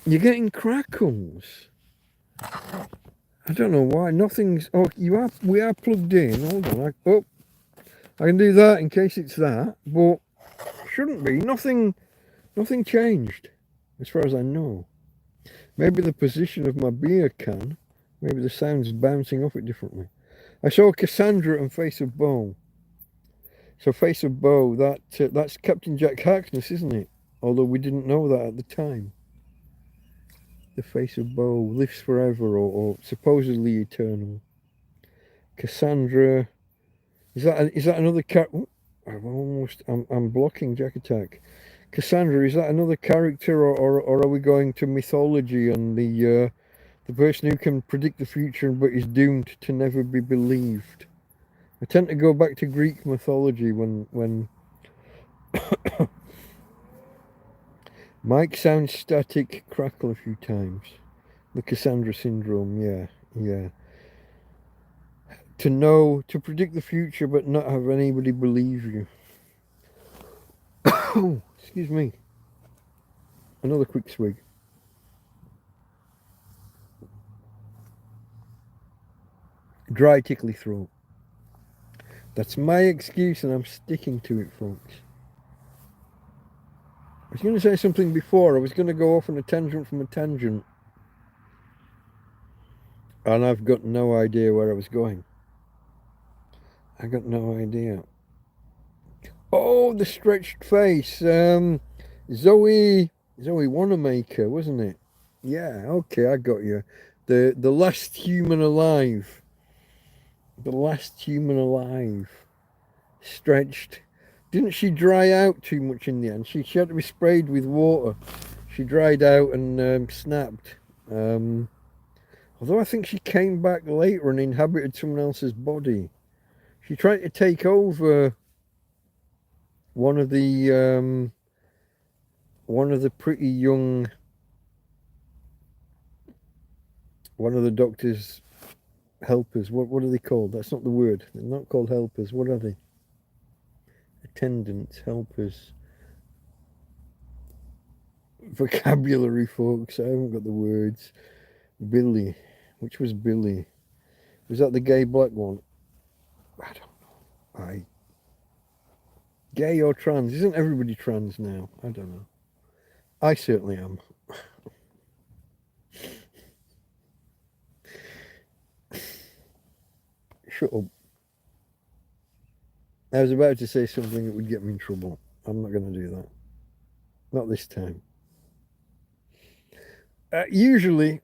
You're getting crackles. I don't know why. Nothing's. Oh, we are plugged in. Hold on. I can do that in case it's that, but shouldn't be. Nothing changed, as far as I know. Maybe the position of my beer can. Maybe the sound's bouncing off it differently. I saw Cassandra and Face of Bow. So Face of Bow, that's Captain Jack Harkness, isn't it? Although we didn't know that at the time. The Face of Bow lives forever, or supposedly eternal. Cassandra, is that another character? I'm blocking Jack Attack. Cassandra, is that another character, or are we going to mythology and the person who can predict the future but is doomed to never be believed? I tend to go back to Greek mythology when Mike sounds static, crackle a few times. The Cassandra syndrome, yeah. To predict the future but not have anybody believe you. Excuse me. Another quick swig. Dry, tickly throat. That's my excuse and I'm sticking to it, folks. I was going to say something before. I was going to go off on a tangent from a tangent. And I've got no idea where I was going. I got no idea. Oh, the stretched face. Zoe Wanamaker, wasn't it? Yeah, okay, I got you. The last human alive. The last human alive. Stretched. Didn't she dry out too much in the end? She had to be sprayed with water. She dried out and snapped. Although I think she came back later and inhabited someone else's body. She tried to take over one of the pretty young, one of the doctor's helpers. What are they called? That's not the word. They're not called helpers. What are they? Attendants, helpers. Vocabulary, folks. I haven't got the words. Billy. Which was Billy? Was that the gay black one? I don't know. Gay or trans? Isn't everybody trans now? I don't know. I certainly am. Shut up. I was about to say something that would get me in trouble. I'm not going to do that. Not this time. Usually,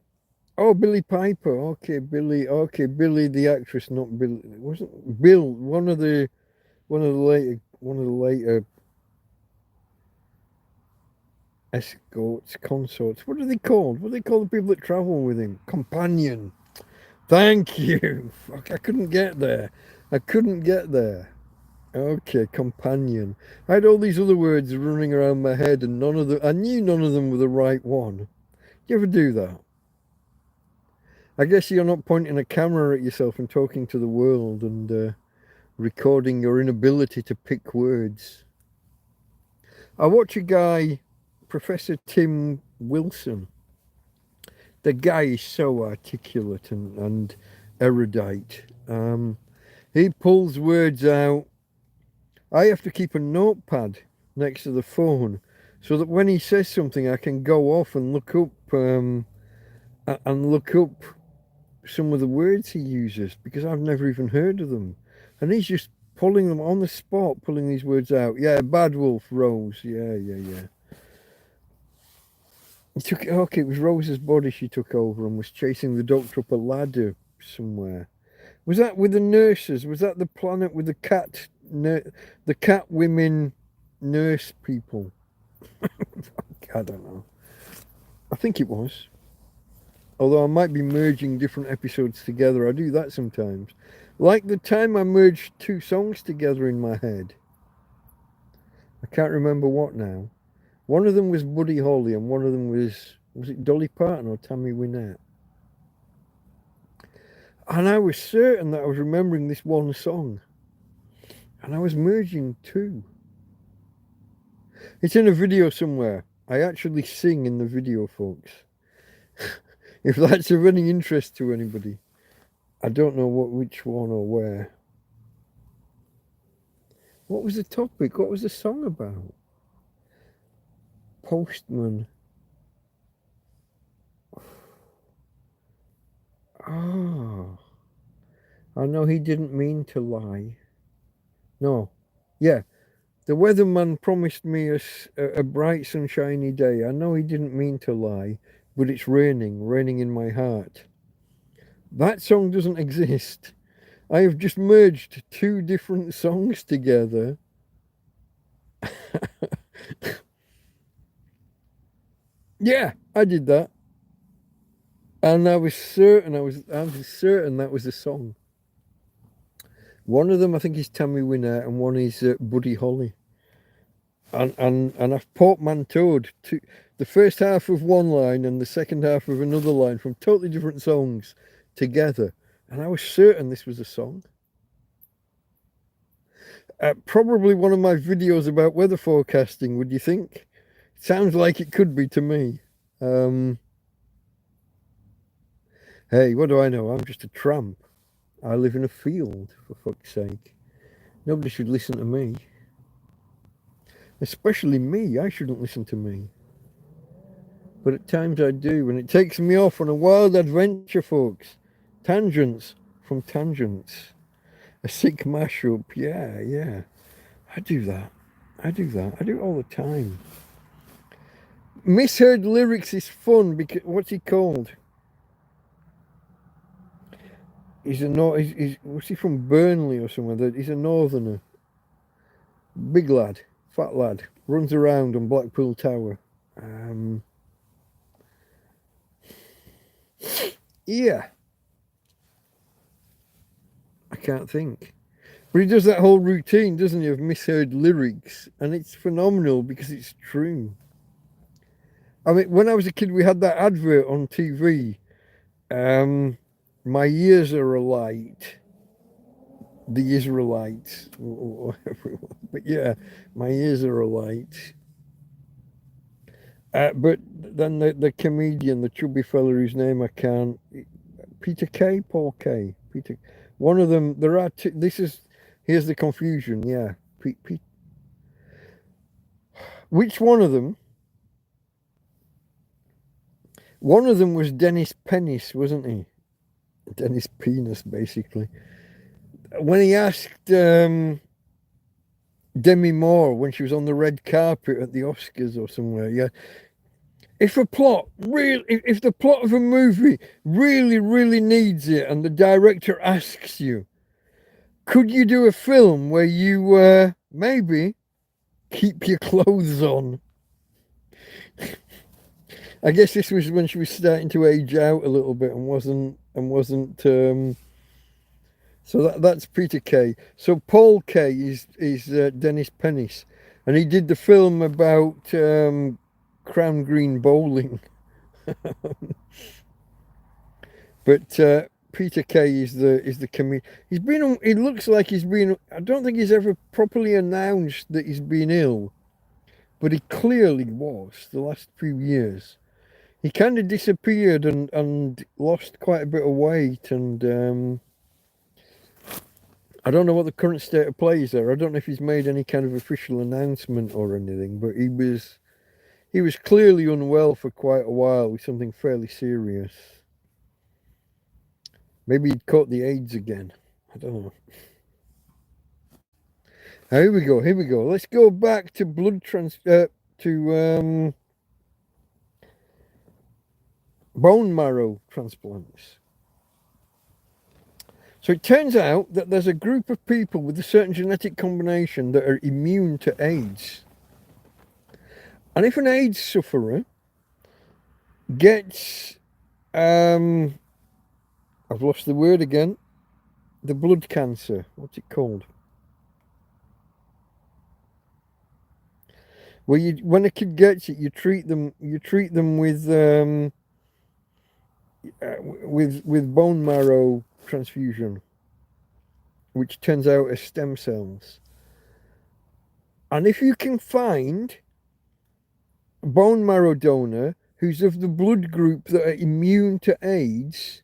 oh, Billy Piper. Okay, Billy the actress, not Billy. It wasn't Bill. One of the later escorts, consorts. What are they called? What do they call the people that travel with him? Companion. Thank you. Fuck, I couldn't get there. Okay, companion. I had all these other words running around my head, and I knew none of them were the right one. You ever do that? I guess you're not pointing a camera at yourself and talking to the world and recording your inability to pick words. I watch a guy, Professor Tim Wilson. The guy is so articulate and erudite. He pulls words out. I have to keep a notepad next to the phone so that when he says something, I can go off and look up some of the words he uses because I've never even heard of them, and he's just pulling them on the spot, pulling these words out. Yeah, bad wolf, Rose. Yeah. He took it. Okay, it was Rose's body she took over and was chasing the doctor up a ladder somewhere. Was that with the nurses? Was that the planet with the cat women nurse people? I don't know. I think it was. Although I might be merging different episodes together. I do that sometimes. Like the time I merged two songs together in my head. I can't remember what now. One of them was Buddy Holly and one of them was it Dolly Parton or Tammy Wynette? And I was certain that I was remembering this one song. And I was merging two. It's in a video somewhere. I actually sing in the video, folks. If that's of any interest to anybody. I don't know which one or where. What was the topic? What was the song about? Postman. Oh. I know he didn't mean to lie. No. Yeah. The weatherman promised me a bright sunshiny day. I know he didn't mean to lie, but it's raining in my heart. That song doesn't exist. I have just merged two different songs together. Yeah, I did that. And I was certain that was a song. One of them I think is Tammy Wynette and one is Buddy Holly. And I've portmanteaued the first half of one line and the second half of another line from totally different songs together. And I was certain this was a song. Probably one of my videos about weather forecasting, would you think? It sounds like it could be to me. Hey, what do I know? I'm just a tramp. I live in a field, for fuck's sake. Nobody should listen to me. Especially me. I shouldn't listen to me. But at times I do, and it takes me off on a wild adventure, folks. Tangents from tangents. A sick mashup. Yeah. I do that. I do it all the time. Misheard lyrics is fun because what's he called? Was he from Burnley or somewhere? He's a northerner. Big lad, fat lad, runs around on Blackpool Tower. Yeah. I can't think. But he does that whole routine, doesn't he, of misheard lyrics, and it's phenomenal because it's true. I mean, when I was a kid, we had that advert on TV. My ears are alight. The Israelites, or whatever. But yeah, my ears are alight. But then the comedian, the chubby fella whose name I can't, Paul K. One of them. There are two. Here's the confusion. Yeah, which one of them? One of them was Dennis Penis, wasn't he? Dennis Penis, basically. When he asked Demi Moore when she was on the red carpet at the Oscars or somewhere, yeah, if the plot of a movie really needs it, and the director asks you, could you do a film where you maybe keep your clothes on? I guess this was when she was starting to age out a little bit and wasn't. So that's Peter Kay. So Paul Kay is Dennis Penis, and he did the film about Crown Green bowling. But Peter Kay is the comedian. He looks like he's been. I don't think he's ever properly announced that he's been ill, but he clearly was the last few years. He kind of disappeared and lost quite a bit of weight, and I don't know what the current state of play is there. I don't know if he's made any kind of official announcement or anything, but he was clearly unwell for quite a while with something fairly serious. Maybe he'd caught the AIDS again. I don't know. Here we go. Here we go. Let's go back to bone marrow transplants. So it turns out that there's a group of people with a certain genetic combination that are immune to AIDS. And if an AIDS sufferer gets, I've lost the word again, the blood cancer, what's it called? Well, when a kid gets it, you treat them with bone marrow transfusion, which turns out as stem cells. And if you can find a bone marrow donor who's of the blood group that are immune to AIDS,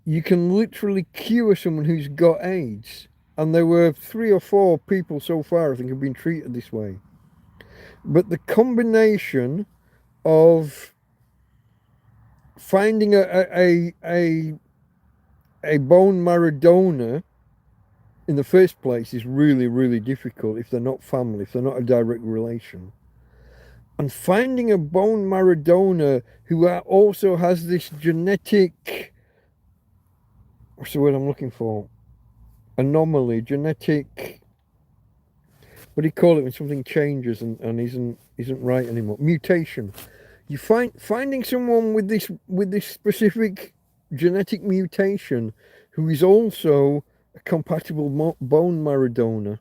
you can literally cure someone who's got AIDS. And there were 3 or 4 people so far, I think, have been treated this way. But the combination of finding a bone marrow donor in the first place is really, really difficult if they're not family, if they're not a direct relation. And finding a bone marrow donor who also has this genetic, what's the word I'm looking for? Anomaly, genetic, what do you call it when something changes and isn't right anymore? Mutation. You finding someone with this specific genetic mutation who is also a compatible bone marrow donor.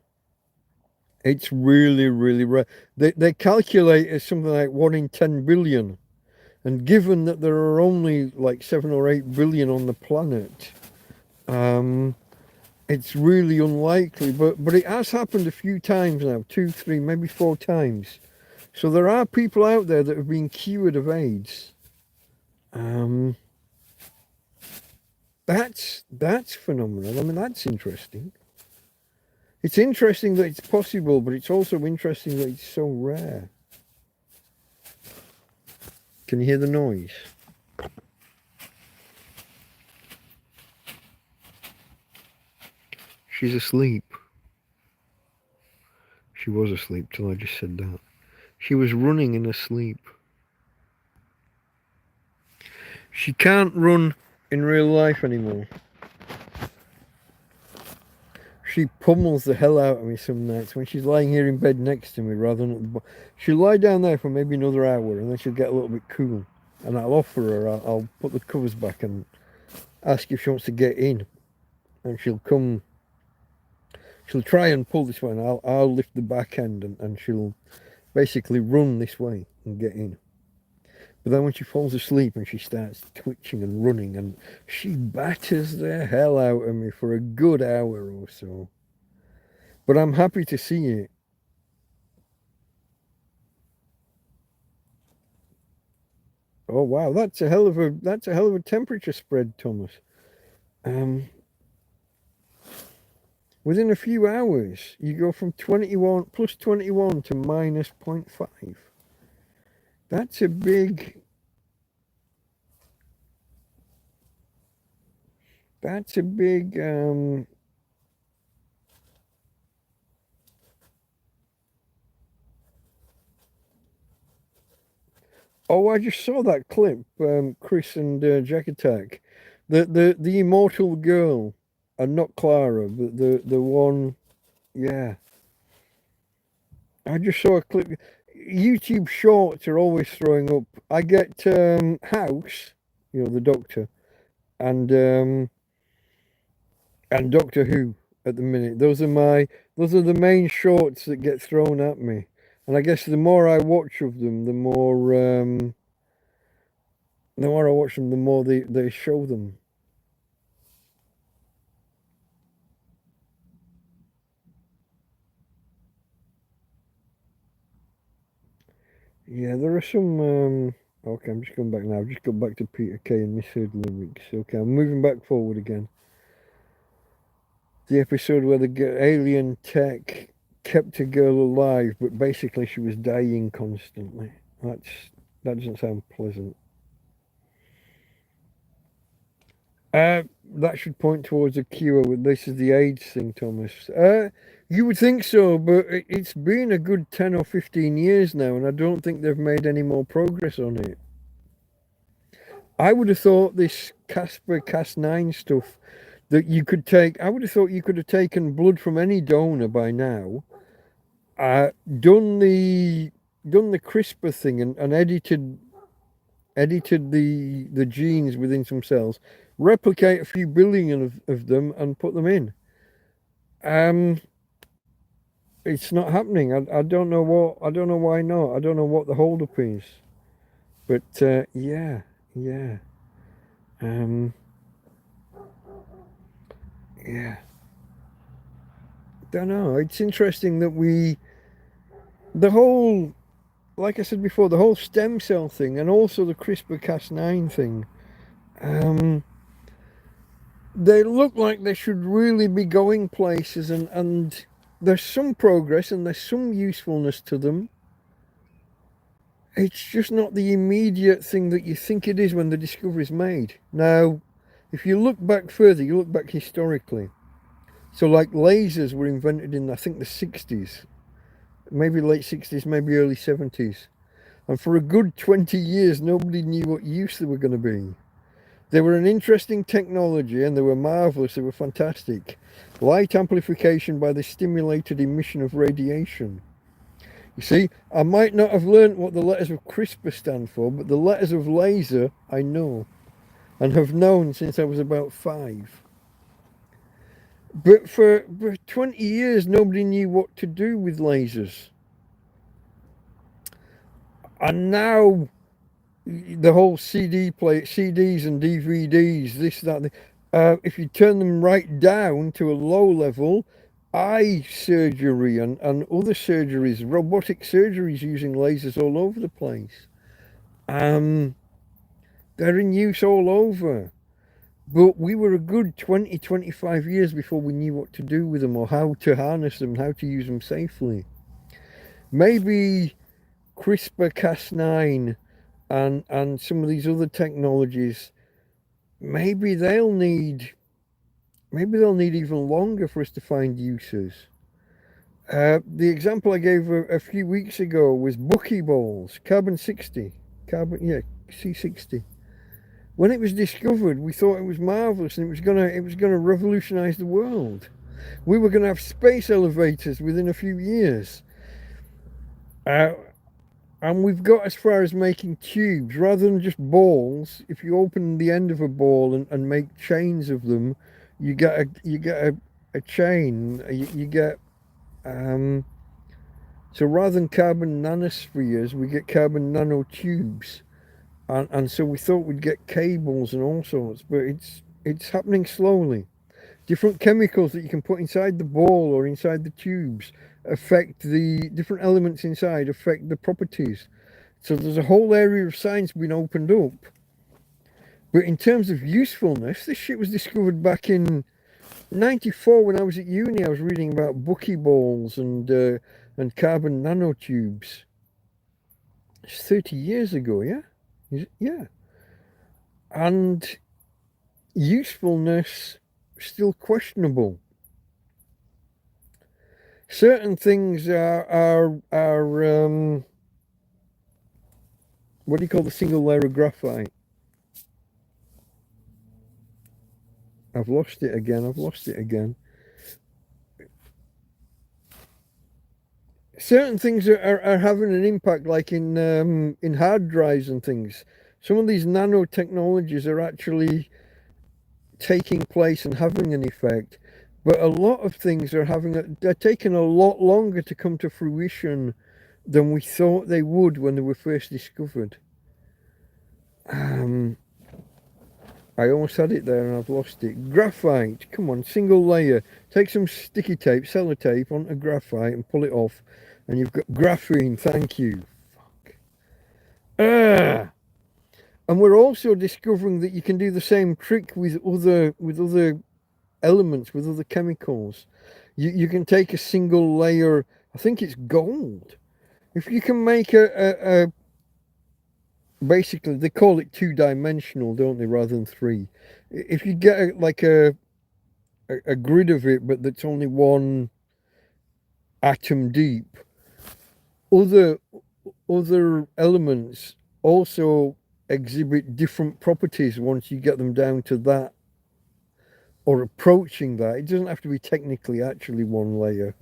It's really, really rare. They calculate as something like 1 in 10 billion. And given that there are only like 7 or 8 billion on the planet, it's really unlikely. But it has happened a few times now, 2, 3, maybe 4 times. So there are people out there that have been cured of AIDS. That's phenomenal. I mean, that's interesting. It's interesting that it's possible, but it's also interesting that it's so rare. Can you hear the noise? She's asleep. She was asleep till I just said that. She was running in her sleep. She can't run in real life anymore. She pummels the hell out of me some nights when she's lying here in bed next to me rather than she'll lie down there for maybe another hour and then she'll get a little bit cool and I'll offer her, I'll put the covers back and ask if she wants to get in, and she'll try and pull this way and I'll lift the back end and she'll basically run this way and get in. But then when she falls asleep and she starts twitching and running, and she batters the hell out of me for a good hour or so. But I'm happy to see it. Oh wow, that's a hell of a temperature spread, Thomas. Within a few hours, you go from 21 plus 21 to minus 0.5. That's a big. That's a big. Oh, I just saw that clip, Chris and Jack Attack, the immortal girl, and not Clara, but the one, yeah. I just saw a clip. YouTube Shorts are always throwing up. I get House, the Doctor, and Doctor Who at the minute. Those are the main shorts that get thrown at me. And I guess the more I watch of them, the more I watch them, the more they show them. Yeah, there are some. Okay, I'm just going back now. I've just got back to Peter Kay and misheard lyrics. Okay, I'm moving back forward again. The episode where the alien tech kept a girl alive, but basically she was dying constantly. That doesn't sound pleasant. That should point towards a cure. This is the AIDS thing, Thomas. You would think so, but it's been a good 10 or 15 years now, and I don't think they've made any more progress on it. I would have thought this Cas9 stuff that you could take, I would have thought you could have taken blood from any donor by now, done the CRISPR thing and edited the genes within some cells, replicate a few billion of them and put them in. It's not happening. I don't know why not. I don't know what the holdup is. But yeah. Yeah. Don't know. It's interesting that the whole, like I said before, the whole stem cell thing and also the CRISPR-Cas9 thing, they look like they should really be going places, and there's some progress and there's some usefulness to them. It's just not the immediate thing that you think it is when the discovery is made. Now, if you look back further, you look back historically. So like lasers were invented in, I think, the 60s, maybe late 60s, maybe early 70s. And for a good 20 years, nobody knew what use they were going to be. They were an interesting technology and they were marvelous, they were fantastic. Light amplification by the stimulated emission of radiation. You see, I might not have learnt what the letters of CRISPR stand for, but the letters of laser I know, and have known since I was about 5. But for 20 years, nobody knew what to do with lasers. And now, the whole CDs and DVDs, this, that, if you turn them right down to a low level, eye surgery and other surgeries, robotic surgeries using lasers all over the place. They're in use all over. But we were a good 20, 25 years before we knew what to do with them or how to harness them, how to use them safely. Maybe CRISPR-Cas9 and some of these other technologies, maybe they'll need even longer for us to find uses. The example I gave a few weeks ago was buckyballs, C60. When it was discovered, we thought it was marvelous and it was gonna revolutionize the world. We were gonna have space elevators within a few years. And we've got as far as making tubes rather than just balls. If you open the end of a ball and make chains of them, you get a chain. You get so rather than carbon nanospheres, we get carbon nanotubes. And so we thought we'd get cables and all sorts, but it's happening slowly. Different chemicals that you can put inside the ball or inside the tubes affect the different elements inside, affect the properties. So there's a whole area of science being opened up. But in terms of usefulness, this shit was discovered back in '94 when I was at uni. I was reading about buckyballs and carbon nanotubes. It's 30 years ago, yeah? Yeah. And usefulness still questionable. Certain things are what do you call the single layer of graphite? I've lost it again. Certain things are having an impact, like in hard drives and things. Some of these nanotechnologies are actually taking place and having an effect, but a lot of things they're taking a lot longer to come to fruition than we thought they would when they were first discovered. I almost had it there and I've lost it. Graphite, come on, single layer. Take some sticky tape, sellotape onto graphite and pull it off, and you've got graphene. Thank you. Fuck. And we're also discovering that you can do the same trick with other elements, with other chemicals. You can take a single layer, I think it's gold. If you can make a basically, they call it two-dimensional, don't they, rather than three. If you get like a grid of it, but that's only one atom deep, other elements also exhibit different properties once you get them down to that, or approaching that. It doesn't have to be technically actually one layer,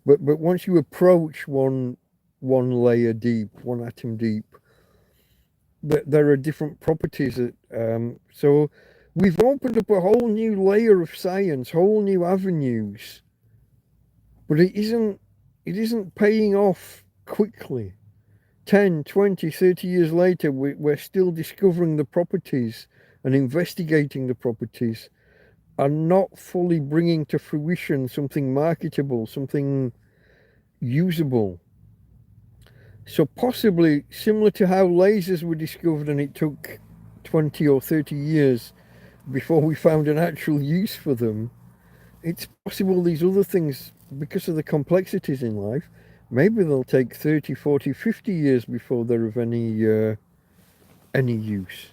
but once you approach one layer deep, one atom deep, there are different properties that, so we've opened up a whole new layer of science, whole new avenues, but it isn't paying off quickly. 10, 20, 30 years later, we're still discovering the properties and investigating the properties, and not fully bringing to fruition something marketable, something usable. So possibly similar to how lasers were discovered and it took 20 or 30 years before we found an actual use for them, it's possible these other things, because of the complexities in life, maybe they'll take 30, 40, 50 years before they're of any use.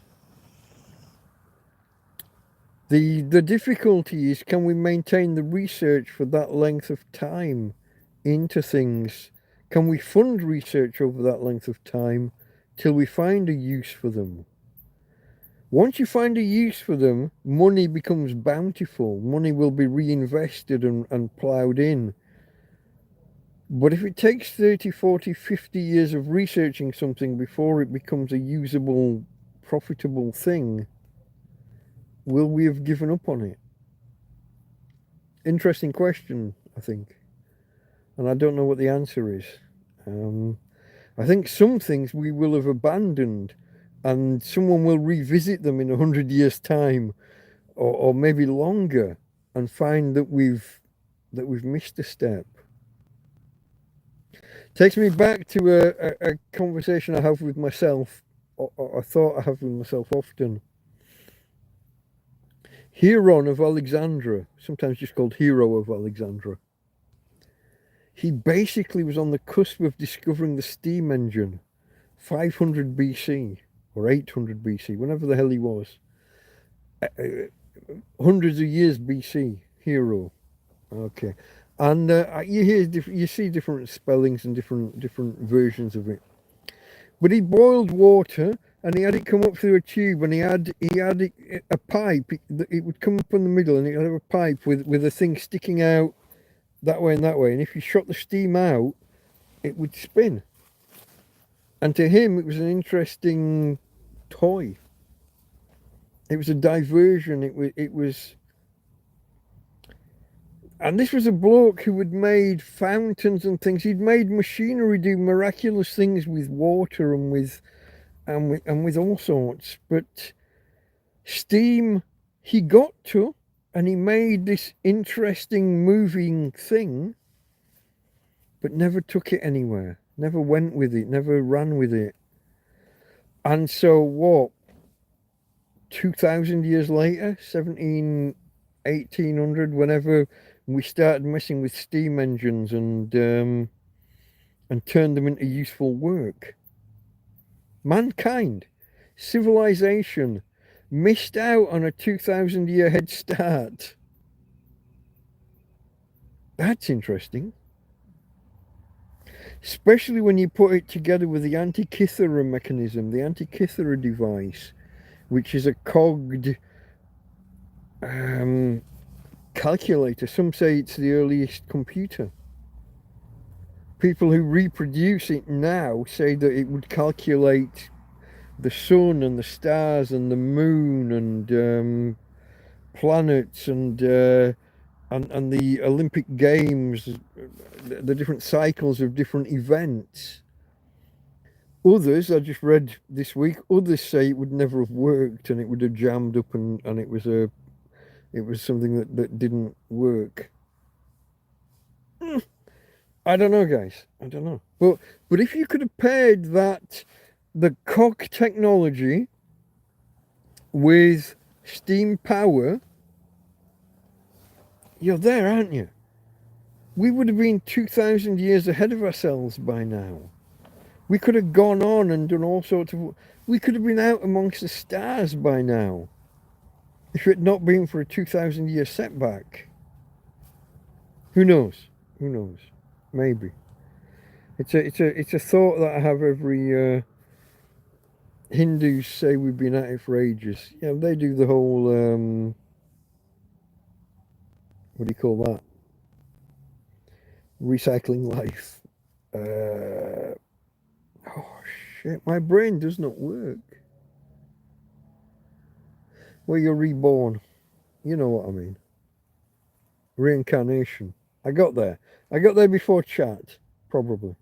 The difficulty is, can we maintain the research for that length of time into things? Can we fund research over that length of time till we find a use for them? Once you find a use for them, money becomes bountiful. Money will be reinvested and ploughed in. But if it takes 30, 40, 50 years of researching something before it becomes a usable, profitable thing, will we have given up on it? Interesting question, I think. And I don't know what the answer is. I think some things we will have abandoned, and someone will revisit them in 100 years' time, or maybe longer, and find that we've missed a step. Takes me back to a conversation I have with myself, or I thought I have with myself often. Hieron of Alexandria, sometimes just called Hero of Alexandria. He basically was on the cusp of discovering the steam engine, 500 BC or 800 BC, whenever the hell he was. Hundreds of years BC, Hero. Okay, and you see different spellings and different versions of it. But he boiled water and he had it come up through a tube, and he had a pipe. It would come up in the middle, and it had a pipe with a thing sticking out that way and that way, and if you shot the steam out, it would spin. And to him, it was an interesting toy. It was a diversion. It was, and this was a bloke who had made fountains and things. He'd made machinery do miraculous things with water and with all sorts. But steam, he got to. And he made this interesting moving thing, but never took it anywhere, never went with it, never ran with it. And so what, 2,000 years later, 1800, whenever we started messing with steam engines and turned them into useful work, mankind, civilization, missed out on a 2,000-year head start. That's interesting. Especially when you put it together with the Antikythera mechanism, the Antikythera device, which is a cogged calculator. Some say it's the earliest computer. People who reproduce it now say that it would calculate the sun and the stars and the moon and planets and the Olympic Games, the different cycles of different events. Others, I just read this week, others say it would never have worked and it would have jammed up and it was something that didn't work. I don't know, guys. I don't know. But if you could have paired the cog technology with steam power, You're there, aren't you? We would have been 2,000 years ahead of ourselves by now. We could have gone on and done all sorts of... We could have been out amongst the stars by now, if it had not been for a 2,000-year setback. Who knows? Who knows? Maybe. It's a thought that I have every... Hindus say we've been at it for ages. Yeah, they do the whole... what do you call that? Recycling life. Oh, shit. My brain does not work. Well, you're reborn. You know what I mean. Reincarnation. I got there. I got there before chat. Probably.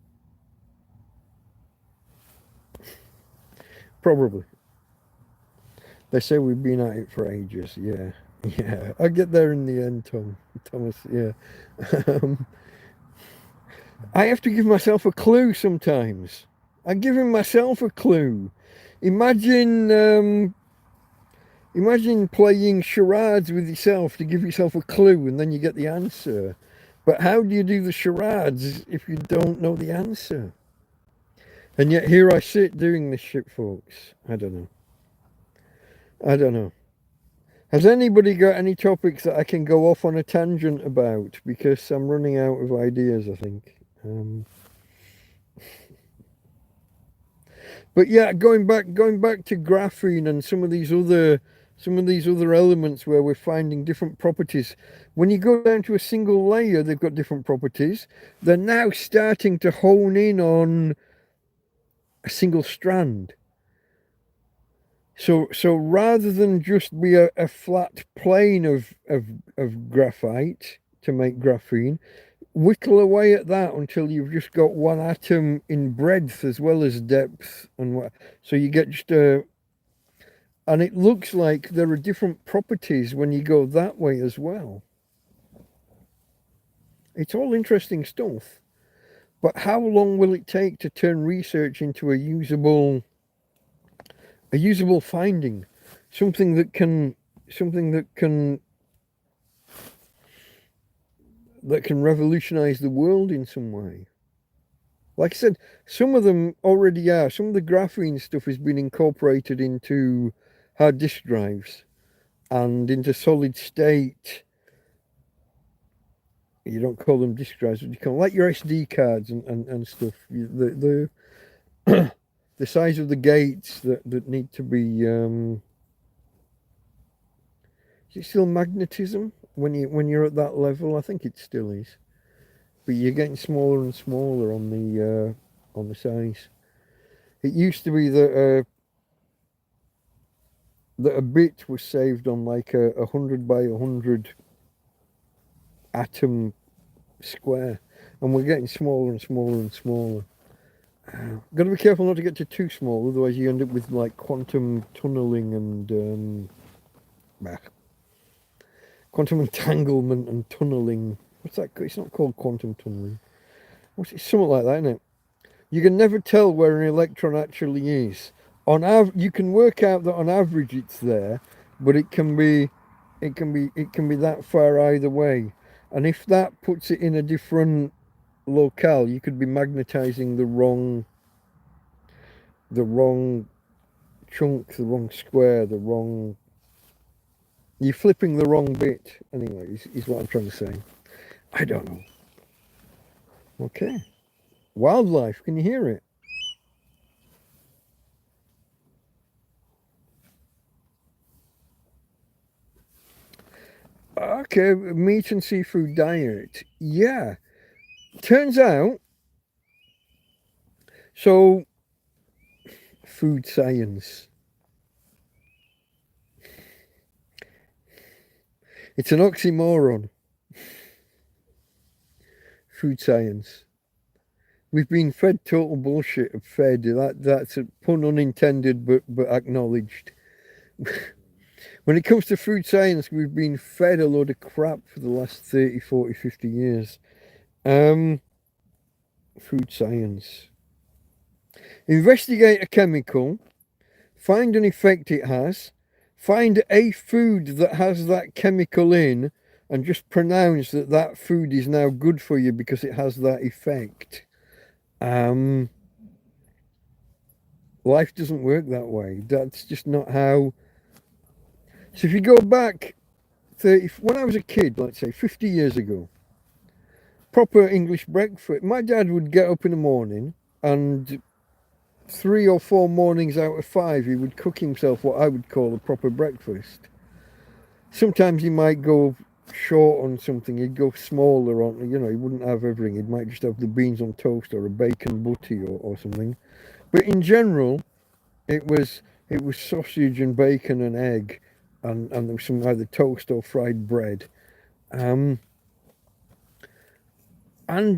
Probably. They say we've been at it for ages. Yeah. Yeah. I'll get there in the end, Thomas. Yeah. I have to give myself a clue sometimes. I'm giving myself a clue. Imagine playing charades with yourself to give yourself a clue and then you get the answer. But how do you do the charades if you don't know the answer? And yet here I sit doing this shit, folks. I don't know. I don't know. Has anybody got any topics that I can go off on a tangent about? Because I'm running out of ideas, I think. But yeah, going back to graphene and some of these other elements where we're finding different properties. When you go down to a single layer, they've got different properties. They're now starting to hone in on a single strand. So rather than just be a flat plane of graphite to make graphene, whittle away at that until you've just got one atom in breadth as well as depth, and so you get just a... And it looks like there are different properties when you go that way as well. It's all interesting stuff. But how long will it take to turn research into a usable finding? Something that can revolutionize the world in some way. Like I said, some of them already are. Some of the graphene stuff has been incorporated into hard disk drives and into solid state. You don't call them disk drives, but you call them like your SD cards and stuff. The the size of the gates that need to be... is it still magnetism when you're at that level? I think it still is, but you're getting smaller and smaller on the size. It used to be that a bit was saved on like a 100 by 100 atom square, and we're getting smaller and smaller and smaller. Got to be careful not to get too small, otherwise you end up with like quantum tunneling and quantum entanglement and tunneling. What's that? It's not called quantum tunneling. What's it? Something like that, isn't it? You can never tell where an electron actually is. You can work out that on average it's there, but it can be that far either way. And if that puts it in a different locale, you could be magnetizing the wrong chunk, the wrong square, you're flipping the wrong bit. Anyway, is what I'm trying to say. I don't know. Okay. Wildlife, can you hear it? Okay, meat and seafood diet. Yeah. Turns out, so food science. It's an oxymoron. Food science. We've been fed total bullshit. That's a pun unintended, but acknowledged. When it comes to food science, we've been fed a load of crap for the last 30, 40, 50 years. Food science. Investigate a chemical, find an effect it has, find a food that has that chemical in, and just pronounce that that food is now good for you because it has that effect. Life doesn't work that way. That's just not how. So if you go back 30, when I was a kid, let's say 50 years ago, proper English breakfast, my dad would get up in the morning, and 3 or 4 mornings out of 5 he would cook himself what I would call a proper breakfast. Sometimes he might go short on something, he'd go smaller on, he wouldn't have everything. He might just have the beans on toast or a bacon butty or something. But in general, it was sausage and bacon and egg, and there was some either toast or fried bread. And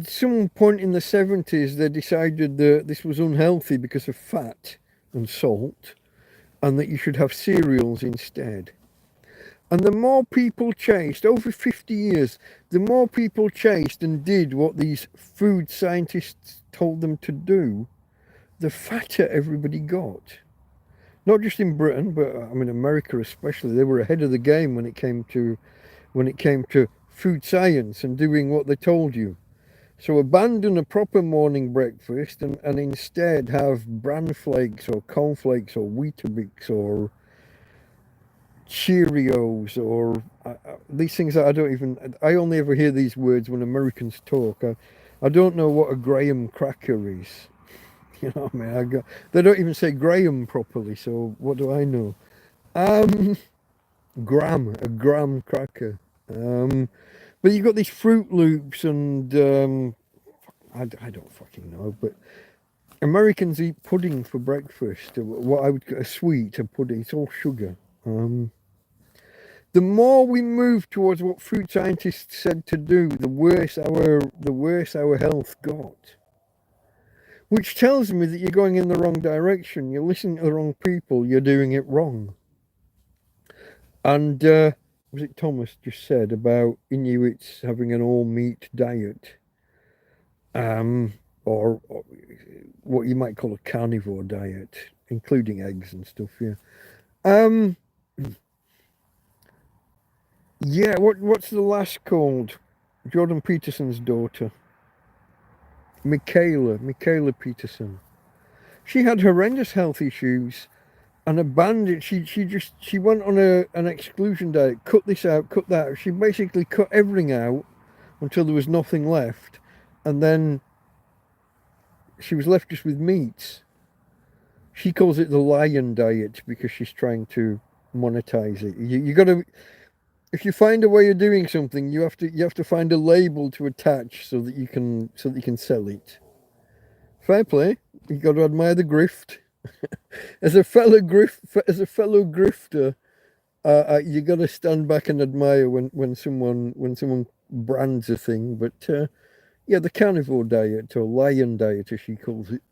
some point in the 70s, they decided that this was unhealthy because of fat and salt, and that you should have cereals instead. And the more people chased, over 50 years, the more people chased and did what these food scientists told them to do, the fatter everybody got. Not just in Britain, but I mean America especially. They were ahead of the game when it came to food science and doing what they told you. So abandon a proper morning breakfast and instead have bran flakes or cornflakes or Weetabix or Cheerios or these things that I only ever hear these words when Americans talk. I don't know what a graham cracker is. You know what I mean? They don't even say graham properly, so what do I know? A graham cracker. But you've got these Fruit Loops and I don't fucking know, but Americans eat pudding for breakfast. What I would call a sweet, a pudding. It's all sugar. The more we move towards what food scientists said to do, the worse our health got. Which tells me that you're going in the wrong direction. You're listening to the wrong people. You're doing it wrong. And was it Thomas just said about Inuits having an all-meat diet? Or what you might call a carnivore diet, including eggs and stuff, yeah. Yeah, what's the lass called? Jordan Peterson's daughter. Michaela Peterson. She had horrendous health issues and abandoned. She went on an exclusion diet, cut this out, cut that out. She basically cut everything out until there was nothing left, and then she was left just with meats. She calls it the lion diet because she's trying to monetize it. You got to, if you find a way of doing something, you have to find a label to attach so that you can sell it. Fair play. You got to admire the grift. As a fellow grifter, you got to stand back and admire when someone brands a thing. But yeah, the carnivore diet or lion diet, as she calls it.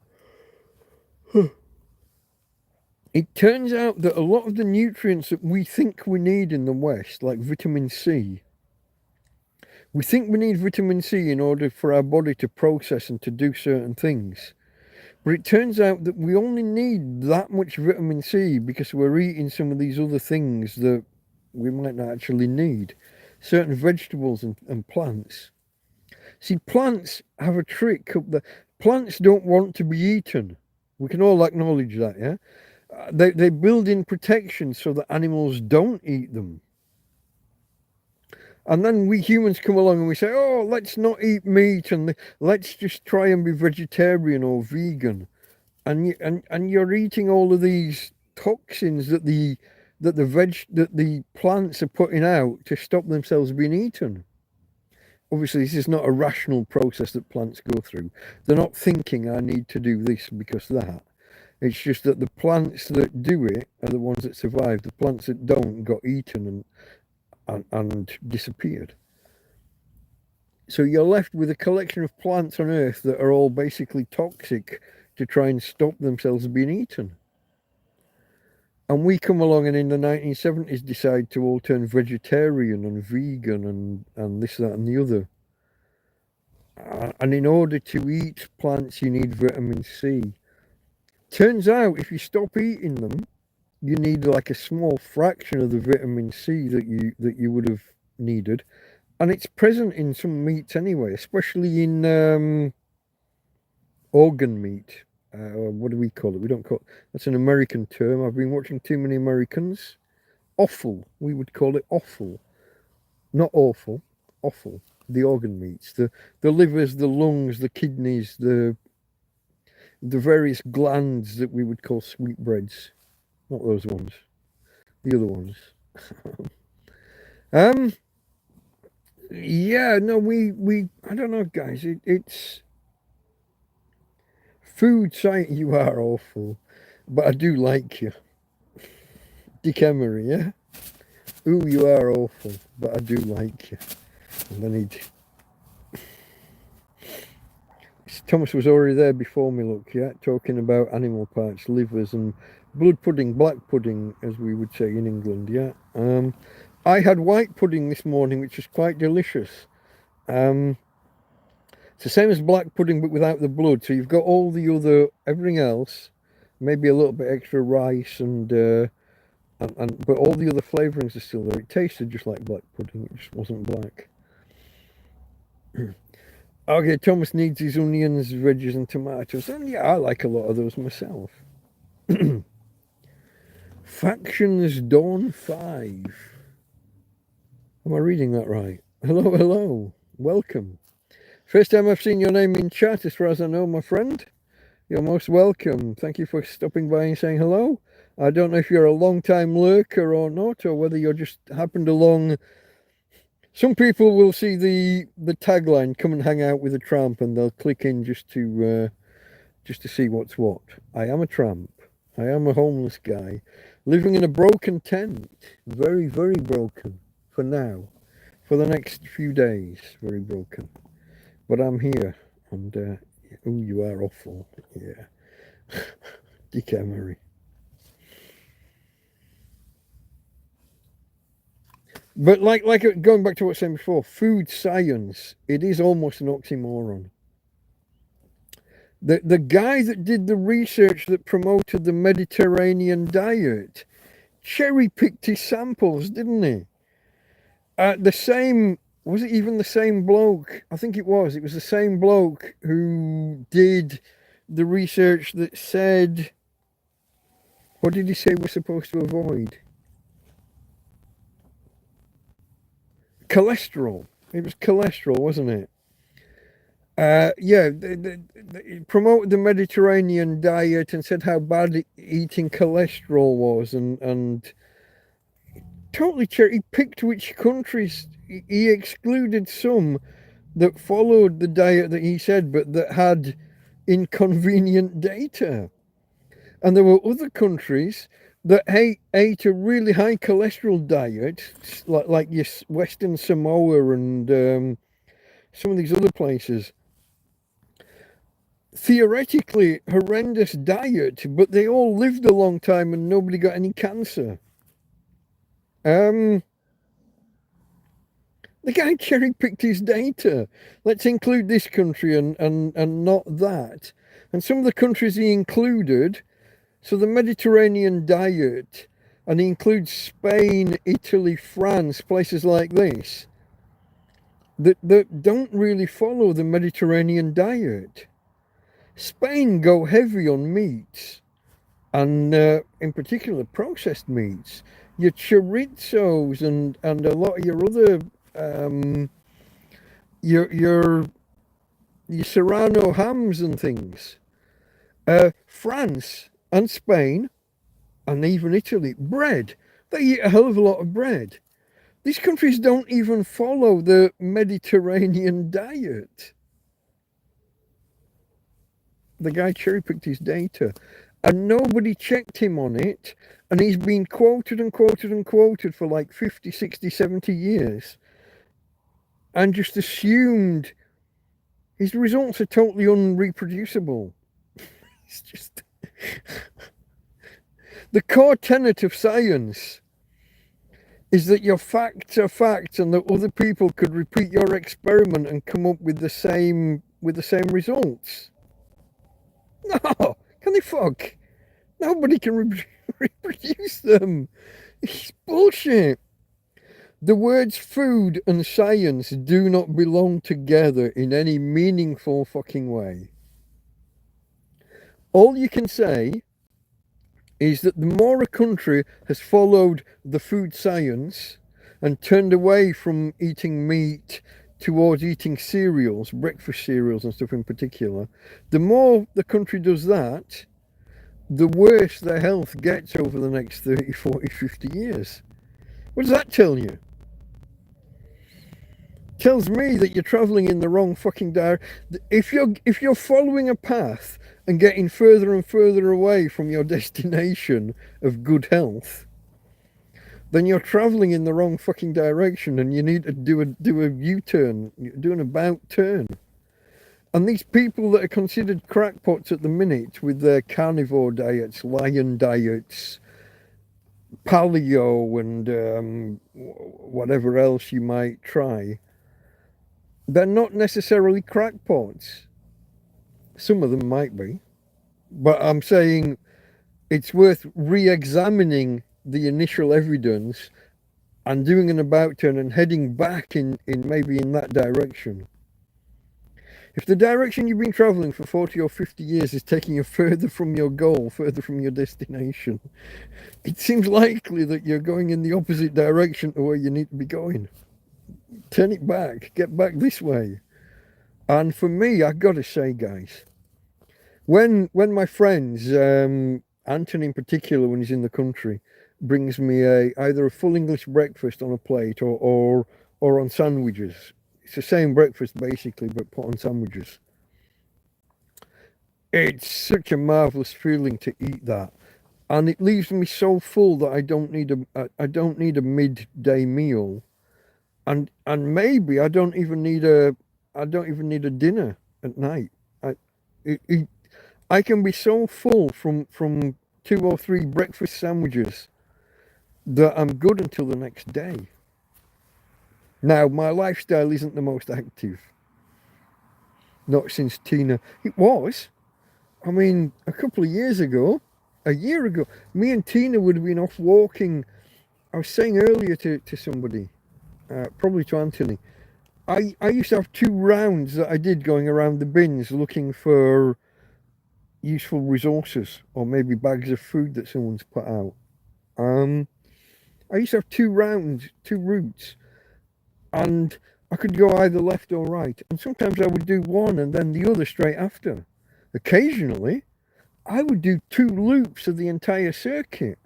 It turns out that a lot of the nutrients that we think we need in the West, like vitamin C, we think we need vitamin C in order for our body to process and to do certain things. But it turns out that we only need that much vitamin C because we're eating some of these other things that we might not actually need. Certain vegetables and plants. See, plants have a trick up there. Plants don't want to be eaten. We can all acknowledge that, yeah? They build in protection so that animals don't eat them. And then we humans come along and we say, oh, let's not eat meat and let's just try and be vegetarian or vegan. And you're eating all of these toxins that the plants are putting out to stop themselves being eaten. Obviously, this is not a rational process that plants go through. They're not thinking, I need to do this because that. It's just that the plants that do it are the ones that survive. The plants that don't got eaten and disappeared. So you're left with a collection of plants on Earth that are all basically toxic to try and stop themselves being eaten. And we come along and in the 1970s decide to all turn vegetarian and vegan and this, that and the other. And in order to eat plants, you need vitamin C. Turns out if you stop eating them, you need like a small fraction of the vitamin C that you would have needed, and it's present in some meats anyway, especially in organ meat. What do we call it? We don't call it. That's an American term. I've been watching too many Americans. Offal. We would call it offal, not awful. Offal. The organ meats, the livers, the lungs, the kidneys, the various glands that we would call sweetbreads. Not those ones. The other ones. Yeah, no, we I don't know, guys. It's food science. You are awful, but I do like you, Dick Emery. Yeah. Ooh, you are awful, but I do like you. And I need. Thomas was already there before me. Look, yeah, talking about animal parts, livers, and blood pudding, black pudding, as we would say in England. Yeah. I had white pudding this morning, which was quite delicious. It's the same as black pudding, but without the blood. So you've got all the other, everything else, maybe a little bit extra rice and but all the other flavourings are still there. It tasted just like black pudding. It just wasn't black. Okay, Thomas needs his onions, veggies, and tomatoes. And yeah, I like a lot of those myself. Factions Dawn 5. Am I reading that right? Hello, hello. Welcome. First time I've seen your name in chat, as far as I know, my friend. You're most welcome. Thank you for stopping by and saying hello. I don't know if you're a long-time lurker or not, or whether you're just happened along. Some people will see the tagline, "Come and hang out with a tramp," and they'll click in just to see what's what. I am a tramp. I am a homeless guy, living in a broken tent. Very, very broken for now. For the next few days, very broken. But I'm here, and oh, you are awful. Yeah. Dick Emery. But like going back to what I was saying before, food science, it is almost an oxymoron. The guy that did the research that promoted the Mediterranean diet cherry-picked his samples, didn't he? The same, was it even the same bloke? I think it was. It was the same bloke who did the research that said, what did he say we're supposed to avoid? Cholesterol. It was cholesterol, wasn't it? Yeah, they promoted the Mediterranean diet and said how bad eating cholesterol was, and totally cherry picked which countries. He excluded some that followed the diet that he said, but that had inconvenient data. And there were other countries that ate a really high cholesterol diet, like your Western Samoa and some of these other places. Theoretically horrendous diet, but they all lived a long time and nobody got any cancer. The guy cherry picked his data. Let's include this country and not that. And some of the countries he included, so the Mediterranean diet, and he includes Spain, Italy, France, places like this, that don't really follow the Mediterranean diet. Spain go heavy on meats, and in particular processed meats. Your chorizos and a lot of your other your serrano hams and things. France and Spain and even Italy, bread. They eat a hell of a lot of bread. These countries don't even follow the Mediterranean diet. The guy cherry-picked his data, and nobody checked him on it, and he's been quoted and quoted and quoted for like 50, 60, 70 years, and just assumed his results are totally unreproducible. It's just... The core tenet of science is that your facts are facts and that other people could repeat your experiment and come up with the same results. No, can they fuck? Nobody can reproduce them. It's bullshit. The words food and science do not belong together in any meaningful fucking way. All you can say is that the more a country has followed the food science and turned away from eating meat towards eating cereals, breakfast cereals and stuff in particular, the more the country does that, the worse their health gets over the next 30, 40, 50 years. What does that tell you? Tells me that you're traveling in the wrong fucking direction. If you're following a path and getting further and further away from your destination of good health, then you're traveling in the wrong fucking direction, and you need to do a U-turn, do an about turn. And these people that are considered crackpots at the minute with their carnivore diets, lion diets, paleo, and whatever else you might try, they're not necessarily crackpots. Some of them might be. But I'm saying it's worth re-examining the initial evidence and doing an about turn and heading back in maybe in that direction. If the direction you've been traveling for 40 or 50 years is taking you further from your goal, further from your destination, it seems likely that you're going in the opposite direction to where you need to be going. Turn it back, get back this way. And for me, I gotta say, guys, when my friends, Anton in particular, when he's in the country, brings me either a full English breakfast on a plate or on sandwiches. It's the same breakfast basically, but put on sandwiches. It's such a marvelous feeling to eat that, and it leaves me so full that I don't need a midday meal, and maybe I don't even need a dinner at night. I can be so full from 2 or 3 breakfast sandwiches that I'm good until the next day. Now, my lifestyle isn't the most active. Not since Tina. It was. I mean, a couple of years ago, a year ago, me and Tina would have been off walking. I was saying earlier to somebody, probably to Anthony, I used to have 2 rounds that I did going around the bins looking for useful resources or maybe bags of food that someone's put out. I used to have 2 rounds, 2 routes, and I could go either left or right, and sometimes I would do one and then the other straight after. Occasionally I would do 2 loops of the entire circuit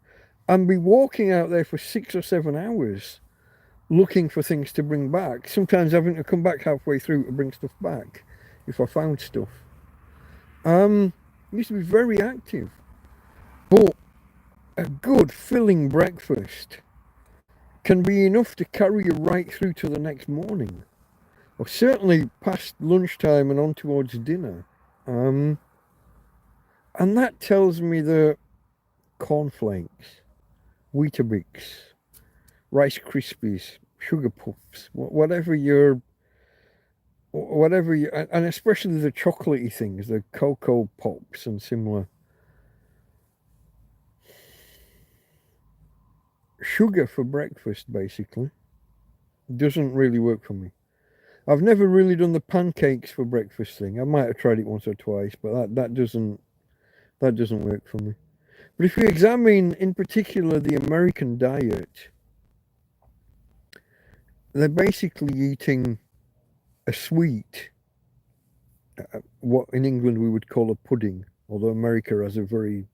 and be walking out there for 6 or 7 hours looking for things to bring back, sometimes having to come back halfway through to bring stuff back if I found stuff. Used to be very active, but a good filling breakfast can be enough to carry you right through to the next morning, or certainly past lunchtime and on towards dinner. And that tells me that cornflakes, Weetabix, Rice Krispies, Sugar Puffs, whatever you, and especially the chocolatey things, the Cocoa Pops and similar. Sugar for breakfast basically doesn't really work for me. I've never really done the pancakes for breakfast thing. I might have tried it once or twice, but that doesn't work for me. But if you examine in particular the American diet, they're basically eating a sweet, what in England we would call a pudding, although America has a very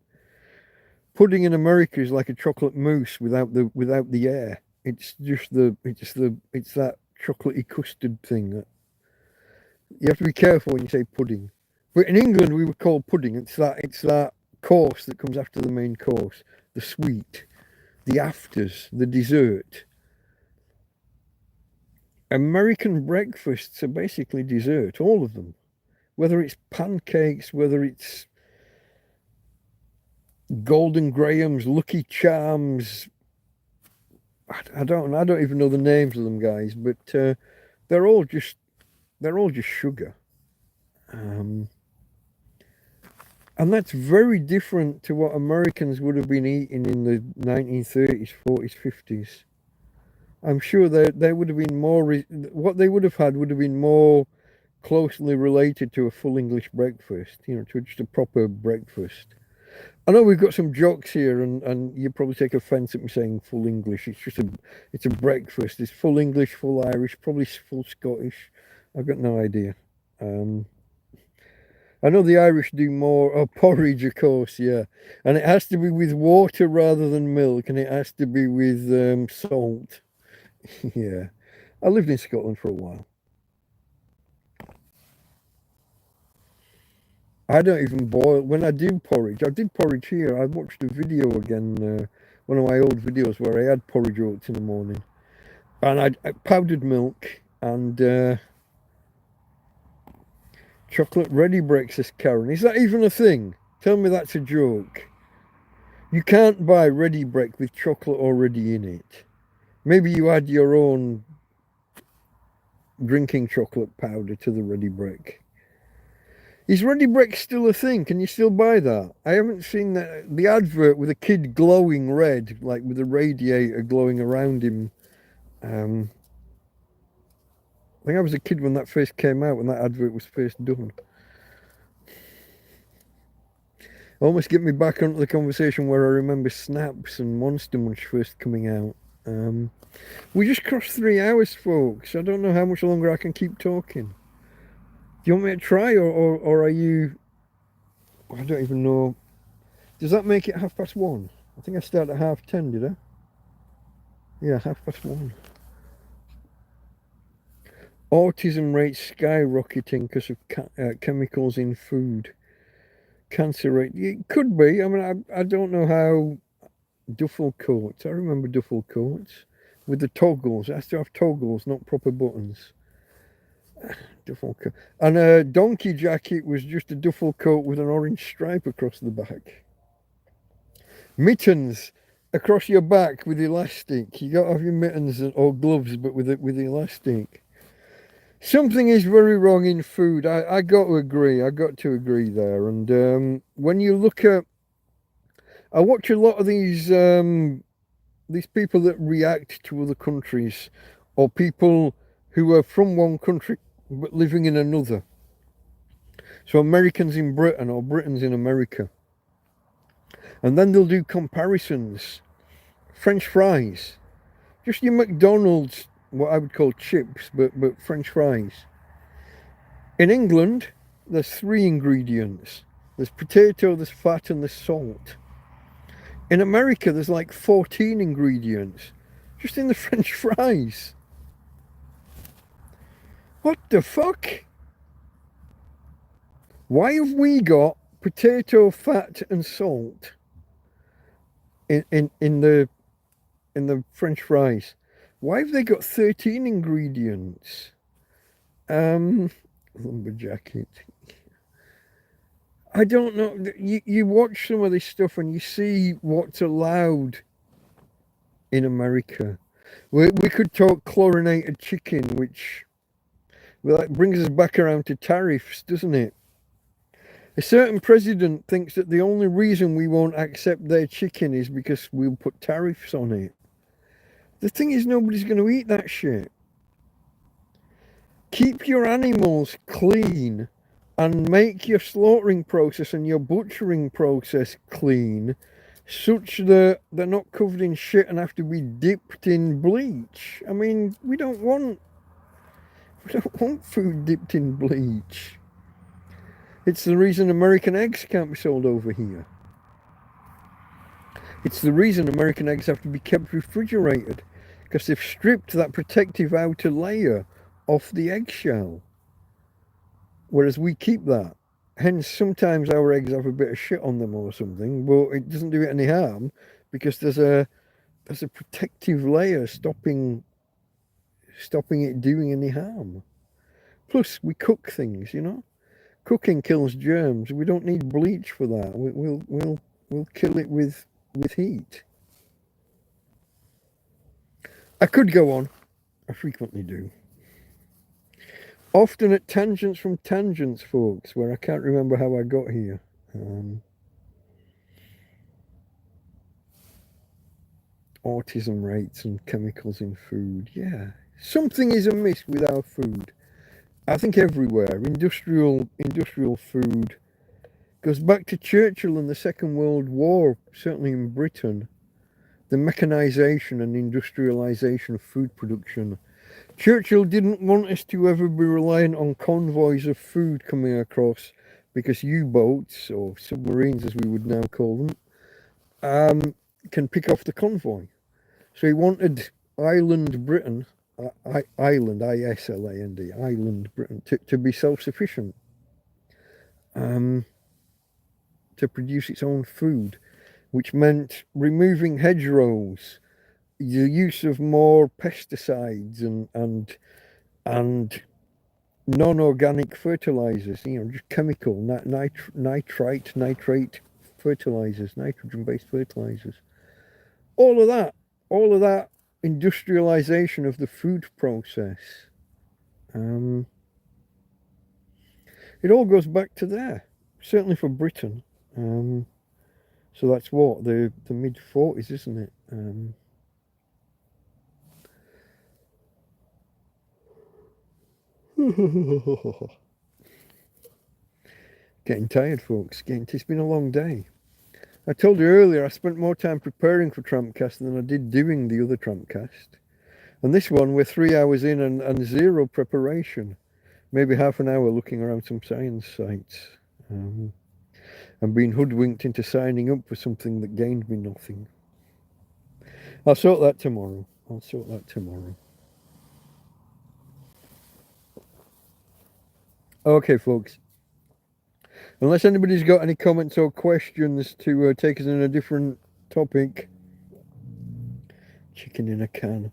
pudding in America is like a chocolate mousse without the air. It's that chocolatey custard thing. That you have to be careful when you say pudding. But in England we would call pudding. It's that course that comes after the main course, the sweet, the afters, the dessert. American breakfasts are basically dessert, all of them. Whether it's pancakes, whether it's Golden Grahams, Lucky Charms, I don't even know the names of them, guys, but they're all just sugar, and that's very different to what Americans would have been eating in the 1930s, 40s, 50s. I'm sure they would have been more. What they would have had would have been more closely related to a full English breakfast. You know, to just a proper breakfast. I know we've got some jocks here, and you probably take offence at me saying full English. It's a breakfast. It's full English, full Irish, probably full Scottish. I've got no idea. Um, I know the Irish do more. Oh, porridge, of course, yeah, and it has to be with water rather than milk, and it has to be with salt. Yeah, I lived in Scotland for a while. I don't even boil when I do porridge. I did porridge here. I watched a video again, one of my old videos where I had porridge oats in the morning, and I powdered milk and chocolate ready breaks. Says Karen, is that even a thing? Tell me that's a joke. You can't buy ready break with chocolate already in it. Maybe you add your own drinking chocolate powder to the ready break. Is ready break still a thing? Can you still buy that? I haven't seen the advert with a kid glowing red, like with a radiator glowing around him. I think I was a kid when that first came out, when that advert was first done. Almost get me back onto the conversation where I remember Snaps and Monster Munch first coming out. We just crossed 3 hours, folks. I don't know how much longer I can keep talking. Do you want me to try, or are you... I don't even know. Does that make it 1:30? I think I start at 10:30, did I? Yeah, 1:30. Autism rates skyrocketing because of chemicals in food. Cancer rate, it could be. I mean, I don't know how duffel coats. I remember duffel coats with the toggles. It has to have toggles, not proper buttons. Duffel coat. And a donkey jacket was just a duffel coat with an orange stripe across the back. Mittens across your back with elastic. You got to have your mittens or gloves, but with elastic. Something is very wrong in food. I got to agree. I got to agree there. And when you look at, I watch a lot of these people that react to other countries, or people who are from one country but living in another. So Americans in Britain or Britons in America. And then they'll do comparisons. French fries. Just your McDonald's, what I would call chips, but French fries. In England, there's 3 ingredients. There's potato, there's fat, and there's salt. In America, there's like 14 ingredients. Just in the French fries. What the fuck? Why have we got potato, fat, and salt in the French fries? Why have they got 13 ingredients? Lumberjacket. I don't know. You watch some of this stuff and you see what's allowed in America. We could talk chlorinated chicken, which that brings us back around to tariffs, doesn't it? A certain president thinks that the only reason we won't accept their chicken is because we'll put tariffs on it. The thing is, nobody's going to eat that shit. Keep your animals clean and make your slaughtering process and your butchering process clean, such that they're not covered in shit and have to be dipped in bleach. I mean, we don't want food dipped in bleach. It's the reason American eggs can't be sold over here. It's the reason American eggs have to be kept refrigerated, because they've stripped that protective outer layer off the eggshell, whereas we keep that. Hence, sometimes our eggs have a bit of shit on them or something, but it doesn't do it any harm because there's a protective layer stopping it doing any harm. Plus, we cook things, you know. Cooking kills germs. We don't need bleach for that. We'll kill it with heat. I could go on. I frequently do. Often at tangents from tangents, folks, where I can't remember how I got here. autism rates and chemicals in food. Yeah, something is amiss with our food. I think everywhere. Industrial food goes back to Churchill and the Second World War, certainly in Britain. The mechanisation and industrialisation of food production. Churchill didn't want us to ever be reliant on convoys of food coming across because U-boats, or submarines as we would now call them, can pick off the convoy. So he wanted island Britain, island, I-S-L-A-N-D, island Britain, to be self-sufficient, to produce its own food, which meant removing hedgerows, the use of more pesticides and non-organic fertilizers, just chemical, nitrate fertilizers, nitrogen-based fertilizers. All of that industrialization of the food process. It all goes back to there, certainly for Britain. So that's what, the mid-40s, isn't it? Getting tired, folks. It's been a long day. I told you earlier I spent more time preparing for TrampCast than I did doing the other TrampCast. And this one, we're 3 hours in and zero preparation. Maybe half an hour looking around some science sites. And being hoodwinked into signing up for something that gained me nothing. I'll sort that tomorrow. Okay, folks. Unless anybody's got any comments or questions to take us in a different topic. Chicken in a can.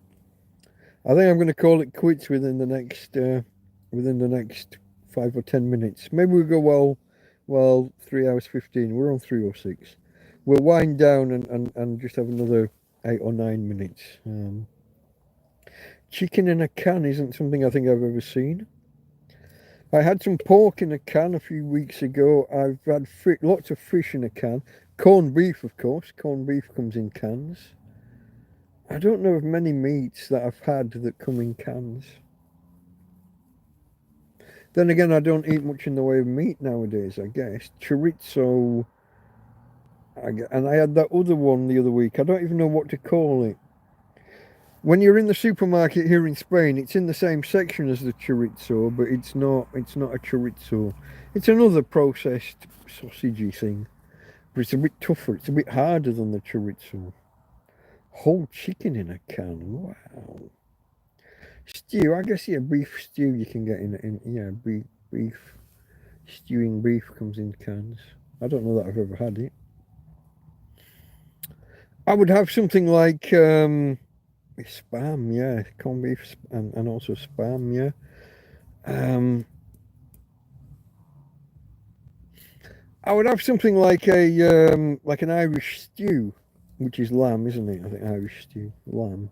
I think I'm going to call it quits within the next 5 or 10 minutes. Maybe we'll go well 3 hours 15. We're on 3:06. We'll wind down and just have another 8 or 9 minutes. Chicken in a can isn't something I think I've ever seen. I had some pork in a can a few weeks ago. I've had lots of fish in a can. Corned beef, of course. Corned beef comes in cans. I don't know of many meats that I've had that come in cans. Then again, I don't eat much in the way of meat nowadays, I guess. Chorizo. And I had that other one the other week. I don't even know what to call it. When you're in the supermarket here in Spain, it's in the same section as the chorizo, but it's not a chorizo. It's another processed sausagey thing. But it's a bit tougher. It's a bit harder than the chorizo. Whole chicken in a can. Wow. Stew. I guess, yeah, beef stew you can get in beef. Stewing beef comes in cans. I don't know that I've ever had it. I would have something like spam, yeah, corned beef and also spam, yeah. I would have something like an Irish stew, which is lamb, isn't it? I think Irish stew, lamb,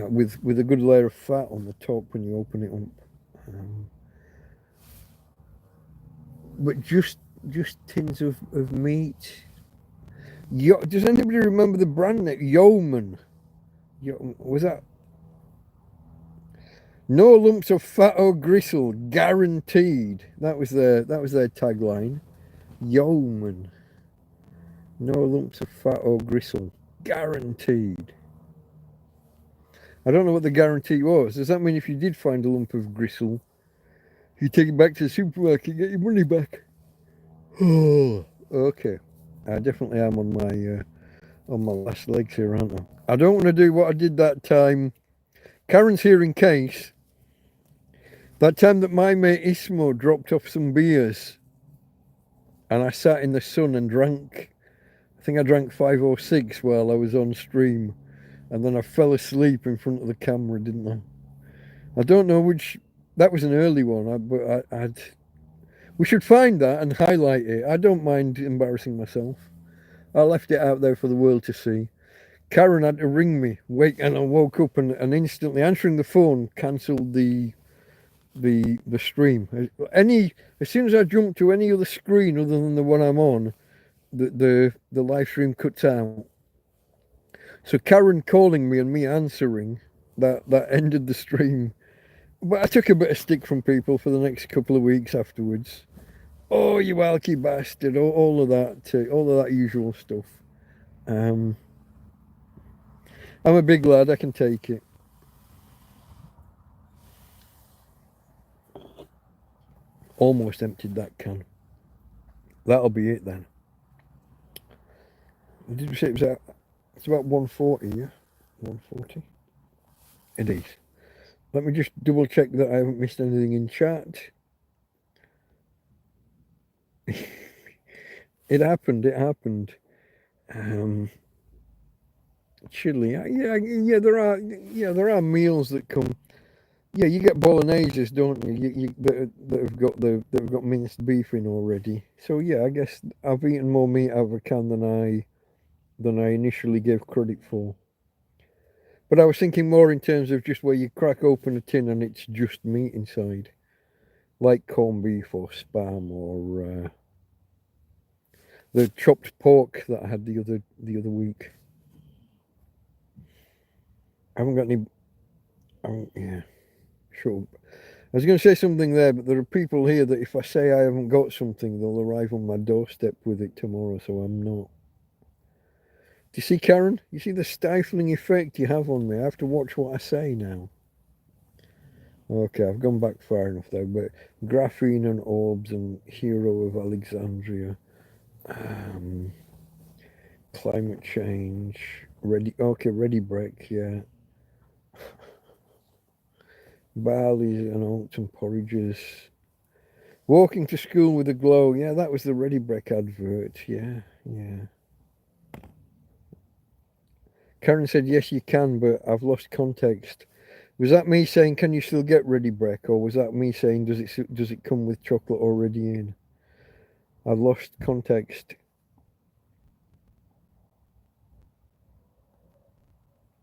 with a good layer of fat on the top when you open it up. But just tins of meat. Does anybody remember the brand name? Yeoman. Was that? No lumps of fat or gristle, guaranteed. That was their tagline. Yeoman. No lumps of fat or gristle, guaranteed. I don't know what the guarantee was. Does that mean if you did find a lump of gristle, you take it back to the supermarket and get your money back? Oh, okay. I definitely am on my last legs here, aren't I? I don't want to do what I did that time. Karen's here in case. That time that my mate Ismo dropped off some beers and I sat in the sun and drank. I think I drank 5 or 6 while I was on stream, and then I fell asleep in front of the camera, didn't I? I don't know which. That was an early one, but we should find that and highlight it. I don't mind embarrassing myself. I left it out there for the world to see. Karen had to ring me, and I woke up and instantly answering the phone cancelled the stream. As soon as I jump to any other screen other than the one I'm on, the live stream cuts out. So Karen calling me and me answering, that ended the stream. But I took a bit of stick from people for the next couple of weeks afterwards. Oh, you alky bastard! All of that usual stuff. I'm a big lad. I can take it. Almost emptied that can. That'll be it then. Did you say it was it's about 140, yeah? 140? It is. Let me just double check that I haven't missed anything in chat. It happened. Chili, yeah. There are meals that come. Yeah, you get bologneses, don't you? That have got minced beef in already. So yeah, I guess I've eaten more meat out of a can than I initially gave credit for. But I was thinking more in terms of just where you crack open a tin and it's just meat inside, like corned beef or spam or the chopped pork that I had the other week. I haven't got any. Yeah, sure. I was going to say something there, but there are people here that if I say I haven't got something, they'll arrive on my doorstep with it tomorrow, so I'm not. Do you see, Karen? You see the stifling effect you have on me? I have to watch what I say now. Okay, I've gone back far enough though, but Graphene and Orbs and Hero of Alexandria. Climate change. Ready Break, yeah. Barleys and oats and porridges. Walking to school with a glow. Yeah, that was the Ready Break advert. Yeah. Karen said, yes, you can, but I've lost context. Was that me saying, can you still get Ready Break? Or was that me saying, does it come with chocolate already in? I've lost context.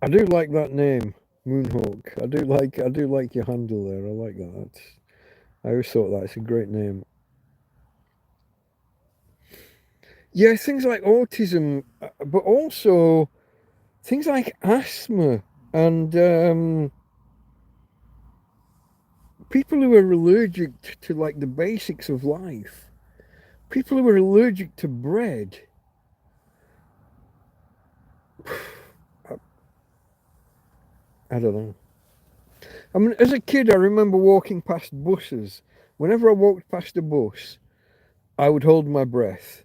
I do like that name, Moonhawk. I do like your handle there. I like that. I always thought that it's a great name. Yeah, things like autism, but also things like asthma and people who are allergic to like the basics of life. People who are allergic to bread. I don't know. I mean, as a kid, I remember walking past buses. Whenever I walked past a bus, I would hold my breath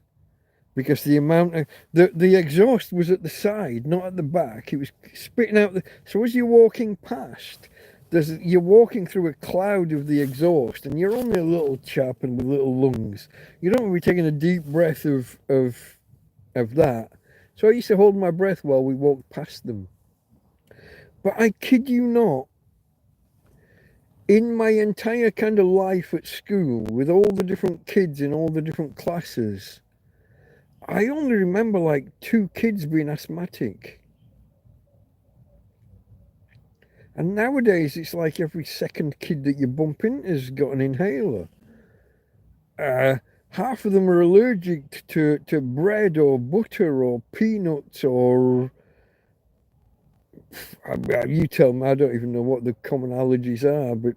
because the amount of the exhaust was at the side, not at the back. It was spitting out. So as you're walking past, you're walking through a cloud of the exhaust, and you're only a little chap and with little lungs. You don't want to be taking a deep breath of that. So I used to hold my breath while we walked past them. But I kid you not, in my entire kind of life at school, with all the different kids in all the different classes, I only remember like 2 kids being asthmatic. And nowadays, it's like every second kid that you bump into has got an inhaler. Half of them are allergic to bread or butter or peanuts or... You tell me, I don't even know what the common allergies are, but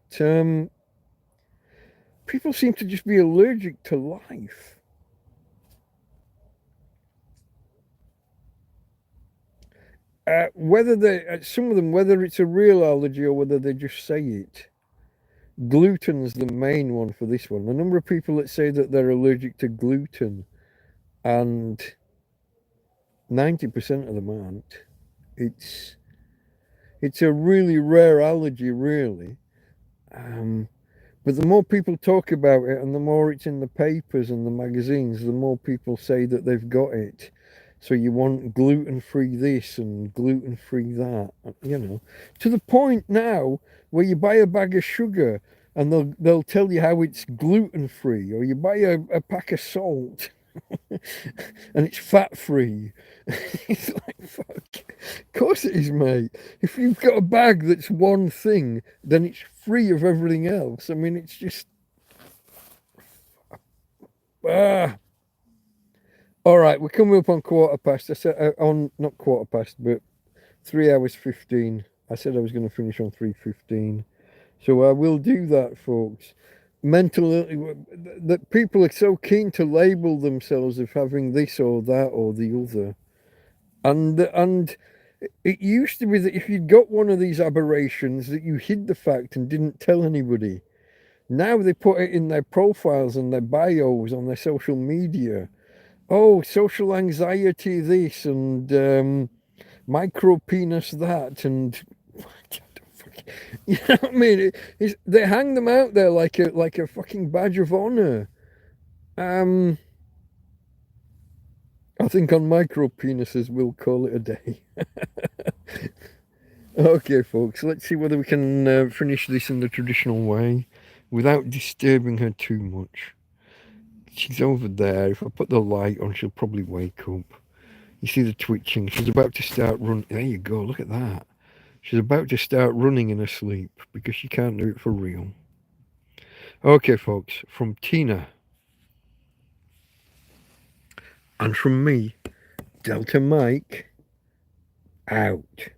people seem to just be allergic to life. Some of them, whether it's a real allergy or whether they just say it. Gluten's the main one for this one. The number of people that say that they're allergic to gluten, and 90% of them aren't. It's a really rare allergy, really. But the more people talk about it and the more it's in the papers and the magazines, the more people say that they've got it. So you want gluten-free this and gluten-free that, to the point now where you buy a bag of sugar and they'll tell you how it's gluten-free, or you buy a pack of salt and it's fat-free. It's like, fuck. Of course it is, mate. If you've got a bag that's one thing, then it's free of everything else. I mean, it's just... All right, we're coming up on 1/4 past. I said not 1/4 past, but 3 hours 15. I said I was going to finish on 3:15. So I will do that, folks. Mental that people are so keen to label themselves of having this or that or the other. And it used to be that if you'd got one of these aberrations that you hid the fact and didn't tell anybody. Now they put it in their profiles and their bios on their social media. Oh, social anxiety this and micro penis that and you know what I mean? They hang them out there like a fucking badge of honor. I think on micro penises we'll call it a day. Okay, folks, let's see whether we can finish this in the traditional way without disturbing her too much. She's over there. If I put the light on, she'll probably wake up. You see the twitching. She's about to start running. There you go. Look at that. She's about to start running in her sleep because she can't do it for real. Okay, folks, from Tina. And from me, Delta Mike, out.